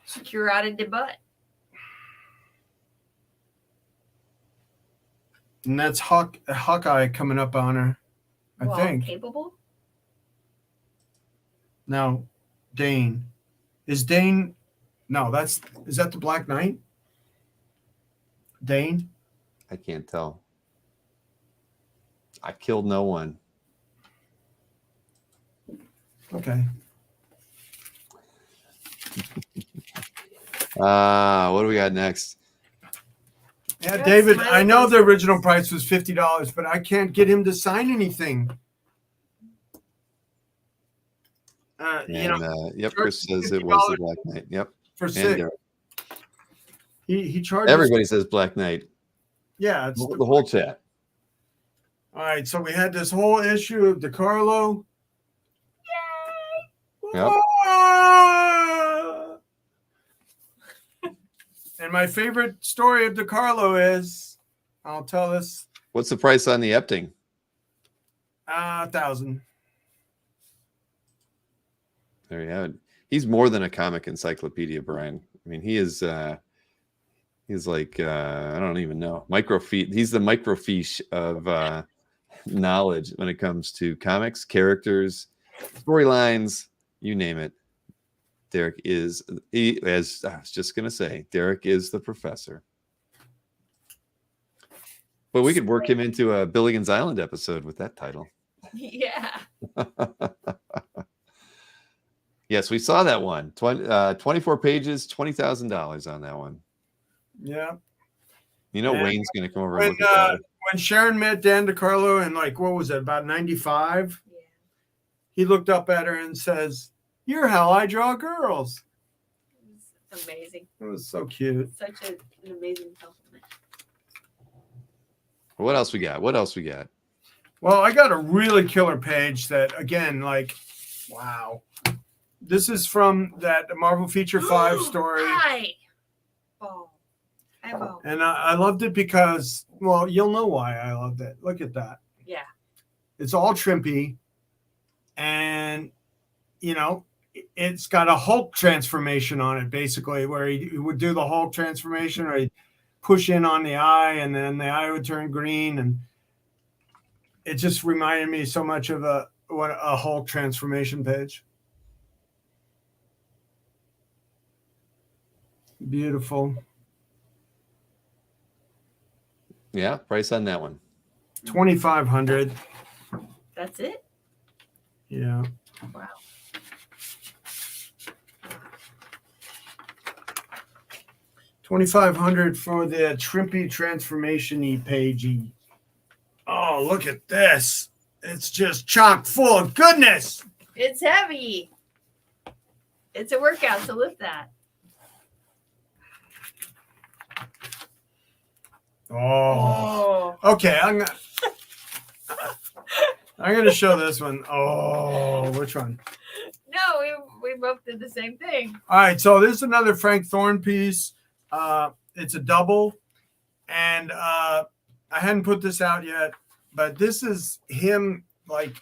Secure out of the butt. And that's Hawkeye coming up on her, I think. Capable? No, Dane. Is Dane... No, is that the Black Knight? Dane? I can't tell. I killed no one. Okay. What do we got next? Yeah, David, I know the original price was $50, but I can't get him to sign anything. Yep, Chris says it was the Black Knight. Yep. For $6. He charges. Everybody says Black Knight. Yeah, it's the whole chat. All right, so we had this whole issue of DeCarlo. Yay! Yep. And my favorite story of DeCarlo is, I'll tell this. What's the price on the Epting? 1,000. There you have it. He's more than a comic encyclopedia, Brian. I mean, he's like I don't even know, microfiche. He's the microfiche of knowledge when it comes to comics, characters, storylines, you name it. Derek is, as I was just gonna say, Derek is the professor. But we could work him into a Billigan's Island episode with that title. Yeah. Yes, we saw that one. 24 pages, $20,000 on that one. Yeah. You know, and Wayne's going to come over and look at that. When Sharon met Dan DeCarlo in, like, what was it, about 95? Yeah. He looked up at her and says, "You're how I draw girls." It's amazing. It was so cute. Such an amazing compliment. What else we got? Well, I got a really killer page that, again, like, wow. This is from that Marvel Feature 5 story. And I loved it because, well, you'll know why I loved it. Look at that. Yeah. It's all trimpy. And, you know, it's got a Hulk transformation on it, basically, where he would do the Hulk transformation, or he'd push in on the eye, and then the eye would turn green. And it just reminded me so much of a Hulk transformation page. Beautiful. Yeah, price on that one. 2,500. That's it? Yeah. $2,500 for the Trimpy Transformation page. Oh, look at this. It's just chock full of goodness. It's heavy. It's a workout, so lift that. Oh. Okay, I'm gonna show this one. Oh, which one? No, we both did the same thing. All right, so this is another Frank Thorne piece. It's a double, and I hadn't put this out yet, but this is him like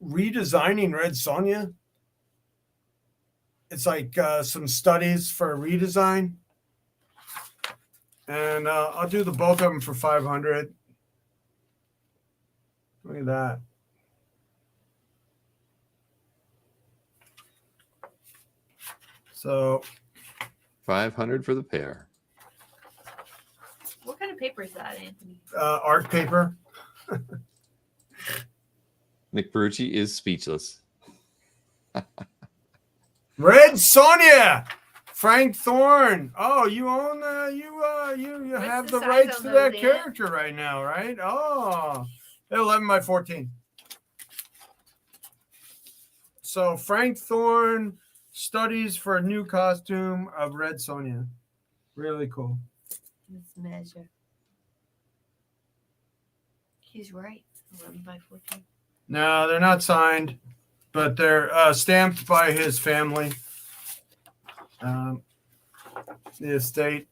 redesigning Red Sonja. It's like some studies for a redesign, and I'll do the both of them for $500. Look at that. So $500 for the pair. What kind of paper is that, Anthony? Art paper. Nick Perucci is speechless. Red Sonja, Frank Thorne. Oh, you own you have the rights to that character right now, right? Oh, 11 by 14. So Frank Thorne studies for a new costume of Red Sonja. Really cool. Let's measure. He's right. 11 by 14. No, they're not signed, but they're stamped by his family. The estate.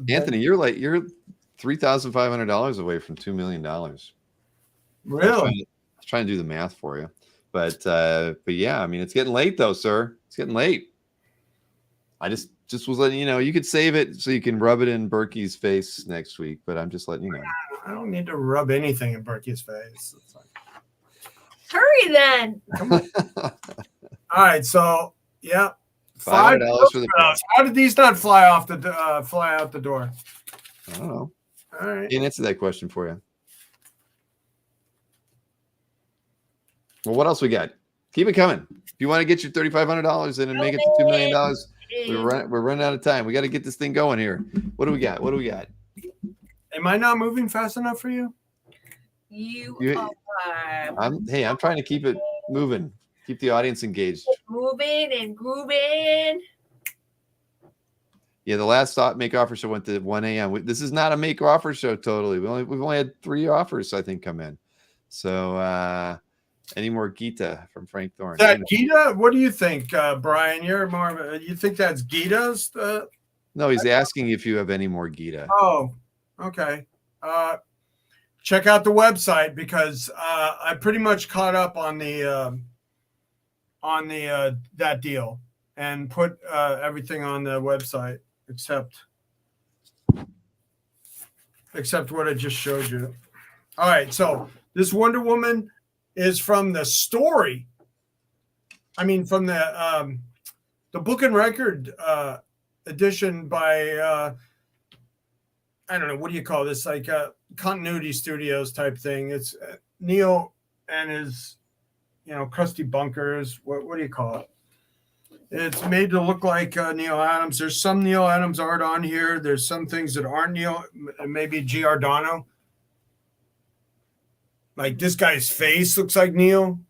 Anthony, you're $3,500 away from $2 million. Really? I was trying to do the math for you, but yeah, I mean, it's getting late though, sir. It's getting late. I just was letting you know. You could save it so you can rub it in Berkey's face next week, but I'm just letting you know. I don't need to rub anything in Berkey's face. It's like... Hurry then. All right, so yeah, $500 for the pair. How did these not fly out the door? I don't know. All right, Can't answer that question for you. Well, what else we got? Keep it coming. If you want to get your $3,500 in and make it to $2 million, we're running out of time. We got to get this thing going here. What do we got? Am I not moving fast enough for you? You are. I'm trying to keep it moving. Keep the audience engaged. Moving and grooving. Yeah, the last make offer show went to 1 a.m. This is not a make offer show totally. We've only had 3 offers, I think, come in. So any more Gita from Frank Thorne? That Gita? What do you think, Brian? You're more of a, you think that's Gita's? No, he's asking if you have any more Gita. Oh, okay. Check out the website because I pretty much caught up on the that deal and put everything on the website except what I just showed you. All right, so this Wonder Woman is from the story. I mean, from the book and record edition by I don't know, what do you call this? Like Continuity Studios type thing. It's Neil and his, crusty bunkers. What do you call it? It's made to look like Neil Adams. There's some Neil Adams art on here. There's some things that aren't Neil, maybe Giordano. Like this guy's face looks like Neil,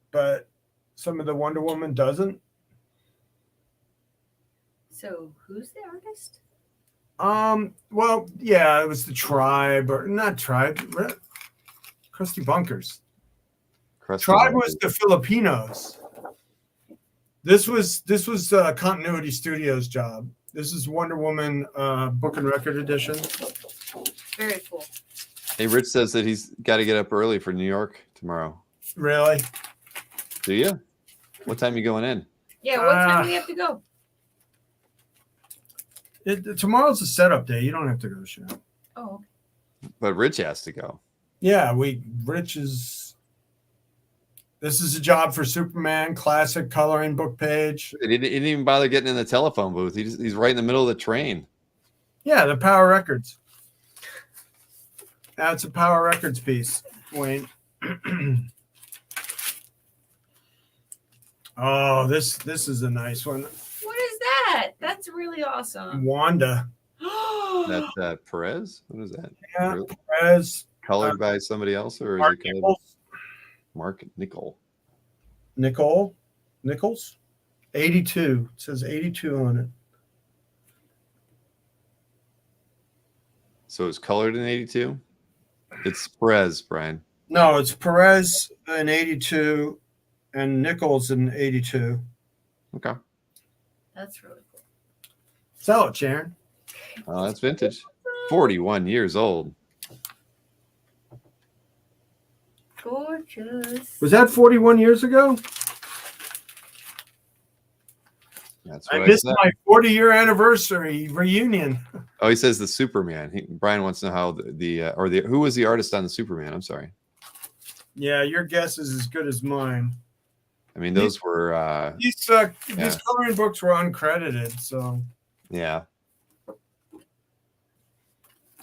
but some of the Wonder Woman doesn't. So who's the artist? Well, yeah, it was the Tribe, or not Tribe, Crusty Bunkers. Tribe was the Filipinos. This was Continuity Studios' job. This is Wonder Woman book and record edition. Very cool. Hey, Rich says that he's got to get up early for New York tomorrow. Really? Do you? What time are you going in? Yeah, what time do we have to go? Tomorrow's a setup day. You don't have to go to the show. Oh. But Rich has to go. Yeah, Rich is. This is a job for Superman classic coloring book page. He didn't even bother getting in the telephone booth. He's right in the middle of the train. Yeah, the Power Records. That's a Power Records piece, Wayne. Oh, this is a nice one. What is that? That's really awesome. Wanda. That's Perez. What is that? Yeah, Really? Perez. Colored by somebody else, or is Mark it colored? Nichols. Mark Nickel. Nichols. 82. It says 82 on it. So it's colored in 82. It's Perez, Brian. No, it's Perez in 82 and Nichols in 82. Okay. That's really cool. Sell it, Sharon. Oh, that's vintage. 41 years old. Gorgeous. Was that 41 years ago? That's I what missed said. my 40-year anniversary reunion. Oh, he says the Superman. Brian wants to know how who was the artist on the Superman? I'm sorry. Yeah, your guess is as good as mine. I mean, those were These coloring books were uncredited, so yeah.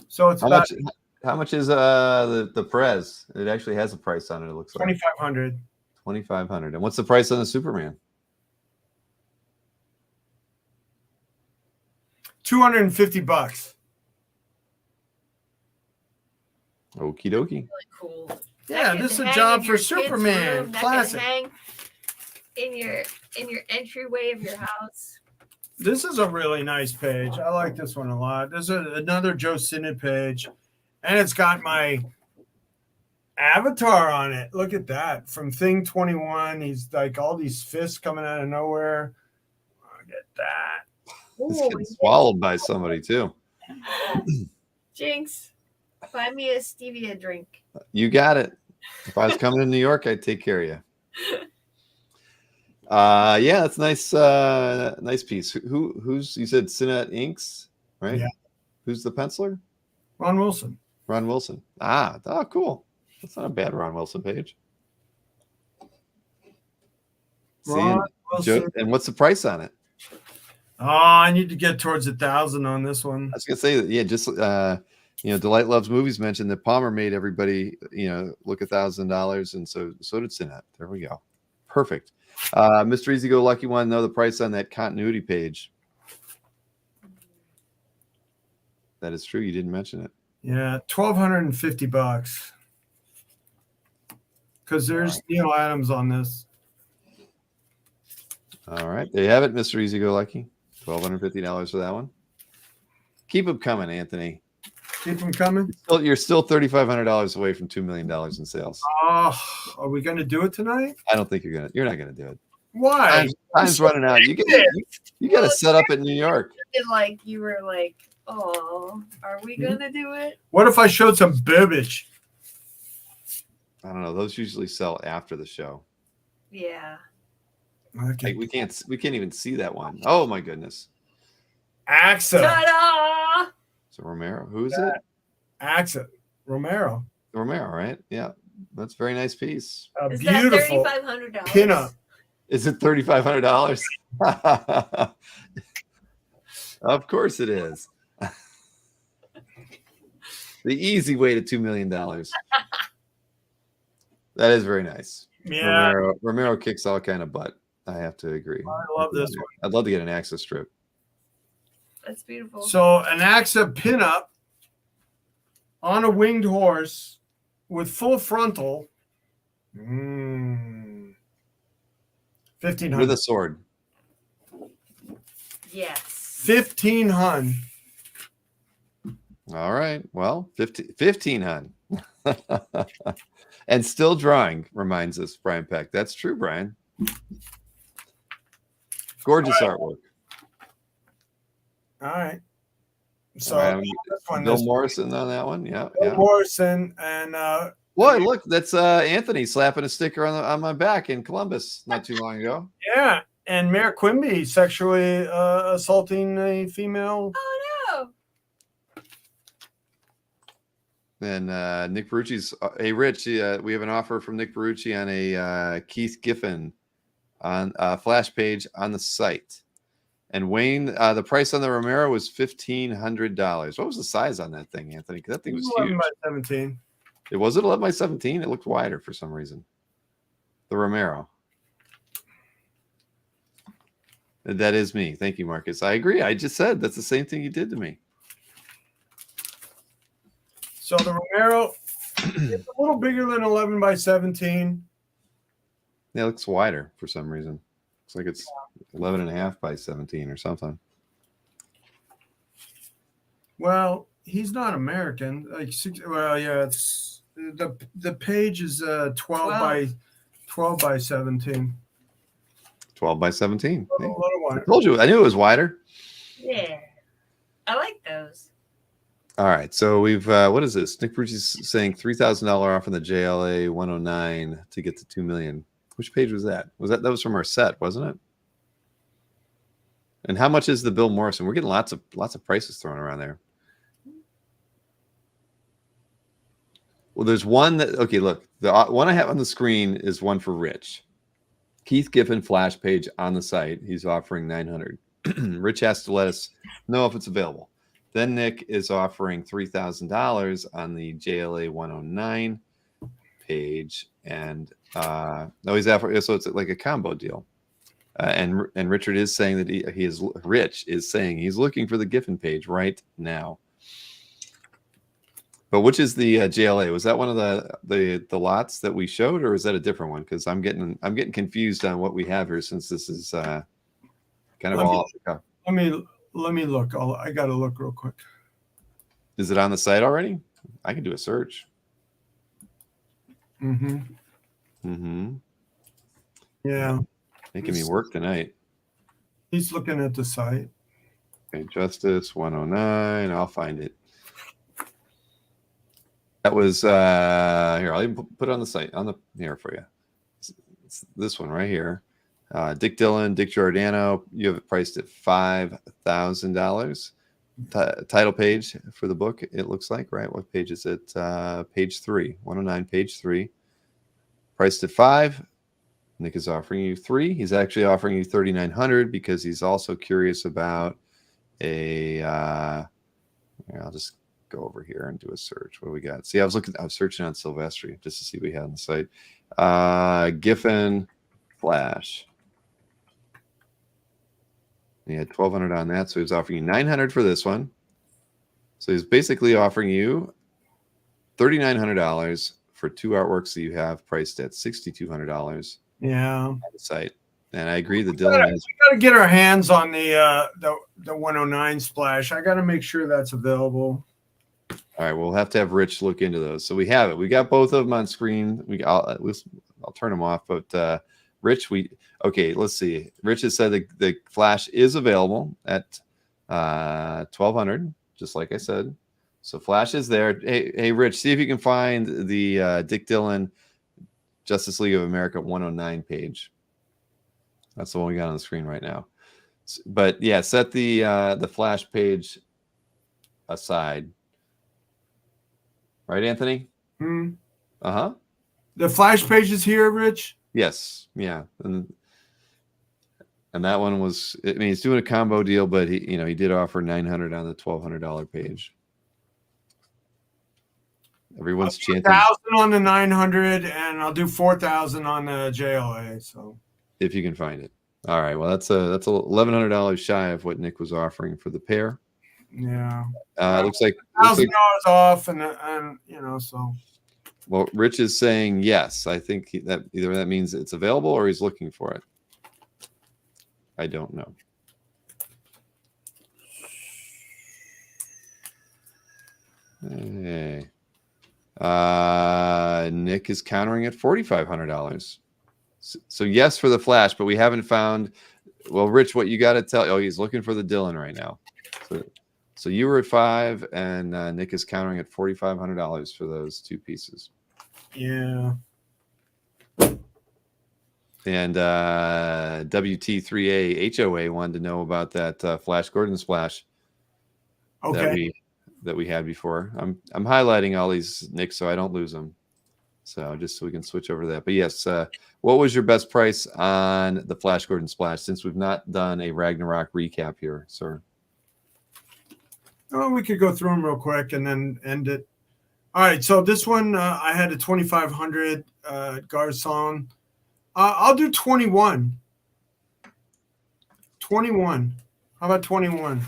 So it's how much is the Perez? It actually has a price on it. It looks like 2,500. 2,500. And what's the price on the Superman? $250. Okie dokie. Really cool. Yeah, That this is can a hang job in for your kid's Superman. room. That Classic. can hang in your entryway of your house. This is a really nice page. I like this one a lot. There's another Joe Sinnott page, and it's got my avatar on it. Look at that. From Thing 21, he's like all these fists coming out of nowhere. Look at that. It's getting swallowed by somebody too. Jinx, buy me a stevia drink. You got it. If I was coming to New York, I'd take care of you. Yeah, that's nice. Nice piece. Who's you said Sinnott Inks, right? Yeah. Who's the penciler? Ron Wilson. Ron Wilson. Oh, cool. That's not a bad Ron Wilson page. Ron Wilson. And what's the price on it? Oh, I need to get towards 1,000 on this one. I was gonna say that. Yeah, just Delight Loves Movies mentioned that Palmer made everybody look $1,000, and so did Sinnott. There we go. Perfect. Mr. Easy Go Lucky want to know the price on that continuity page. That is true. You didn't mention it. Yeah, $1,250. Because there's Neil Adams on this. All right, there you have it, Mr. Easy Go Lucky. $1,250 for that one. Keep them coming, Anthony. Keep them coming. You're still $3,500 away from $2 million in sales. Oh, are we going to do it tonight? I don't think you're not gonna do it. Why? Time's running out. You got to set up in New York. Like you were like, oh, are we gonna do it? What if I showed some burbage? I don't know. Those usually sell after the show. Yeah. Okay. Like we can't even see that one. Oh my goodness. AXA. Ta-da! So Romero, who is it? AXA. Romero. Romero, right? Yeah, that's a very nice piece. A Is beautiful that $3,500? pinup. Is it $3,500? Of course it is. The easy way to $2 million. That is very nice. Yeah. Romero kicks all kind of butt. I have to agree. I love this one. I'd love to get an AXA strip. That's beautiful. So an AXA pinup on a winged horse with full frontal. 1,500. With a sword. Yes. 1,500. All right. Well, 1,500. And still drawing, reminds us, Brian Peck. That's true, Brian. Gorgeous artwork. All right. So Bill Morrison on that one. Yeah. Bill Morrison and boy, look, that's Anthony slapping a sticker on my back in Columbus not too long ago. Yeah, and Mayor Quimby sexually assaulting a female. Oh no. And Nick Barucci's hey Rich, we have an offer from Nick Barucci on a Keith Giffen on a flash page on the site. And Wayne, the price on the Romero was $1,500. What was the size on that thing, Anthony? Because that thing was 11 huge. by 17. It was 11 by 17. It looked wider for some reason. The Romero. That is me. Thank you, Marcus. I agree. I just said that's the same thing you did to me. So the Romero is a little bigger than 11 by 17. Yeah, it looks wider for some reason. Looks like it's 11 and a half by 17 or something. Well, he's not American. Well, yeah, it's the page is 12 by 17. 12 by 17. A little wider. I told you. I knew it was wider. Yeah. I like those. All right. So we've, what is this? Nick Brucci's saying $3,000 off on the JLA 109 to get to 2 million. Which page was that? That was from our set, wasn't it? And how much is the Bill Morrison? We're getting lots of prices thrown around there. Well, there's one that, okay, look, the one I have on the screen is one for Rich. Keith Giffen flash page on the site. He's offering $900. Rich has to let us know if it's available. Then Nick is offering $3,000 on the JLA 109 page, and no, he's offering, so it's like a combo deal. And Richard is saying that Rich is saying he's looking for the Giffen page right now. But which is the JLA? Was that one of the lots that we showed, or is that a different one? Because I'm getting confused on what we have here, since this is kind of all. Let me look. I got to look real quick. Is it on the site already? I can do a search. Yeah. Making me work tonight. He's looking at the site. Okay, Justice 109. I'll find it. That was here. I'll even put it on the site here for you. It's this one right here. Dick Dillon, Dick Giordano. You have it priced at $5,000. Title page for the book. It looks like, right? What page is it? Page 3, 109, page 3. Priced at $5,000. Nick is offering you $3,000. He's actually offering you $3,900 because he's also curious about a. I'll just go over here and do a search. What do we got? See, I was searching on Silvestri just to see what we had on the site. Giffen Flash. He had $1,200 on that, so he was offering you $900 for this one. So he's basically offering you $3,900 for two artworks that you have priced at $6,200. Yeah, on the site. And I agree. We got to get our hands on the 109 splash. I got to make sure that's available. All right, we'll have to have Rich look into those. So we have it. We got both of them on screen. I'll turn them off. But Rich, let's see. Rich has said the flash is available at $1,200, just like I said. So flash is there. Hey, Rich, see if you can find the Dick Dillon Justice League of America 109 page. That's the one we got on the screen right now. But yeah, set the flash page aside. Right, Anthony? Uh-huh. The flash page is here, Rich? Yes. Yeah. And that one was, I mean, he's doing a combo deal, but he did offer $900 on the $1,200 page. Everyone's chanting. 1,000 on the 900, and I'll do 4,000 on the JLA. So if you can find it. All right. Well, that's $1,100 shy of what Nick was offering for the pair. Yeah. Looks like $1,000 off, and so. Well, Rich is saying yes. I think that either that means it's available or he's looking for it. I don't know. Hey. Nick is countering at $4,500. So yes for the flash, but we haven't found. Well, Rich, what you got to tell? Oh, he's looking for the Dillon right now. So you were at $5,000, and Nick is countering at $4,500 for those two pieces. Yeah. And WT3A HOA wanted to know about that Flash Gordon splash. Okay. That we had before. I'm highlighting all these, Nick, so I don't lose them. So just so we can switch over to that. But yes, what was your best price on the Flash Gordon splash? Since we've not done a Ragnarok recap here, sir. Oh, we could go through them real quick and then end it. All right, so this one I had a 2,500 Garcon. I'll do 21. 21. How about 21?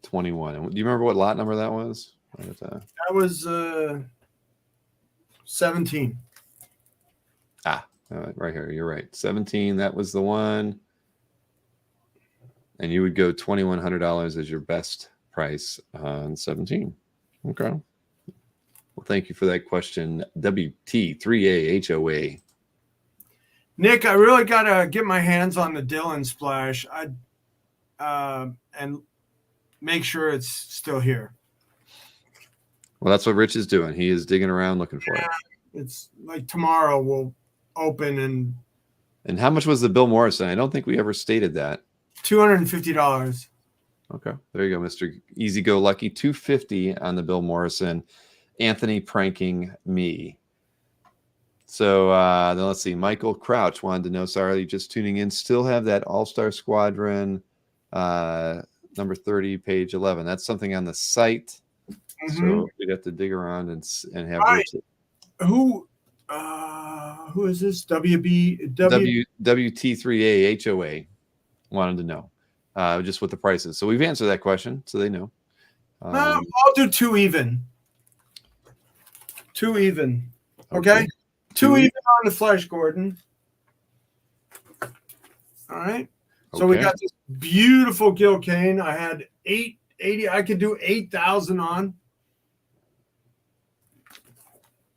21. And do you remember what lot number that was? That was 17. Right here. You're right. 17. That was the one. And you would go $2,100 as your best price on 17. Okay. Well, thank you for that question. WT3AHOA. Nick, I really got to get my hands on the Dylan splash. And make sure it's still here. Well, that's what Rich is doing. He is digging around looking for it. It's like tomorrow we'll open. And how much was the Bill Morrison? I don't think we ever stated that. $250. Okay, there you go, Mr. Easy Go Lucky. $250 on the Bill Morrison. Anthony pranking me. So then let's see. Michael Crouch wanted to know, sorry, just tuning in, still have that All-Star Squadron number 30, page 11. That's something on the site. So we'd have to dig around and have Who is this? WT3AHOA wanted to know just what the price is. So we've answered that question, so they know. I'll do 2 even. 2 even. Okay. 2 even on the Flash Gordon. All right. So we got this beautiful Gil Kane. I had 880. I could do 8,000 on.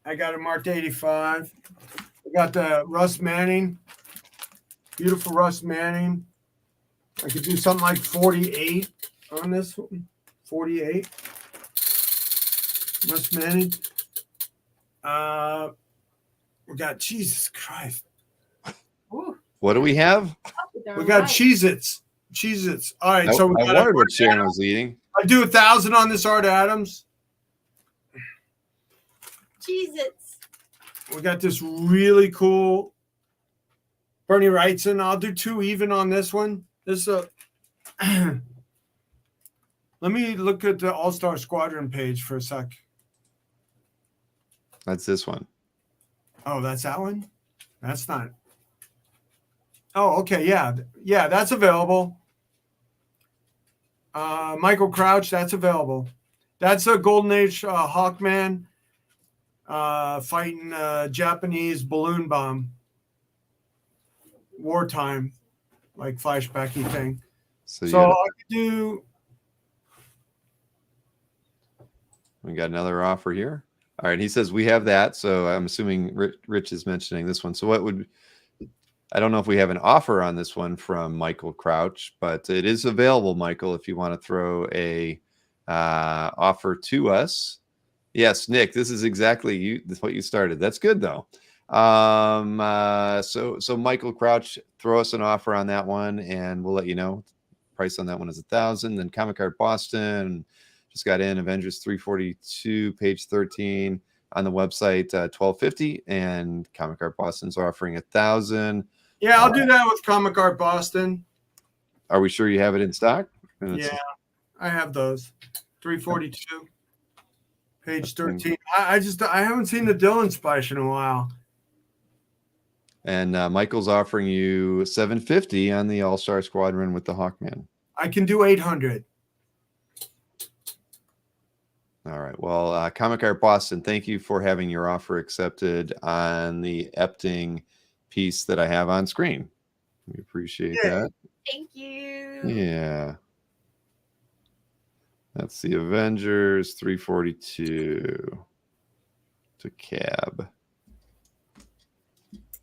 I got it marked 85. I got the Russ Manning. Beautiful Russ Manning. I could do something like 48 on this one. 48. Russ Manning. We got Jesus Christ. What do we have? We got Cheez-Its. Cheez-Its. All right. So we I got wondered what Sharon was eating. I do 1,000 on this Art Adams. Cheez-Its. We got this really cool Bernie Wrightson. I'll do 2 even on this one. This let me look at the All-Star Squadron page for a sec. That's this one. Oh, that's that one? That's not. Oh, okay. Yeah. Yeah, that's available. Michael Crouch, that's available. That's a Golden Age Hawkman fighting Japanese balloon bomb. Wartime, like flashbacky thing. So I could do. We got another offer here. All right, he says we have that, so I'm assuming Rich is mentioning this one. So I don't know if we have an offer on this one from Michael Crouch, but it is available, Michael, if you want to throw a offer to us. Yes, Nick, this is exactly what you started. That's good though. So Michael Crouch, throw us an offer on that one, and we'll let you know. Price on that one is 1,000. Then Comic Art Boston just got in Avengers 342, page 13 on the website, $1,250, and Comic Art Boston's offering 1,000. Yeah, I'll do that with Comic Art Boston. Are we sure you have it in stock? Yeah, I have those. 342, page 13. I haven't seen the Dylan splash in a while. And Michael's offering you $750 on the All-Star Squadron with the Hawkman. I can do 800. All right. Well, Comic Art Boston, thank you for having your offer accepted on the Epting piece that I have on screen. We appreciate that. Thank you. Yeah. That's the Avengers 342 to cab.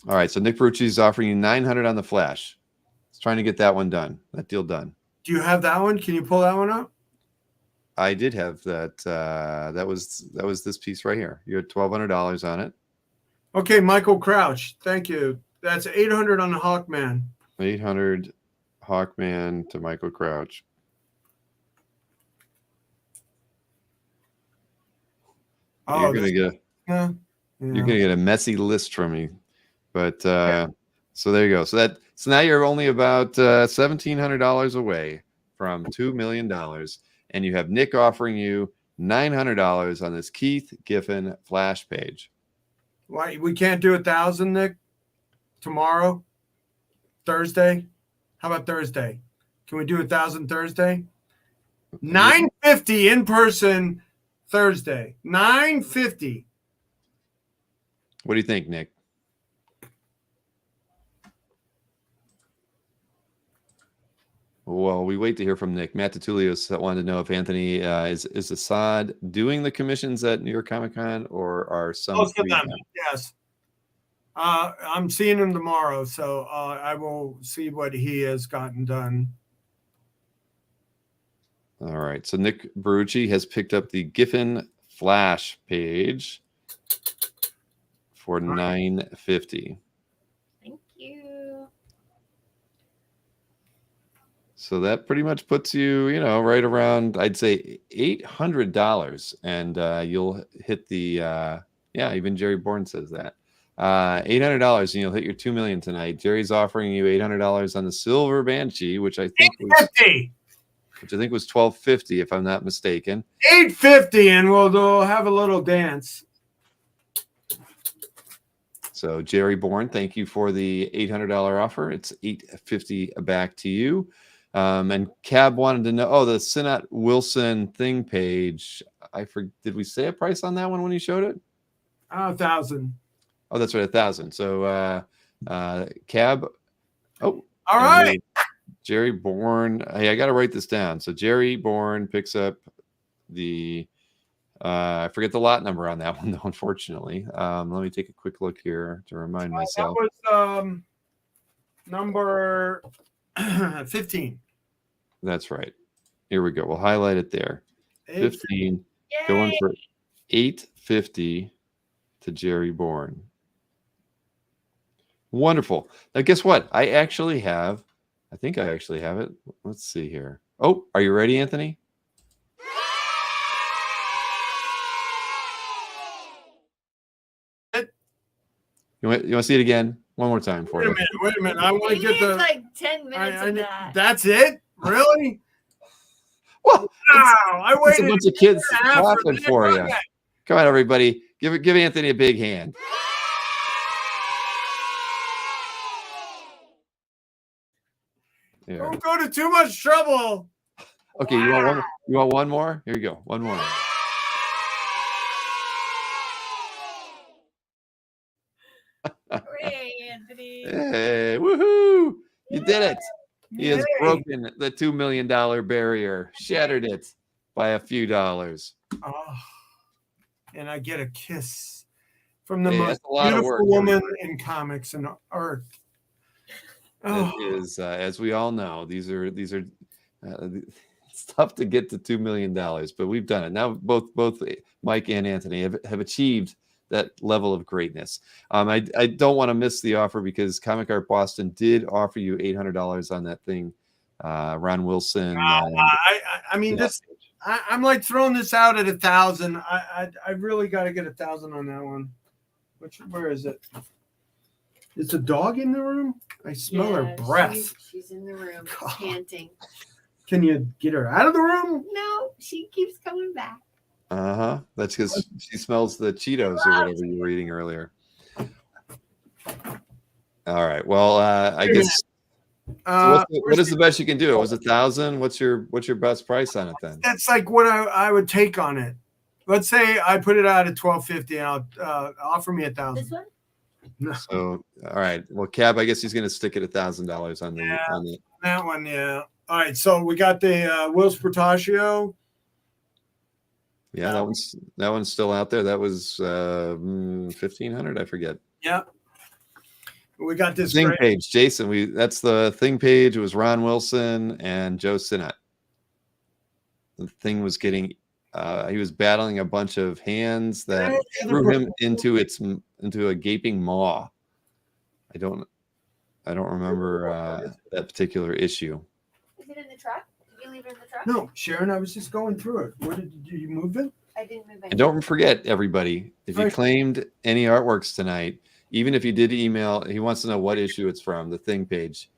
All right. So Nick Perucci is offering you $900 on the Flash. He's trying to get that one done. That deal done. Do you have that one? Can you pull that one up? I did have that. That was this piece right here. You had $1,200 on it. Okay, Michael Crouch. Thank you. That's 800 on the Hawkman. 800 Hawkman to Michael Crouch. Oh, you're gonna get a messy list from me, but so there you go. So now you're only about $1,700 away from $2 million. And you have Nick offering you $900 on this Keith Giffen Flash page. Why we can't do 1,000, Nick? Tomorrow, Thursday. How about Thursday? Can we do 1,000 Thursday? 950 in person Thursday. 950. What do you think, Nick? Well, we wait to hear from Nick. Matt Tutulios wanted to know if Anthony is Assad doing the commissions at New York Comic Con, or are some? Most of them, yes. I'm seeing him tomorrow, so I will see what he has gotten done. All right. So Nick Barucci has picked up the Giffen Flash page for $9.50. Thank you. So that pretty much puts you, right around, I'd say $800, and you'll hit the, even Jerry Bourne says that. $800, and you'll hit your $2 million tonight. Jerry's offering you $800 on the Silver Banshee, which I think was $12.50, if I'm not mistaken. $8.50, and we'll have a little dance. So Jerry Bourne, thank you for the $800 offer. It's $850 back to you. And Cab wanted to know, the Sinat Wilson thing page. Did we say a price on that one when you showed it? 1,000. Oh, that's right, 1,000. So Cab. Oh, all right. Jerry Bourne. Hey, I got to write this down. So Jerry Bourne picks up the. I forget the lot number on that one, though, unfortunately. Let me take a quick look here to remind myself. That was number 15. That's right. Here we go. We'll highlight it there. 15. Yay. Going for $850 to Jerry Bourne. Wonderful. Now, guess what? I think I actually have it. Let's see here. Oh, are you ready, Anthony? You want to see it again? One more time for you. Wait a minute. I want to get the like 10 minutes of that. That's it? Really? Well, wow! I waited a bunch of kids clapping for you. Come on, everybody! Give Anthony a big hand. Don't go to too much trouble. Okay, you want one more? Here you go. One more. Hooray, Anthony. Hey, woohoo! You did it. He has broken the $2 million barrier, shattered it by a few dollars. Oh, and I get a kiss from the most that's a lot of beautiful work, woman everybody. in comics and art. It is, as we all know, these are it's tough to get to $2 million, but we've done it. Now both Mike and Anthony have achieved that level of greatness. I don't want to miss the offer, because Comic Art Boston did offer you $800 on that thing. Ron Wilson. I mean, I'm like throwing this out at 1,000. I really got to get 1,000 on that one. Where is it? Is the dog in the room? I smell her breath. She's in the room, panting. Can you get her out of the room? No, she keeps coming back. That's because she smells the Cheetos or whatever you were eating earlier. All right. Well, I guess. So what is the best you can do? It was 1,000. What's your best price on it then? That's like what I would take on it. Let's say I put it out at $1,250, and I'll offer me 1,000. This one? No. So all right. Well, Cab, I guess he's going to stick it $1,000 on the that one. Yeah. All right. So we got the Will's Protasio. Yeah, that one's still out there. That was 1,500. I forget. Yeah. We got this thing page, Jason. That's the thing page. It was Ron Wilson and Joe Sinnott. The thing was getting. He was battling a bunch of hands that threw him into a gaping maw. I don't remember that particular issue. Is it in the truck? Did you leave it in the truck? No, Sharon, I was just going through it. Where did you move it? I didn't move it. And don't forget, everybody, if you claimed any artworks tonight, even if you did email, he wants to know what issue it's from, the thing page.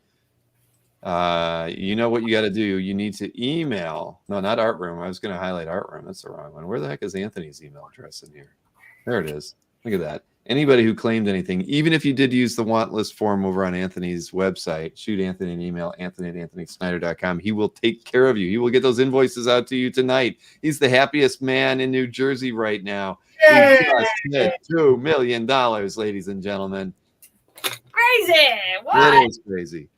You know what you got to do. You need to email. No, not Art Room. I was going to highlight Art Room. That's the wrong one. Where the heck is Anthony's email address in here? There it is. Look at that. Anybody who claimed anything, even if you did use the want list form over on Anthony's website, shoot Anthony an email, anthony@anthonysnyder.com. He will take care of you. He will get those invoices out to you tonight. He's the happiest man in New Jersey right now. Yay! He just hit $2 million, ladies and gentlemen. Crazy. What? It is crazy.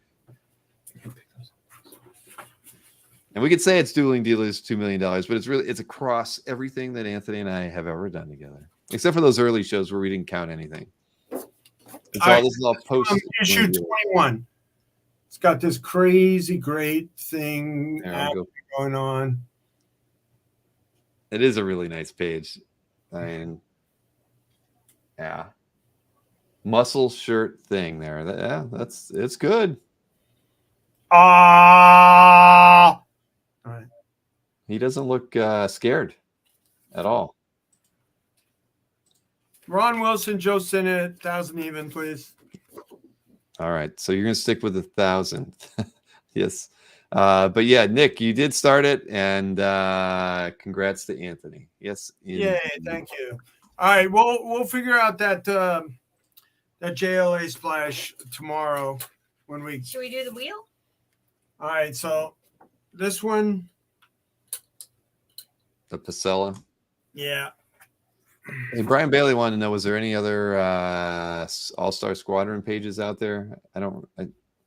And we could say it's Dueling Dealers $2 million, but it's across everything that Anthony and I have ever done together. Except for those early shows where we didn't count anything. This is all post. Issue 21. It's got this crazy great thing going on. It is a really nice page. I mean, yeah. Muscle shirt thing there. It's good. All right. He doesn't look scared at all. Ron Wilson, Joe Sinnott, 1,000 even, please. All right. So you're going to stick with 1,000. Yes. But yeah, Nick, you did start it, and congrats to Anthony. Yes. Yay, thank you. All right, we'll figure out that JLA splash tomorrow when we. Should we do the wheel? All right, so this one. The Pacella. Yeah. Hey, Brian Bailey wanted to know, was there any other All-Star Squadron pages out there? They're on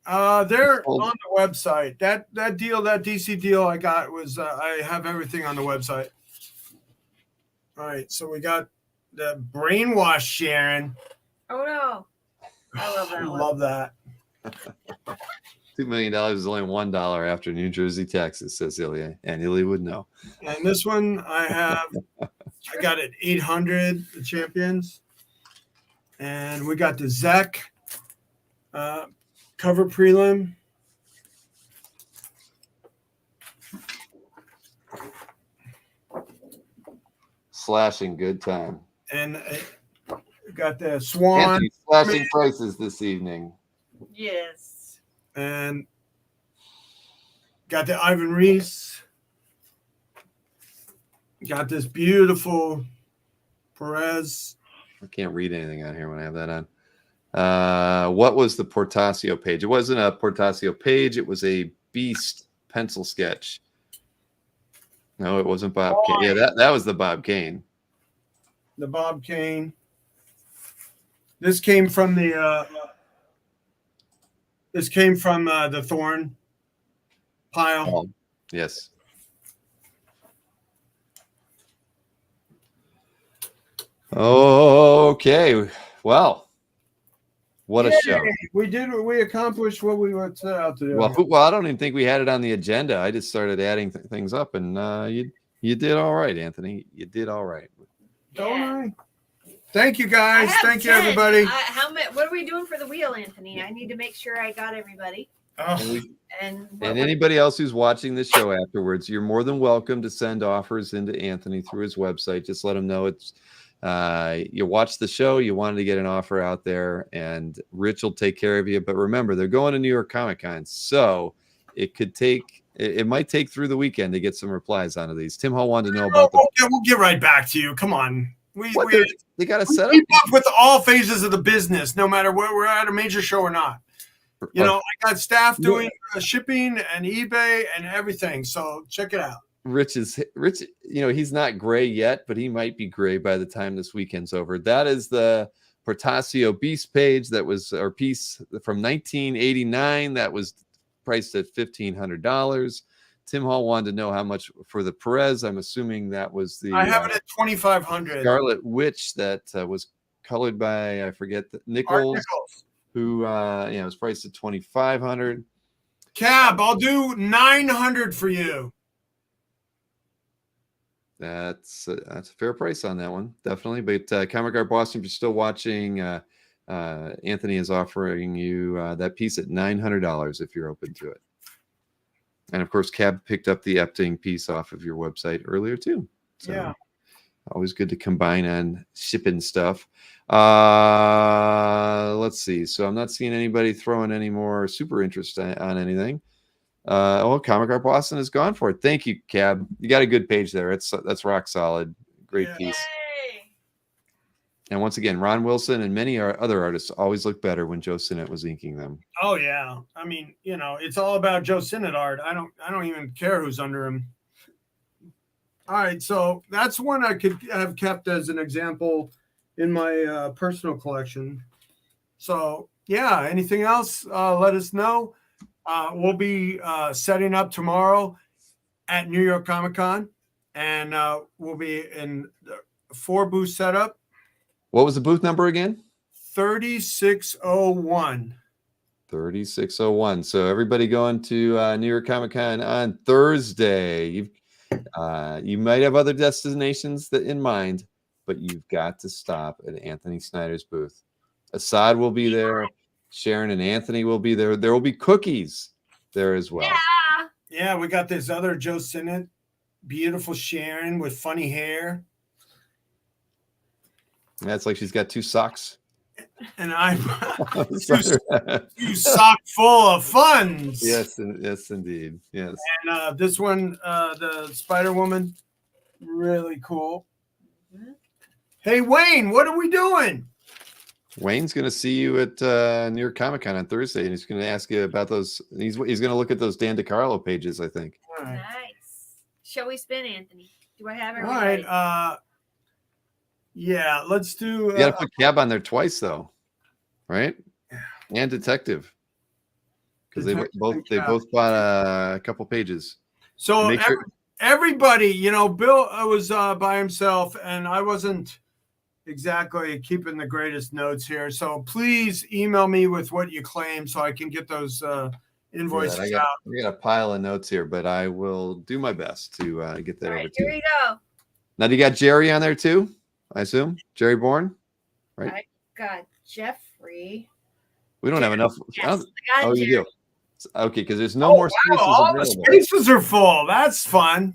the website. That DC deal I got was I have everything on the website. All right, so we got the brainwash Sharon. Oh no. I love that one. Love that. $2 million is only $1 after New Jersey taxes, says Ilya, and Ilya would know. And this one I got at 800, the champions. And we got the Zek cover prelim. Slashing good time. And got the Swan. Anthony slashing prices this evening. Yes. And got the Ivan Reese. Got this beautiful Perez. I can't read anything on here when I have that on. What was the Protasio page? It wasn't a Protasio page. It was a Beast pencil sketch. No, it wasn't Bob Kane. Yeah, that was the Bob Kane. The Bob Kane. This came from the Thorn pile. Oh, yes. Okay. Well, what a show. We accomplished what we were set out to do. Well, I don't even think we had it on the agenda. I just started adding things up, and you did all right, Anthony. You did all right. Don't I? Thank you, guys. Thank you, everybody. What are we doing for the wheel, Anthony? I need to make sure I got everybody. And anybody else who's watching this show afterwards, you're more than welcome to send offers into Anthony through his website. Just let him know it's you watched the show, you wanted to get an offer out there, and Rich will take care of you. But remember, they're going to New York Comic Con, so it might take through the weekend to get some replies onto these. Tim Hall wanted to know about we'll get right back to you. Come on. They got to set up. Keep up with all phases of the business, no matter where we're at a major show or not. I got staff doing shipping and eBay and everything. So check it out. Rich, he's not gray yet, but he might be gray by the time this weekend's over. That is the Protasio Beast page our piece from 1989 that was priced at $1,500. Tim Hall wanted to know how much for the Perez. I'm assuming that was the. I have it at $2,500. Scarlet Witch that was colored by Nichols, who was priced at $2,500. Cab, I'll do $900 for you. That's a fair price on that one, definitely. But Comic Art Boston, if you're still watching, Anthony is offering you that piece at $900 if you're open to it. And of course, Cab picked up the Epting piece off of your website earlier too. So yeah, always good to combine on shipping stuff. Let's see. So I'm not seeing anybody throwing any more super interest on anything. Comic Art Boston is gone for it. Thank you, Cab. You got a good page there. That's rock solid. Great piece. And once again, Ron Wilson and many other artists always look better when Joe Sinnott was inking them. Oh yeah, I mean, it's all about Joe Sinnott art. I don't even care who's under him. All right, so that's one I could have kept as an example in my personal collection. So yeah, anything else? Let us know. We'll be setting up tomorrow at New York Comic Con, and we'll be in 4-booth setup. What was the booth number again? 3601. 3601. So everybody going to New York Comic Con on Thursday. You might have other destinations in mind, but you've got to stop at Anthony Snyder's booth. Assad will be there. Sharon and Anthony will be there. There will be cookies there as well. Yeah, we got this other Joe Sinnott, beautiful Sharon with funny hair. That's like she's got 2 socks. And I'm two sock full of funds. Yes, yes, indeed. Yes. And this one, the Spiderwoman, really cool. Hey, Wayne, what are we doing? Wayne's going to see you at New York Comic Con on Thursday, and he's going to ask you about those. He's going to look at those Dan DiCarlo pages, I think. Right. Nice. Shall we spin, Anthony? Do I have it? All right. Yeah, let's do. You got to put Cab on there twice, though, right? And Detective, because they both bought a couple pages. So everybody, Bill was by himself, and I wasn't exactly keeping the greatest notes here. So please email me with what you claim so I can get those invoices out. I got a pile of notes here, but I will do my best to get that over to you. Here we go. Now, do you got Jerry on there too? I assume Jerry Bourne, right? I got Jeffrey. We don't have enough. Yes, oh, you do. Okay, because there's no more spaces all the spaces are full. That's fun.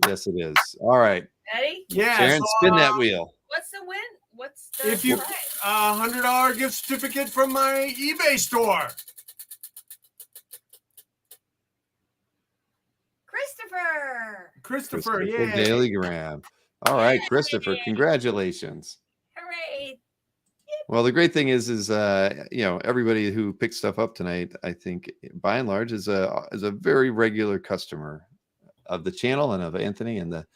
Yes, it is. All right. Ready? Yeah. Sharon, spin that wheel. What's the win? What's the if you $100 gift certificate from my eBay store? Christopher, yeah. Daily Graham. All right, Christopher, congratulations. Hooray. Well, the great thing is everybody who picked stuff up tonight, I think by and large is a very regular customer of the channel and of Anthony, and the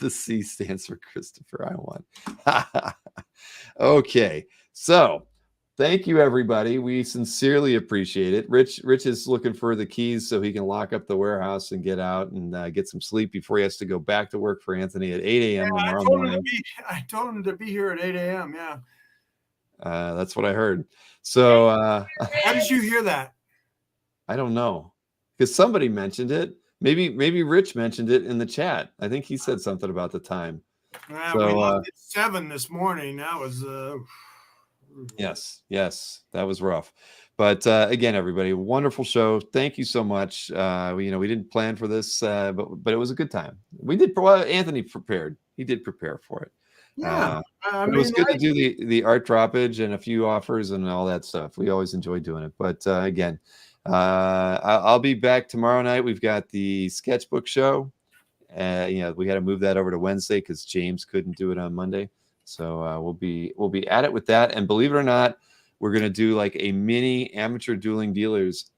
C stands for Christopher. I won. Okay, so thank you, everybody. We sincerely appreciate it. Rich is looking for the keys so he can lock up the warehouse and get out and get some sleep before he has to go back to work for Anthony at 8 a.m. tomorrow morning. I told him to be here at 8 a.m. Yeah. That's what I heard. So how did you hear that? I don't know, because somebody mentioned it. Maybe Rich mentioned it in the chat. I think he said something about the time. Yeah, so, we left at 7 this morning. That was yes, that was rough. But again, everybody, wonderful show. Thank you so much. We didn't plan for this, but it was a good time. We did. Anthony prepared. He did prepare for it. Yeah, it was good to do the art droppage and a few offers and all that stuff. We always enjoy doing it. But again, I'll be back tomorrow night. We've got the sketchbook show. We had to move that over to Wednesday because James couldn't do it on Monday. So we'll be at it with that. And believe it or not, we're going to do like a mini amateur dueling dealers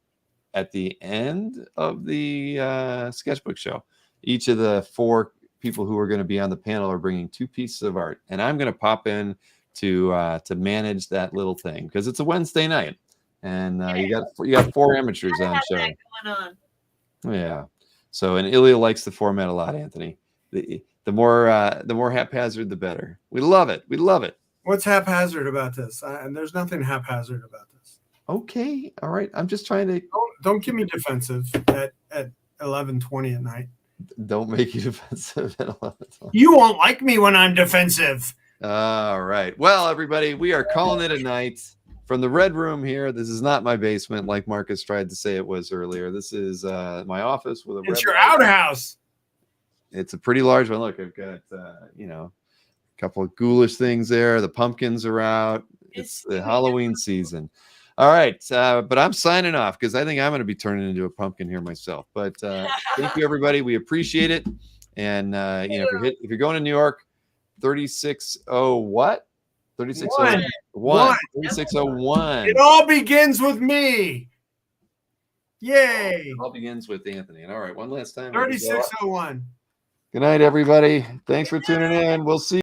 at the end of the sketchbook show. Each of the 4 people who are going to be on the panel are bringing 2 pieces of art, and I'm going to pop in to manage that little thing because it's a Wednesday night, and you got 4 amateurs on show. Going on. Yeah. So, and Ilya likes the format a lot, Anthony. The more haphazard, the better. We love it. We love it. What's haphazard about this? And there's nothing haphazard about this. Okay. All right. I'm just trying to. Don't get me defensive at 11:20 at night. Don't make you defensive at 11:20. You won't like me when I'm defensive. All right. Well, everybody, we are calling it a night from the Red Room here. This is not my basement, like Marcus tried to say it was earlier. This is my office with a. It's your outhouse. It's a pretty large one. Look, I've got a couple of ghoulish things there. The pumpkins are out. It's the Halloween season. All right, but I'm signing off because I think I'm going to be turning into a pumpkin here myself. But thank you, everybody. We appreciate it. And if you're going to New York, 36 what? One. 3601. It all begins with me. Yay. It all begins with Anthony. And all right, one last time. 3601. Good night, everybody. Thanks for tuning in. We'll see